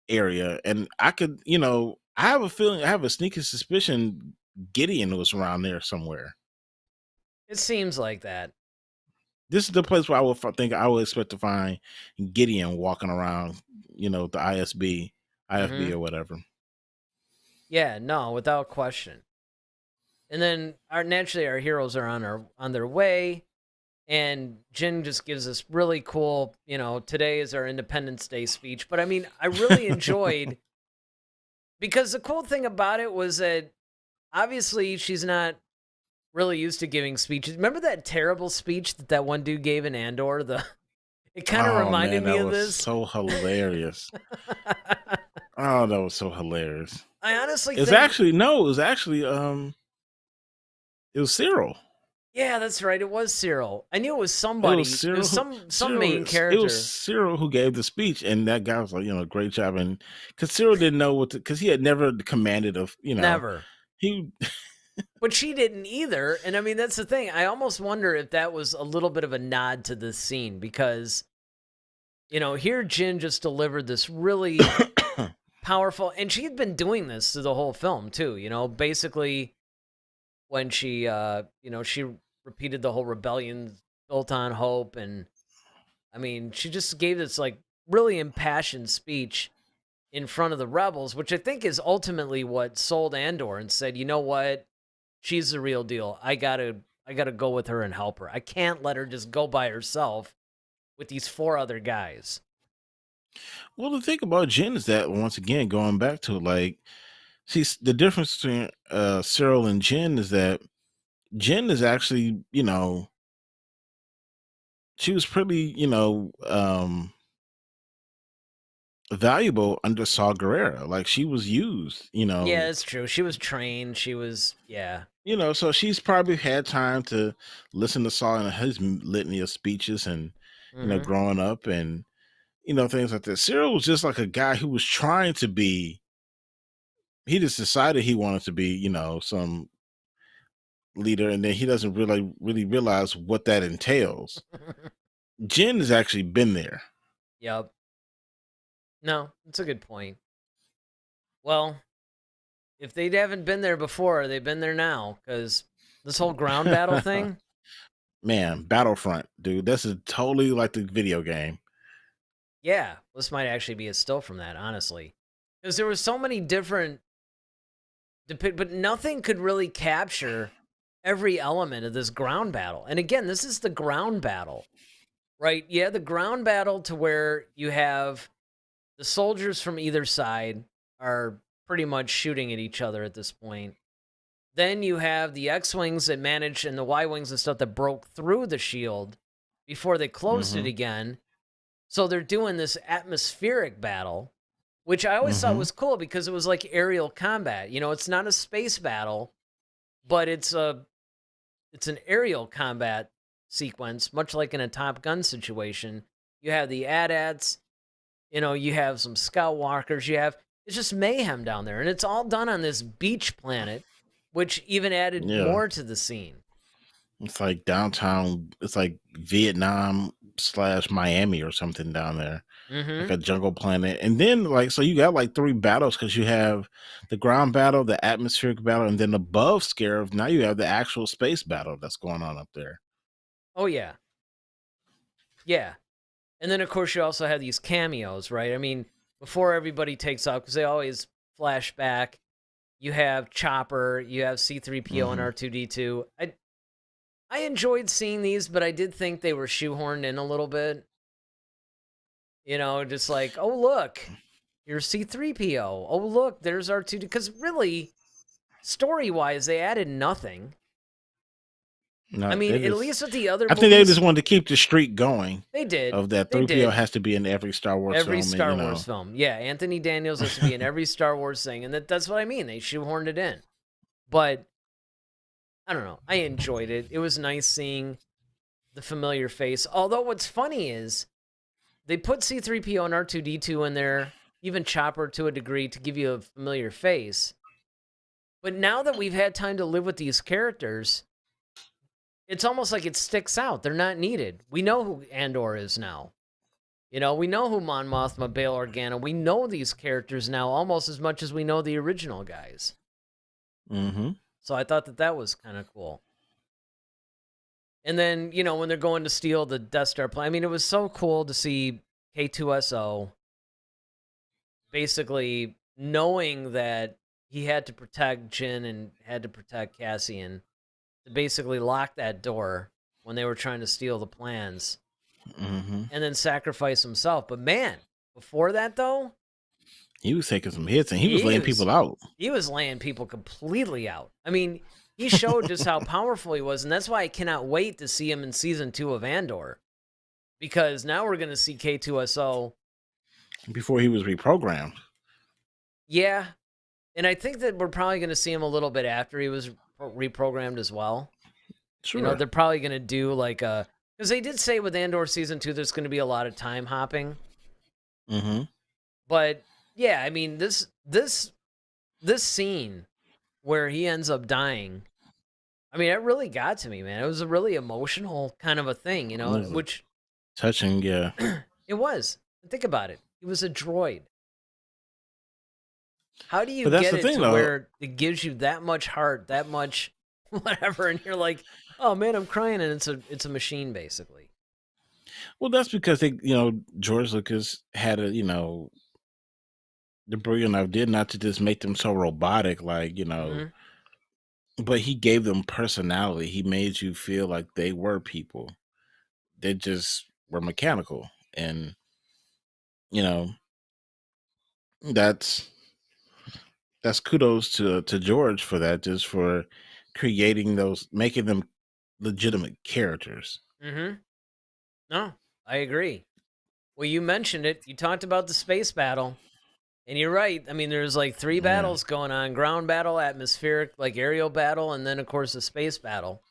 area. And I could, I have a feeling, I have a sneaking suspicion Gideon was around there somewhere. It seems like that. This is the place where think I would expect to find Gideon walking around, the IFB Mhm. or whatever. Yeah, no, without question. And then naturally our heroes are on their way, and Jin just gives this really cool, today is our Independence Day speech. But I mean, I really enjoyed, because the cool thing about it was that obviously she's not really used to giving speeches. Remember that terrible speech that one dude gave in Andor? It kind of Oh reminded man, me that of was this. so hilarious. Oh, that was so hilarious. I honestly It's think, actually no, it was actually it was Cyril. yeah, that's right. It was Cyril. I knew it was It was somebody. It Cyril was who some main it was character. Cyril who gave the speech, and that guy was like, great job. And because Cyril didn't know because he had never commanded of, Never. he. But she didn't either. And I mean, that's the thing. I almost wonder if that was a little bit of a nod to this scene because, here Jin just delivered this really powerful, and she had been doing this through the whole film too, basically when she repeated the whole rebellion built on hope. And I mean, she just gave this like really impassioned speech in front of the rebels, which I think is ultimately what sold Andor and said, you know what, she's the real deal. I gotta go with her and help her. I can't let her just go by herself with these 4 other guys. Well, the thing about Jen is that once again, going back to like, see the difference between Cyril and Jen is that Jen is actually, she was pretty, valuable under Saw Gerrera. Like she was used, Yeah, it's true. She was trained. She was, yeah. So she's probably had time to listen to Saul and his litany of speeches and, Mm-hmm. growing up and, things like that. Cyril was just like a guy who was trying to be, he just decided he wanted to be, some leader. And then he doesn't really realize what that entails. Jen has actually been there. Yep. No, that's a good point. Well, if they haven't been there before, they've been there now, because this whole ground battle thing. Man, Battlefront, dude. This is totally like the video game. Yeah, this might actually be a still from that, honestly. Because there were so many different but nothing could really capture every element of this ground battle. And again, this is the ground battle, right? Yeah, the ground battle to where you have the soldiers from either side are pretty much shooting at each other at this point. Then you have the X-Wings that managed and the Y-Wings and stuff that broke through the shield before they closed it again. So they're doing this atmospheric battle, which I always thought was cool because it was like aerial combat. It's not a space battle, but it's an aerial combat sequence, much like in a Top Gun situation. You have the AT-ATs, you have some scout walkers, it's just mayhem down there, and it's all done on this beach planet, which even added more to the scene. It's like downtown, it's like Vietnam / Miami or something down there. Like a jungle planet. And then so you got like 3 battles because you have the ground battle, the atmospheric battle, and then above Scarab, now you have the actual space battle that's going on up there. Oh yeah. Yeah. And then of course you also have these cameos, right? I mean, before everybody takes off, because they always flash back, you have Chopper, you have C-3PO and R2-D2. I enjoyed seeing these, but I did think they were shoehorned in a little bit. Just like, oh, look, here's C-3PO. Oh, look, there's R2. Because really, story-wise, they added nothing. No, I mean, at least with the other movies, think they just wanted to keep the streak going. They did. Of that 3PO has to be in every Star Wars film. Every Star Wars film. Yeah, Anthony Daniels has to be in every Star Wars thing. And that's what I mean. They shoehorned it in. But, I don't know. I enjoyed it. It was nice seeing the familiar face. Although what's funny is, they put C-3PO and R2-D2 in there, even Chopper to a degree, to give you a familiar face. But now that we've had time to live with these characters, it's almost like it sticks out. They're not needed. We know who Andor is now. We know who Mon Mothma, Bail Organa. We know these characters now almost as much as we know the original guys. So I thought that was kind of cool. And then, when they're going to steal the Death Star plane, I mean, it was so cool to see K2SO basically knowing that he had to protect Jyn and had to protect Cassian, to basically lock that door when they were trying to steal the plans, and then sacrifice himself. But man, before that, though, he was taking some hits and he was laying people out. He was laying people completely out. I mean, he showed just how powerful he was, and that's why I cannot wait to see him in season 2 of Andor, because now we're going to see K2SO before he was reprogrammed. Yeah, and I think that we're probably going to see him a little bit after he was reprogrammed as well. Sure. They're probably going to do like a, because they did say with Andor season 2 there's going to be a lot of time hopping. But yeah, I mean this scene where he ends up dying, I mean, it really got to me, man. It was a really emotional kind of a thing, which touching, yeah. It was. Think about it. He was a droid. How do you get it to where it gives you that much heart, that much whatever, and you're like, oh man, I'm crying, and it's a machine basically. Well, that's because George Lucas had the brilliant idea not to just make them so robotic, Hmm. but he gave them personality. He made you feel like they were people. They just were mechanical. And, you know, that's that's kudos to George for that, just for creating those, making them legitimate characters. Hmm. No, I agree. Well, you mentioned it. You talked about the space battle. And you're right. I mean, there's like three Yeah. battles going on: ground battle, atmospheric, like aerial battle, and then, of course, the space battle.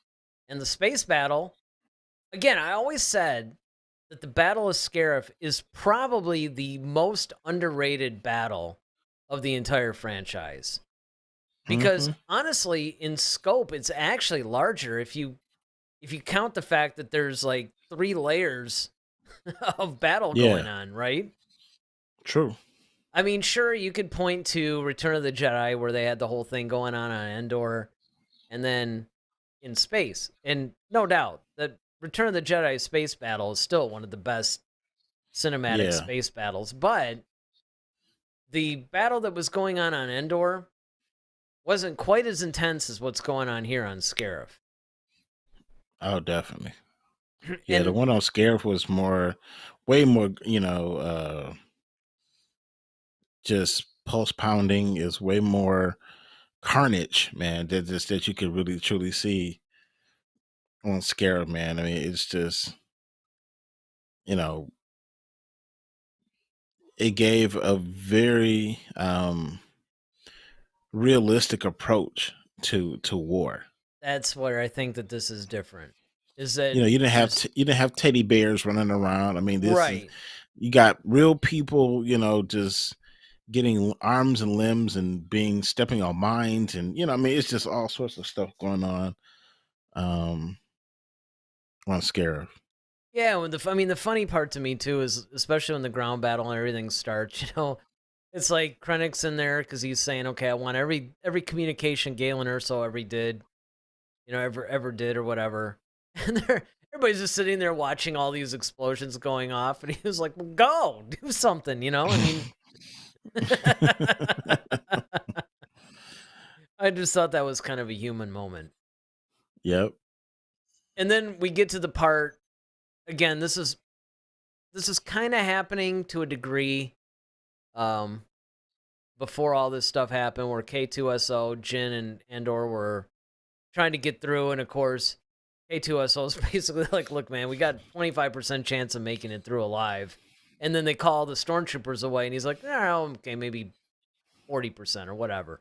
And the space battle, again, I always said that the Battle of Scarif is probably the most underrated battle of the entire franchise. Because Hmm. honestly, in scope, it's actually larger if you count the fact that there's like three layers of battle Yeah. going on, right? True. I mean, sure, you could point to Return of the Jedi where they had the whole thing going on Endor and then in space. And no doubt that Return of the Jedi space battle is still one of the best cinematic Yeah. space battles. But the battle that was going on Endor wasn't quite as intense as what's going on here on Scarif. Oh, definitely. Yeah, the And one on Scarif was way more, just pulse pounding, is way more carnage, man. That you could really truly see on Scarab, man. I mean, it's just you know, it gave a very realistic approach to war. that's where I think that this is different. Is that You didn't have there's you didn't have teddy bears running around. I mean, this is right. you got real people, just getting arms and limbs and being stepping on mines, and I mean, it's just all sorts of stuff going um on Scarab. Yeah, I mean, the funny part to me too is, especially when the ground battle and everything starts, it's like Krennic's in there because he's saying, "Okay, I want every communication Galen Erso ever did, ever did or whatever," and everybody's just sitting there watching all these explosions going off, and he was like, "Well, go do something." I mean, I just thought that was kind of a human moment, Yep. and then we get to the part again. This is kind of happening to a degree. Um, Before all this stuff happened, where K2SO, Jin, and Andor were trying to get through, and of course, K2SO is basically like, "Look, man, we got 25% chance of making it through alive," and then they call the stormtroopers away, and he's like, "No, okay, maybe 40% or whatever."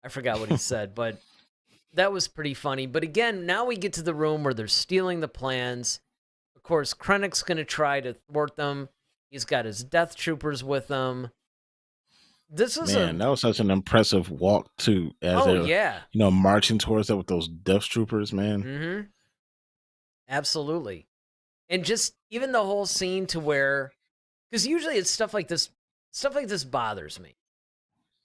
I forgot what he said, but that was pretty funny. But again, now we get to the room where they're stealing the plans. Of course, Krennic's going to try to thwart them. He's got his death troopers with him. This is Man, a that was such an impressive walk too, as oh they're yeah. marching towards that with those Death Troopers, man. Mm-hmm. Absolutely. And just even the whole scene to where, because usually it's stuff like this bothers me.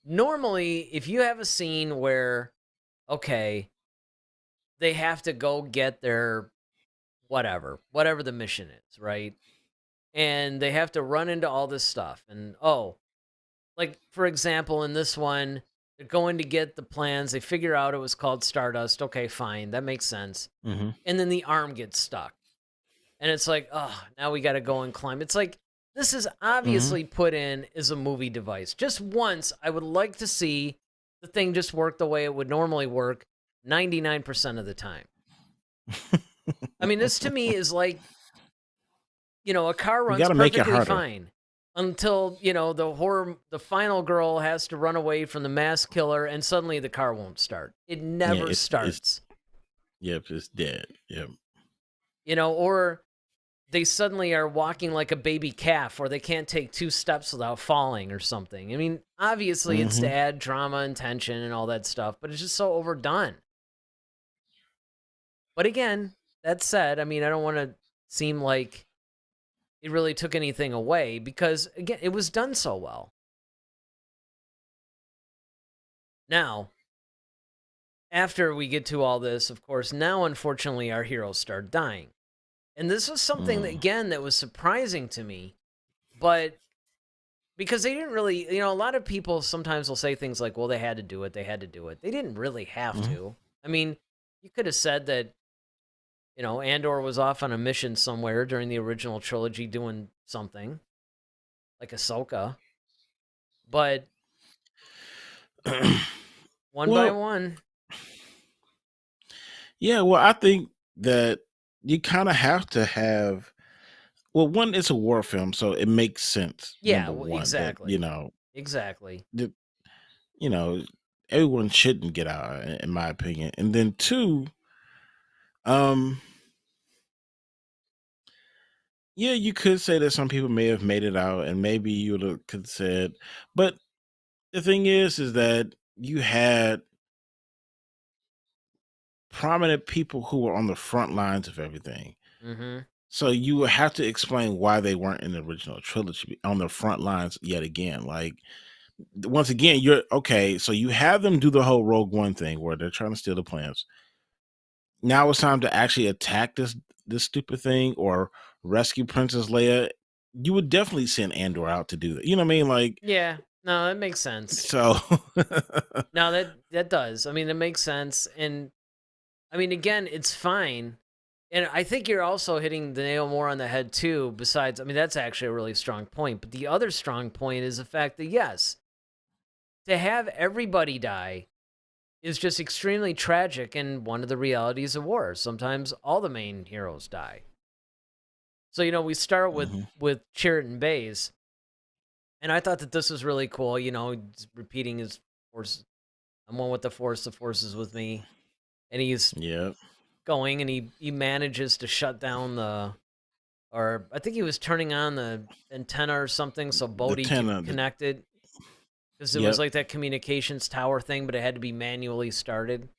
Normally, if you have a scene where, okay, they have to go get their whatever the mission is, right? And they have to run into all this stuff. And oh, like for example, in this one, they're going to get the plans. They figure out it was called Stardust. Okay, fine. That makes sense. Hmm. And then the arm gets stuck. And it's like, oh, now we got to go and climb. It's like, this is Hmm. obviously put in as a movie device. Just once, I would like to see the thing just work the way it would normally work 99% of the time. I mean, this to me is like, a car You runs got to make it perfectly harder. fine until, the final girl has to run away from the mass killer and suddenly the car won't start. It Yeah, never it's starts, yep, it's dead. Yep. or they suddenly are walking like a baby calf or they can't take two steps without falling or something. I mean, obviously it's to Hmm. add drama and tension and all that stuff, but it's just so overdone. But again, that said, I mean, I don't want to seem like it really took anything away because, again, it was done so well. Now, after we get to all this, of course, now unfortunately our heroes start dying. And this was something that, Mm. again, that was surprising to me, but because they didn't really, a lot of people sometimes will say things like, well, they had to do it. They had to do it. They didn't really have Mhm. to. I mean, you could have said that, Andor was off on a mission somewhere during the original trilogy doing something like Ahsoka, but one by Well, one. yeah, well, I think that you kind of have to have. Well, one, it's a war film, so it makes sense. Yeah, Number well, one, that exactly. Exactly. that you know, everyone shouldn't get out, in my opinion. And then two, um, yeah, you could say that some people may have made it out, and maybe you would have could said, but the thing is that you had prominent people who were on the front lines of everything. Mm-hmm. So you would have to explain why they weren't in the original trilogy on the front lines yet again. Like once again, you're okay. So you have them do the whole Rogue One thing where they're trying to steal the plans. Now it's time to actually attack this stupid thing or rescue Princess Leia. You would definitely send Andor out to do that. You know what I mean? Like Yeah, no, that makes sense. so. No, that does. I mean, it makes sense, and I mean, again, it's fine. And I think you're also hitting the nail more on the head too. Besides, I mean, that's actually a really strong point. But the other strong point is the fact that yes, to have everybody die is just extremely tragic and one of the realities of war. Sometimes all the main heroes die. So, we start with Mhm. Chirrut Baze, and I thought that this was really cool, he's repeating his force. I'm one with the force is with me. And he's Yeah. going and he manages to shut down or I think he was turning on the antenna or something so The Bodhi could tenant. connect it because it was Yep. like that communications tower thing, but it had to be manually started.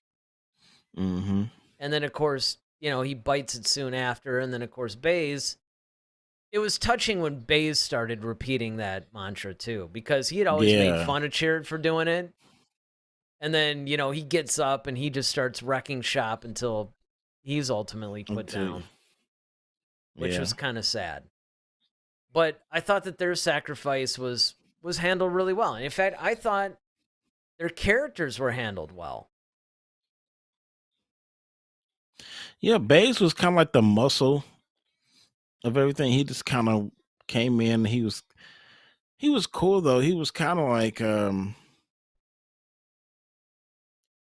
Mhm. And then, of course, he bites it soon after. And then, of course, Baze. It was touching when Baze started repeating that mantra too, because he had always made Yeah. fun of Chirrut for doing it. And then, he gets up and he just starts wrecking shop until he's ultimately put Until down, which yeah. was kind of sad. But I thought that their sacrifice was handled really well. And in fact, I thought their characters were handled well. Yeah, Baze was kind of like the muscle of everything. He just kind of came in. He was cool though. He was kind of like I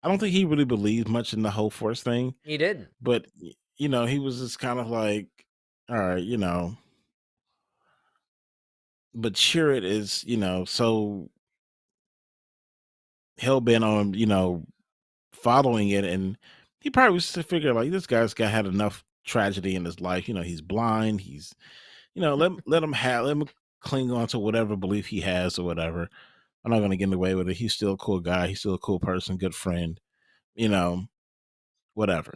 don't think he really believed much in the whole force thing, He didn't. but he was just kind of like, all right, but Chirrut is, so hell bent on, following it, and he probably was to figure like this guy's got had enough tragedy in his life. He's blind. He's, let him cling on to whatever belief he has or whatever. I'm not gonna get in the way with it. He's still a cool guy. He's still a cool person, good friend. You know, whatever.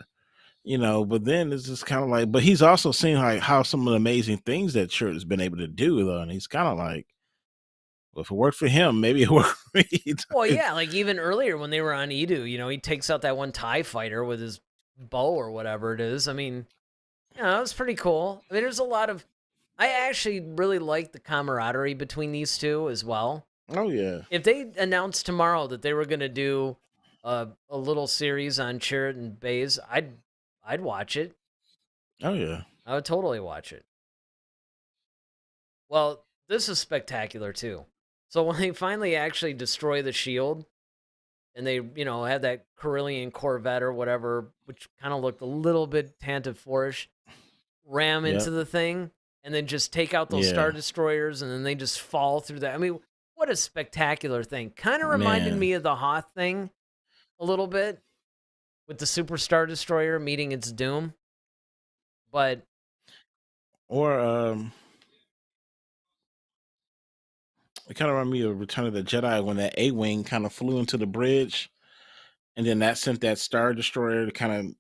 But then it's just kind of like, but he's also seen like how some of the amazing things that Church has been able to do, though, and he's kind of like, well, if it worked for him, maybe it worked for me. Well, yeah, like even earlier when they were on Edu, he takes out that one TIE fighter with his bow or whatever it is. I mean, that was pretty cool. I mean, there's a lot of. I actually really like the camaraderie between these two as well. Oh yeah, If they announced tomorrow that they were going to do a little series on Chirrut and Baze, I'd watch it. oh yeah, I would totally watch it. Well, this is spectacular too. So when they finally actually destroy the shield and they, have that Carillion Corvette or whatever, which kind of looked a little bit Tantive 4-ish, ram into yep, the thing and then just take out those Star yeah, Destroyers and then they just fall through that. I mean, what a spectacular thing. Kind of reminded man. me of the Hoth thing a little bit with the Super Star Destroyer meeting its doom. But Or it kind of reminded me of Return of the Jedi when that A-wing kind of flew into the bridge, and then that sent that Star Destroyer to kind of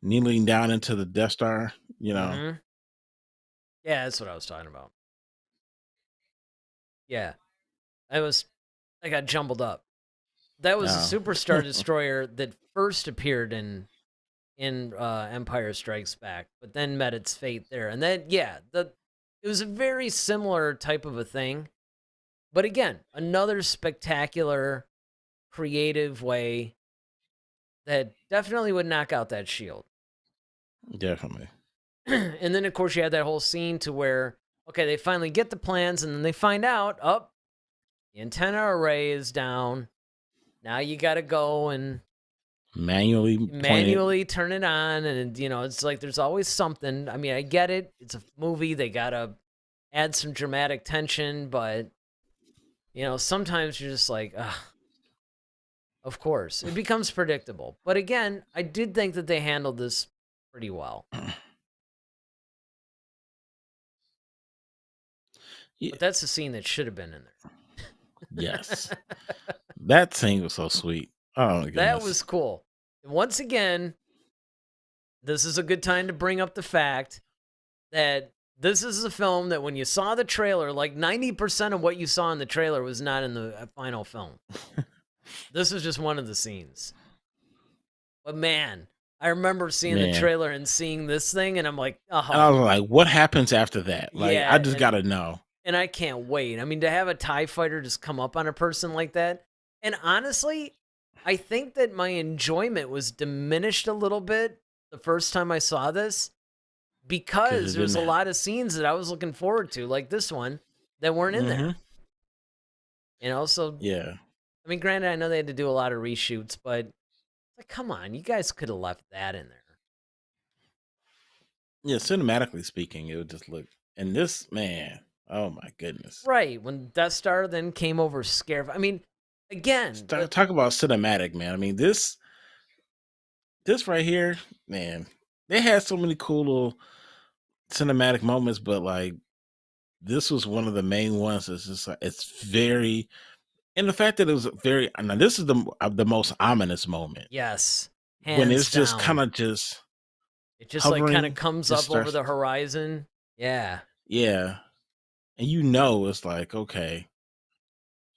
kneeling down into the Death Star. yeah, that's what I was talking about. Yeah, I got jumbled up. That was a Oh. Super Star Destroyer that first appeared in in Empire Strikes Back, but then met its fate there. And then it was a very similar type of a thing. But again, another spectacular, creative way that definitely would knock out that shield. Definitely. And then, of course, you had that whole scene to where, okay, they finally get the plans, and then they find out, the antenna array is down. Now you got to go and manually turn it on. And, it's like there's always something. I mean, I get it. It's a movie. They got to add some dramatic tension, but, sometimes you're just like, ugh. Of course, it becomes predictable. But again, I did think that they handled this pretty well. Yeah. But that's the scene that should have been in there. Yes. That scene was so sweet. Oh, my goodness. That was cool. And once again, this is a good time to bring up the fact that this is a film that when you saw the trailer, like 90% of what you saw in the trailer was not in the final film. This is just one of the scenes. But man, I remember seeing the trailer and seeing this thing, and I'm like, oh. And I was like, what happens after that? Like, I just got to know. And I can't wait. I mean, to have a TIE fighter just come up on a person like that. And honestly, I think that my enjoyment was diminished a little bit the first time I saw this because there's a lot of scenes that I was looking forward to, like this one, that weren't in there. So yeah. I mean, granted, I know they had to do a lot of reshoots, but like, come on, you guys could have left that in there. Yeah, cinematically speaking, it would just look. And this, man, oh my goodness. Right, when Death Star then came over scared. I mean, again, talk about cinematic, man. I mean, this right here, man, they had so many cool little cinematic moments, but like this was one of the main ones. It's just like, it's very. And the fact that it was very, now this is the most ominous moment. Yes. When it's just kind of just. It just like kind of comes up over the horizon. Yeah. Yeah. And it's like, okay,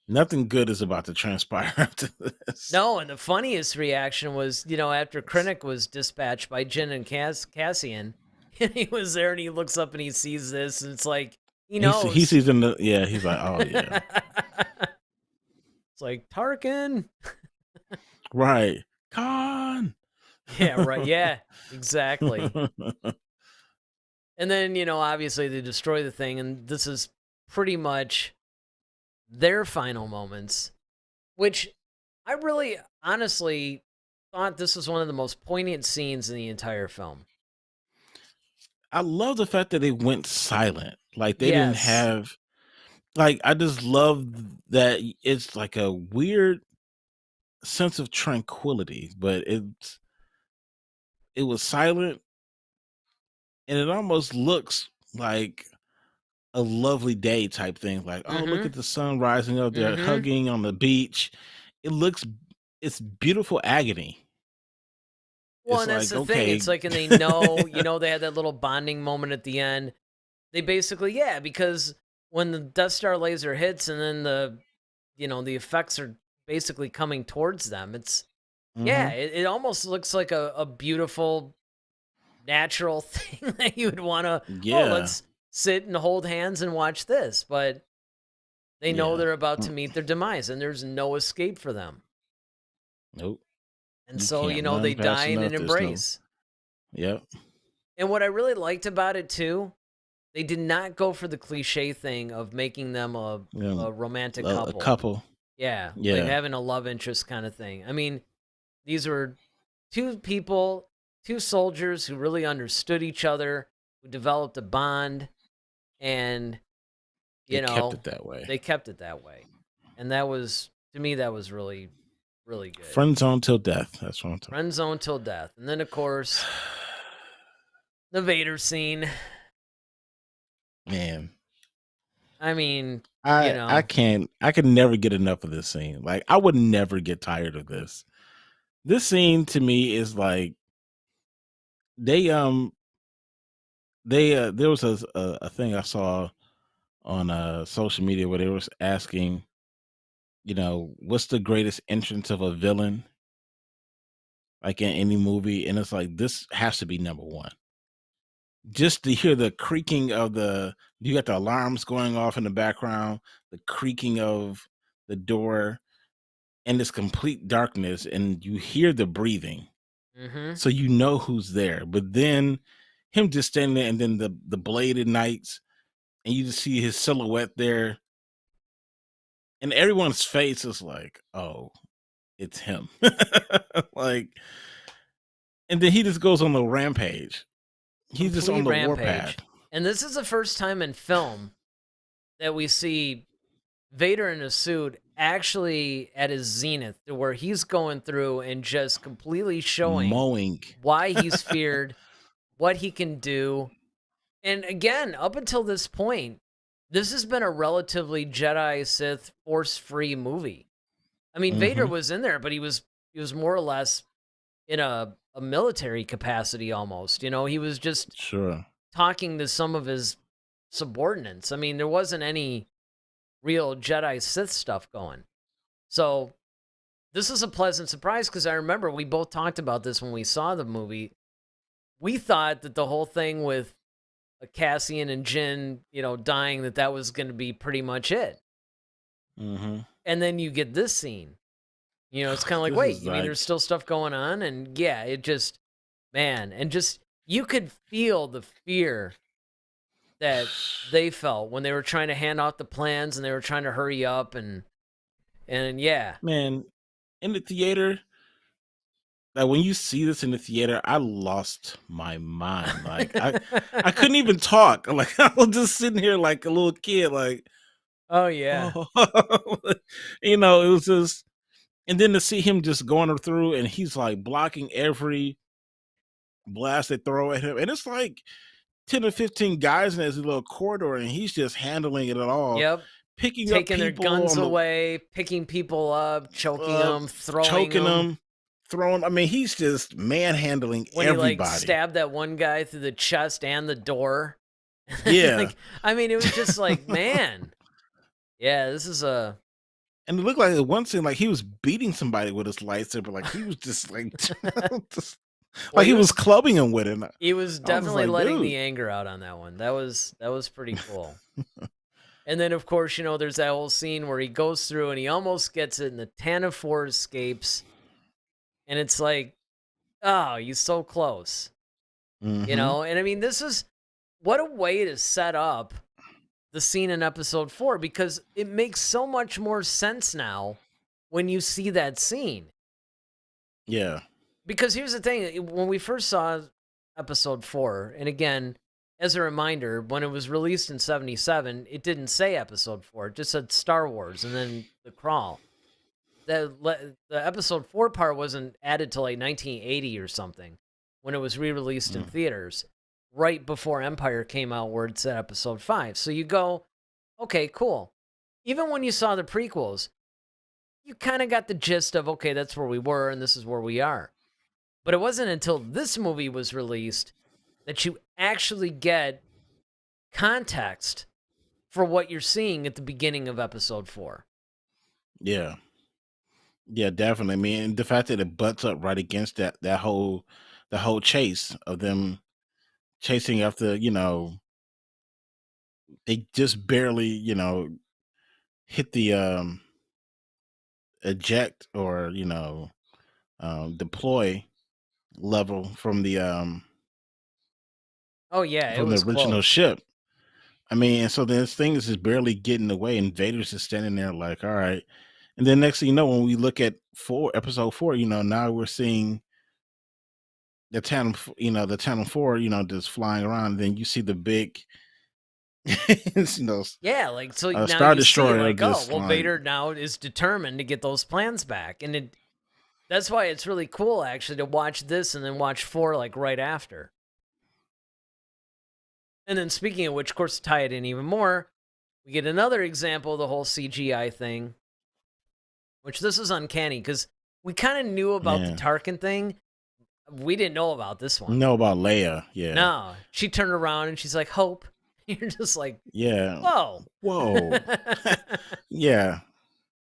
nothing good is about to transpire after this. No, and the funniest reaction was, after Krennic was dispatched by Jyn and Cassian, and he was there and he looks up and he sees this, and it's like, he knows. He sees in he's like, oh yeah. It's like, Tarkin. Right. Khan. Yeah, right. Yeah, exactly. And then, obviously they destroy the thing, and this is pretty much their final moments, which I really, honestly thought this was one of the most poignant scenes in the entire film. I love the fact that they went silent. Like, they didn't have... Like, I just love that it's like a weird sense of tranquility, but it was silent, and it almost looks like a lovely day type thing. Like, oh, look at the sun rising up there, hugging on the beach. It's beautiful agony. Well, and that's the thing. It's like, and they know, they had that little bonding moment at the end. They basically, because when the Death Star laser hits and then the effects are basically coming towards them, it's, it almost looks like a beautiful, natural thing that you would want to, let's sit and hold hands and watch this. But they know they're about to meet their demise, and there's no escape for them. Nope. And so, they die in an embrace. Yep. And what I really liked about it, too, they did not go for the cliche thing of making them a romantic couple. A couple. Yeah. Like having a love interest kind of thing. I mean, these were two people, two soldiers who really understood each other, who developed a bond, and, they kept it that way. They kept it that way. And that was, to me, that was really, really good. Friend zone till death. That's what I'm talking about. Friend zone till death. And then, of course, the Vader scene. Man, I mean, I can never get enough of this scene. Like, I would never get tired of this. This scene to me is like there was a thing I saw on social media where they was asking, what's the greatest entrance of a villain? like in any movie, and it's like this has to be number one. Just to hear the creaking of you got the alarms going off in the background, the creaking of the door, and this complete darkness, and you hear the breathing, Mm-hmm. so you know who's there. But then him just standing there, and then the blade ignites, and you just see his silhouette there, and everyone's face is like, "Oh, it's him." Like, and then he just goes on the rampage. He's just on Complete the warpath. rampage. And this is the first time in film that we see Vader in a suit actually at his zenith, to where he's going through and just completely showing Mowing. why he's feared, what he can do. And again, up until this point, this has been a relatively Jedi Sith force-free movie. I mean, Vader Mhm. was in there, but he was more or less in a military capacity almost. You know, he was just Sure. talking to some of his subordinates. I mean, there wasn't any real Jedi Sith stuff going. So this is a pleasant surprise, because I remember we both talked about this when we saw the movie. We thought that the whole thing with Cassian and Jin, dying, that was going to be pretty much it. Mhm. And then you get this scene. It's kind of like, This wait, is you mean like there's still stuff going on? And yeah, it just, man, and just, you could feel the fear that they felt when they were trying to hand out the plans and they were trying to hurry up, and yeah. man, in the theater, like when you see this in the theater, I lost my mind. Like I couldn't even talk. Like I was just sitting here like a little kid, like, Oh yeah. oh, it was just, and then to see him just going through, and he's like blocking every blast they throw at him, and it's like 10 or 15 guys in his little corridor, and he's just handling it at all, Yep. picking up Taking their people guns on the away, picking people up, choking them, throwing choking them. them, throwing. I mean, he's just manhandling When he like everybody. stabbed that one guy through the chest and the door. Yeah, Like, I mean, it was just like, man. Yeah, this is a and it looked like at one scene like he was beating somebody with his lightsaber. Like he was just like, just, well, like he was clubbing him with it. he was I was just definitely like, letting dude. the anger out on that one. That was pretty cool. And then, of course, there's that whole scene where he goes through and he almost gets it, and the Tantive 4 escapes. And it's like, oh, he's so close. Mm-hmm. And I mean, this is what a way to set up the scene in episode 4, because it makes so much more sense now when you see that scene. Yeah. Because here's the thing, when we first saw episode 4, and again, as a reminder, when it was released in 77, it didn't say episode 4, it just said Star Wars and then the crawl. The episode 4 part wasn't added till like 1980 or something, when it was re-released in theaters, right before Empire came out, where it said episode 5. So you go, okay, cool. Even when you saw the prequels, you kind of got the gist of, okay, that's where we were and this is where we are. But it wasn't until this movie was released that you actually get context for what you're seeing at the beginning of episode 4. Yeah. Yeah, definitely. I mean, the fact that it butts up right against the whole chase of them chasing after, they just barely, hit the eject or, deploy level Oh yeah, it from the was original close. ship. I mean, and so this thing is just barely getting away, and Vader's just standing there like, all right. And then next thing you know, when we look at episode 4, now we're seeing the Tantum 4, just flying around. Then you see the big, you know, Yeah, like, so now Star you see, Destroyer like, oh, just well, like, Vader now is determined to get those plans back. And that's why it's really cool, actually, to watch this and then watch 4, like, right after. And then, speaking of which, of course, to tie it in even more, we get another example of the whole CGI thing, which this is uncanny, because we kind of knew about the yeah, Tarkin thing. We didn't know about this one. know about Leia. Yeah. No, she turned around and she's like, Hope. You're just like, Yeah. whoa. Whoa. Yeah.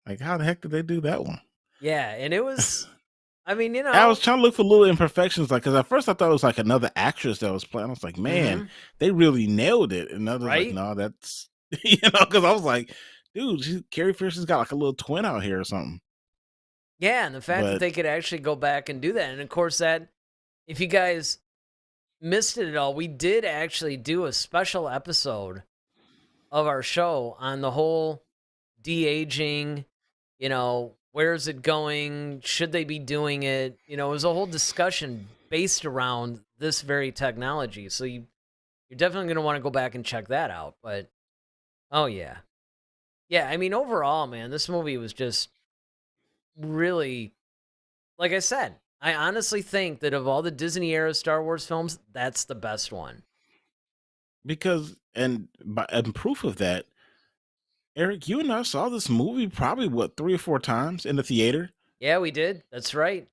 Like, how the heck did they do that one? Yeah, and it was I mean, I was trying to look for little imperfections, like, because at first I thought it was like another actress that was playing. I was like, man, mhm, they really nailed it. And others like, right? no, that's because I was like, dude, Carrie Fisher's got like a little twin out here or something. Yeah, and the fact that But they could actually go back and do that, and of course that if you guys missed it at all, we did actually do a special episode of our show on the whole de-aging, where's it going? Should they be doing it? It was a whole discussion based around this very technology. So you're definitely going to want to go back and check that out. But oh yeah. Yeah, I mean overall, man, this movie was just really, like I said, I honestly think that of all the Disney era Star Wars films, that's the best one. and proof of that, Eric, you and I saw this movie probably what 3 or 4 times in the theater. Yeah, we did. That's right.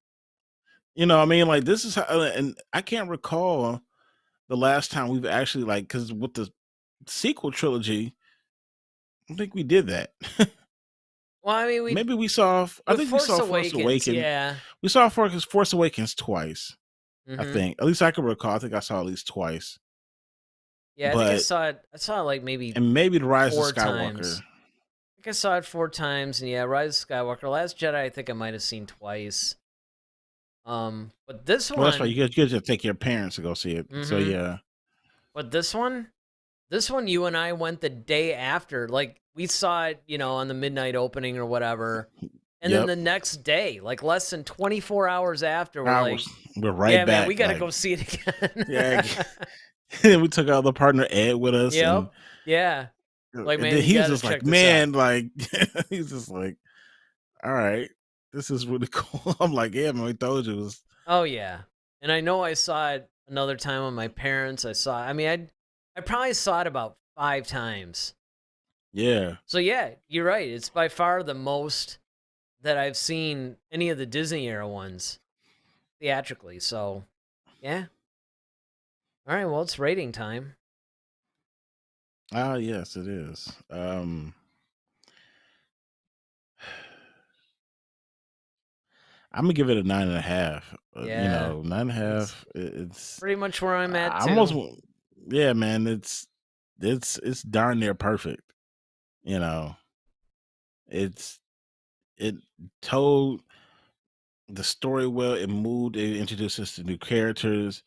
I mean, like this is how, and I can't recall the last time we've actually like because with the sequel trilogy, I think we did that. Well, I mean, we Maybe we saw. I with think we Force saw Force Awakens, Awakens. yeah. We saw Force Awakens twice. I Mhm. think. At least I can recall. I think I saw at least twice. Yeah, I think But I saw it like maybe and maybe the Rise of 4 Skywalker. times. I think I saw it 4 times, and yeah, Rise of Skywalker. Last Jedi, I think I might have seen twice. But this Well, that's right. one, You get to take your parents to go see it. So mhm. yeah. But this one, you and I went the day after. Like we saw it, on the midnight opening or whatever, and then Yep. the next day, like less than 24 hours after, we're like, Hours. We're right yeah, man, we back. got to Like go see it again. yeah. And we took our other partner Ed with us, and Yep. Yeah. Like, then man, you he was got to just like, check this out. man, like he's just like, all right, this is really cool. I'm like, yeah, man, we told you it was. Oh yeah, and I know I saw it another time with my parents. I mean, I probably saw it about 5 times. Yeah. So yeah, you're right. It's by far the most that I've seen any of the Disney era ones theatrically. So yeah. All right. Well, it's rating time. Ah, yes, it is. I'm gonna give it a 9.5. Yeah, 9.5. it's It's pretty much where I'm at I almost, too. yeah, man. It's darn near perfect. You know, it's it told the story well. It moved. It introduced us to new characters.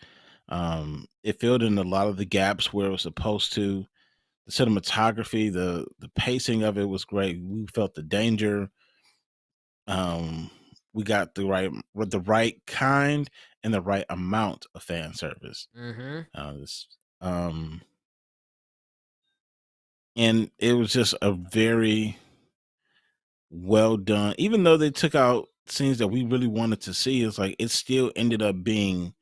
It filled in a lot of the gaps where it was supposed to. The cinematography, the pacing of it was great. We felt the danger. Um, we got the right kind and the right amount of fan service. Mm-hmm. This, um, and it was just a very well done. Even though they took out scenes that we really wanted to see, it's like it still ended up being.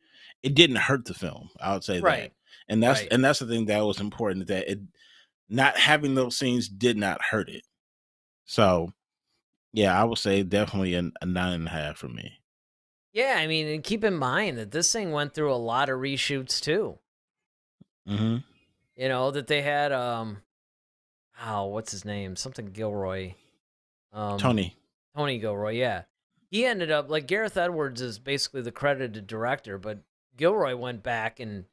It didn't hurt the film. I would say that, Right. and that's Right. and that's the thing that was important. That it not having those scenes did not hurt it. So yeah, I would say definitely a 9.5 for me. Yeah. I mean, and keep in mind that this thing went through a lot of reshoots too. Hmm. That they had oh, what's his name? Something Gilroy. Um, Tony. Tony Gilroy, yeah. He ended up like Gareth Edwards is basically the credited director, but Gilroy went back and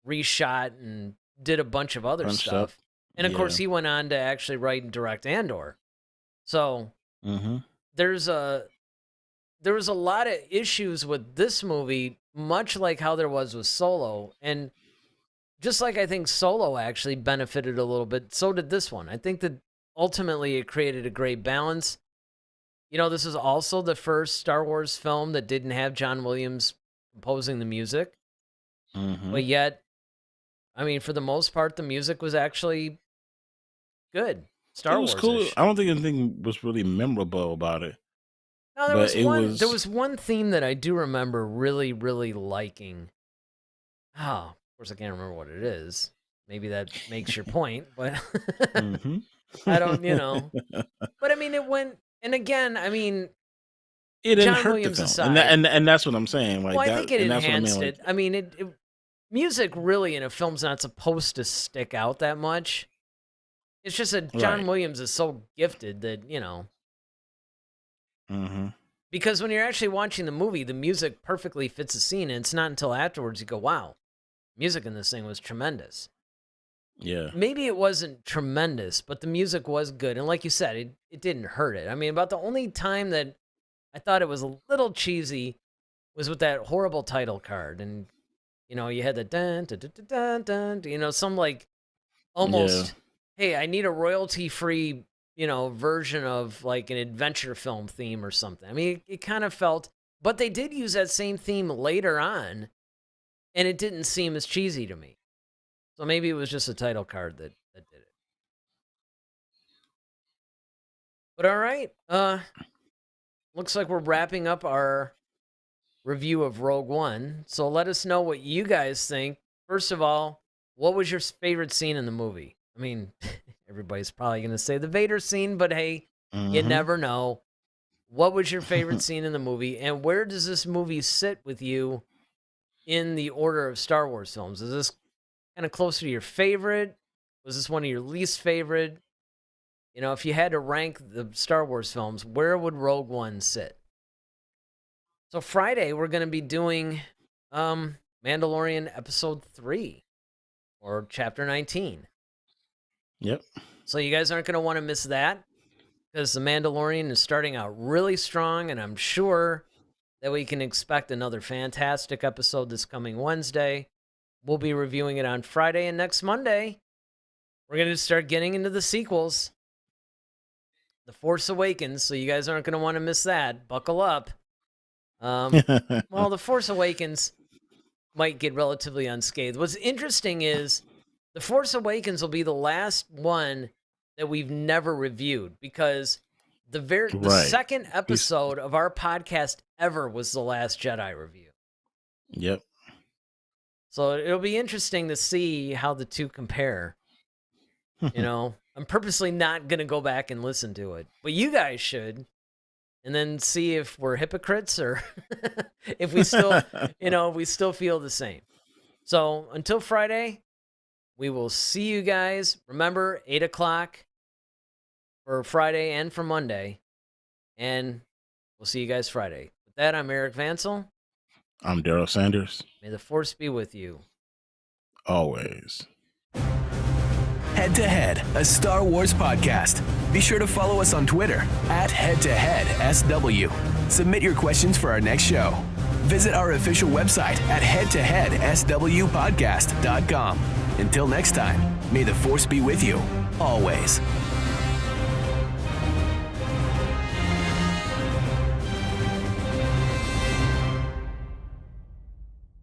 reshot and did a bunch of other Punched up. stuff. And of course, Yeah. he went on to actually write and direct Andor. So Hmm. there's a there was a lot of issues with this movie, much like how there was with Solo, and just like I think Solo actually benefited a little bit, so did this one. I think that ultimately it created a great balance. This is also the first Star Wars film that didn't have John Williams composing the music, Hmm. but yet, I mean, for the most part, the music was actually good, It Star was Wars cool. ish. I don't think anything was really memorable about it, Now but it there was was one theme that I do remember really, really liking. Oh, of course, I can't remember what it is. Maybe that makes your point, but hmm I don't. But I mean, it went, and again, I mean, it didn't John hurt the Williams film, and that, aside, and that's what I'm saying. well, Like I that, think it and that's what I mean. enhanced Like it. I mean, music really in a film's not supposed to stick out that much. It's just that John right. Williams is so gifted that Hmm. Because when you're actually watching the movie, the music perfectly fits the scene, and it's not until afterwards you go, wow, music in this thing was tremendous. Yeah. Maybe it wasn't tremendous, but the music was good. And like you said, it didn't hurt it. I mean, about the only time that I thought it was a little cheesy was with that horrible title card. And, you had the dun, dun, dun, dun, dun, dun, some like almost, hey, I need a royalty-free, version of like an adventure film theme or something. I mean, it kind of felt, but they did use that same theme later on, and it didn't seem as cheesy to me. So maybe it was just a title card that did it. But all right, looks like we're wrapping up our review of Rogue One. So let us know what you guys think. First of all, what was your favorite scene in the movie? I mean, everybody's probably going to say the Vader scene, but hey, you never know. What was your favorite scene in the movie, and where does this movie sit with you in the order of Star Wars films? Is this kind of closer to your favorite? Was this one of your least favorite? If you had to rank the Star Wars films, where would Rogue One sit? So Friday, we're going to be doing Mandalorian Episode 3, or Chapter 19. Yep. So you guys aren't going to want to miss that, because The Mandalorian is starting out really strong, and I'm sure that we can expect another fantastic episode this coming Wednesday. We'll be reviewing it on Friday, and next Monday, we're going to start getting into the sequels. The Force Awakens, so you guys aren't going to want to miss that. Buckle up. Well, The Force Awakens might get relatively unscathed. What's interesting is The Force Awakens will be the last one that we've never reviewed, because the second episode of our podcast ever was The Last Jedi review. Yep. So it'll be interesting to see how the two compare. I'm purposely not going to go back and listen to it, but you guys should, and then see if we're hypocrites or if we still, we still feel the same. So until Friday, we will see you guys. Remember, 8 o'clock for Friday and for Monday, and we'll see you guys Friday. With that, I'm Eric Vansel. I'm Daryl Sanders. May the Force be with you. Always. Head to Head, a Star Wars podcast. Be sure to follow us on Twitter @HeadToHeadSW. Submit your questions for our next show. Visit our official website at headtoheadswpodcast.com. Until next time, may the Force be with you, always.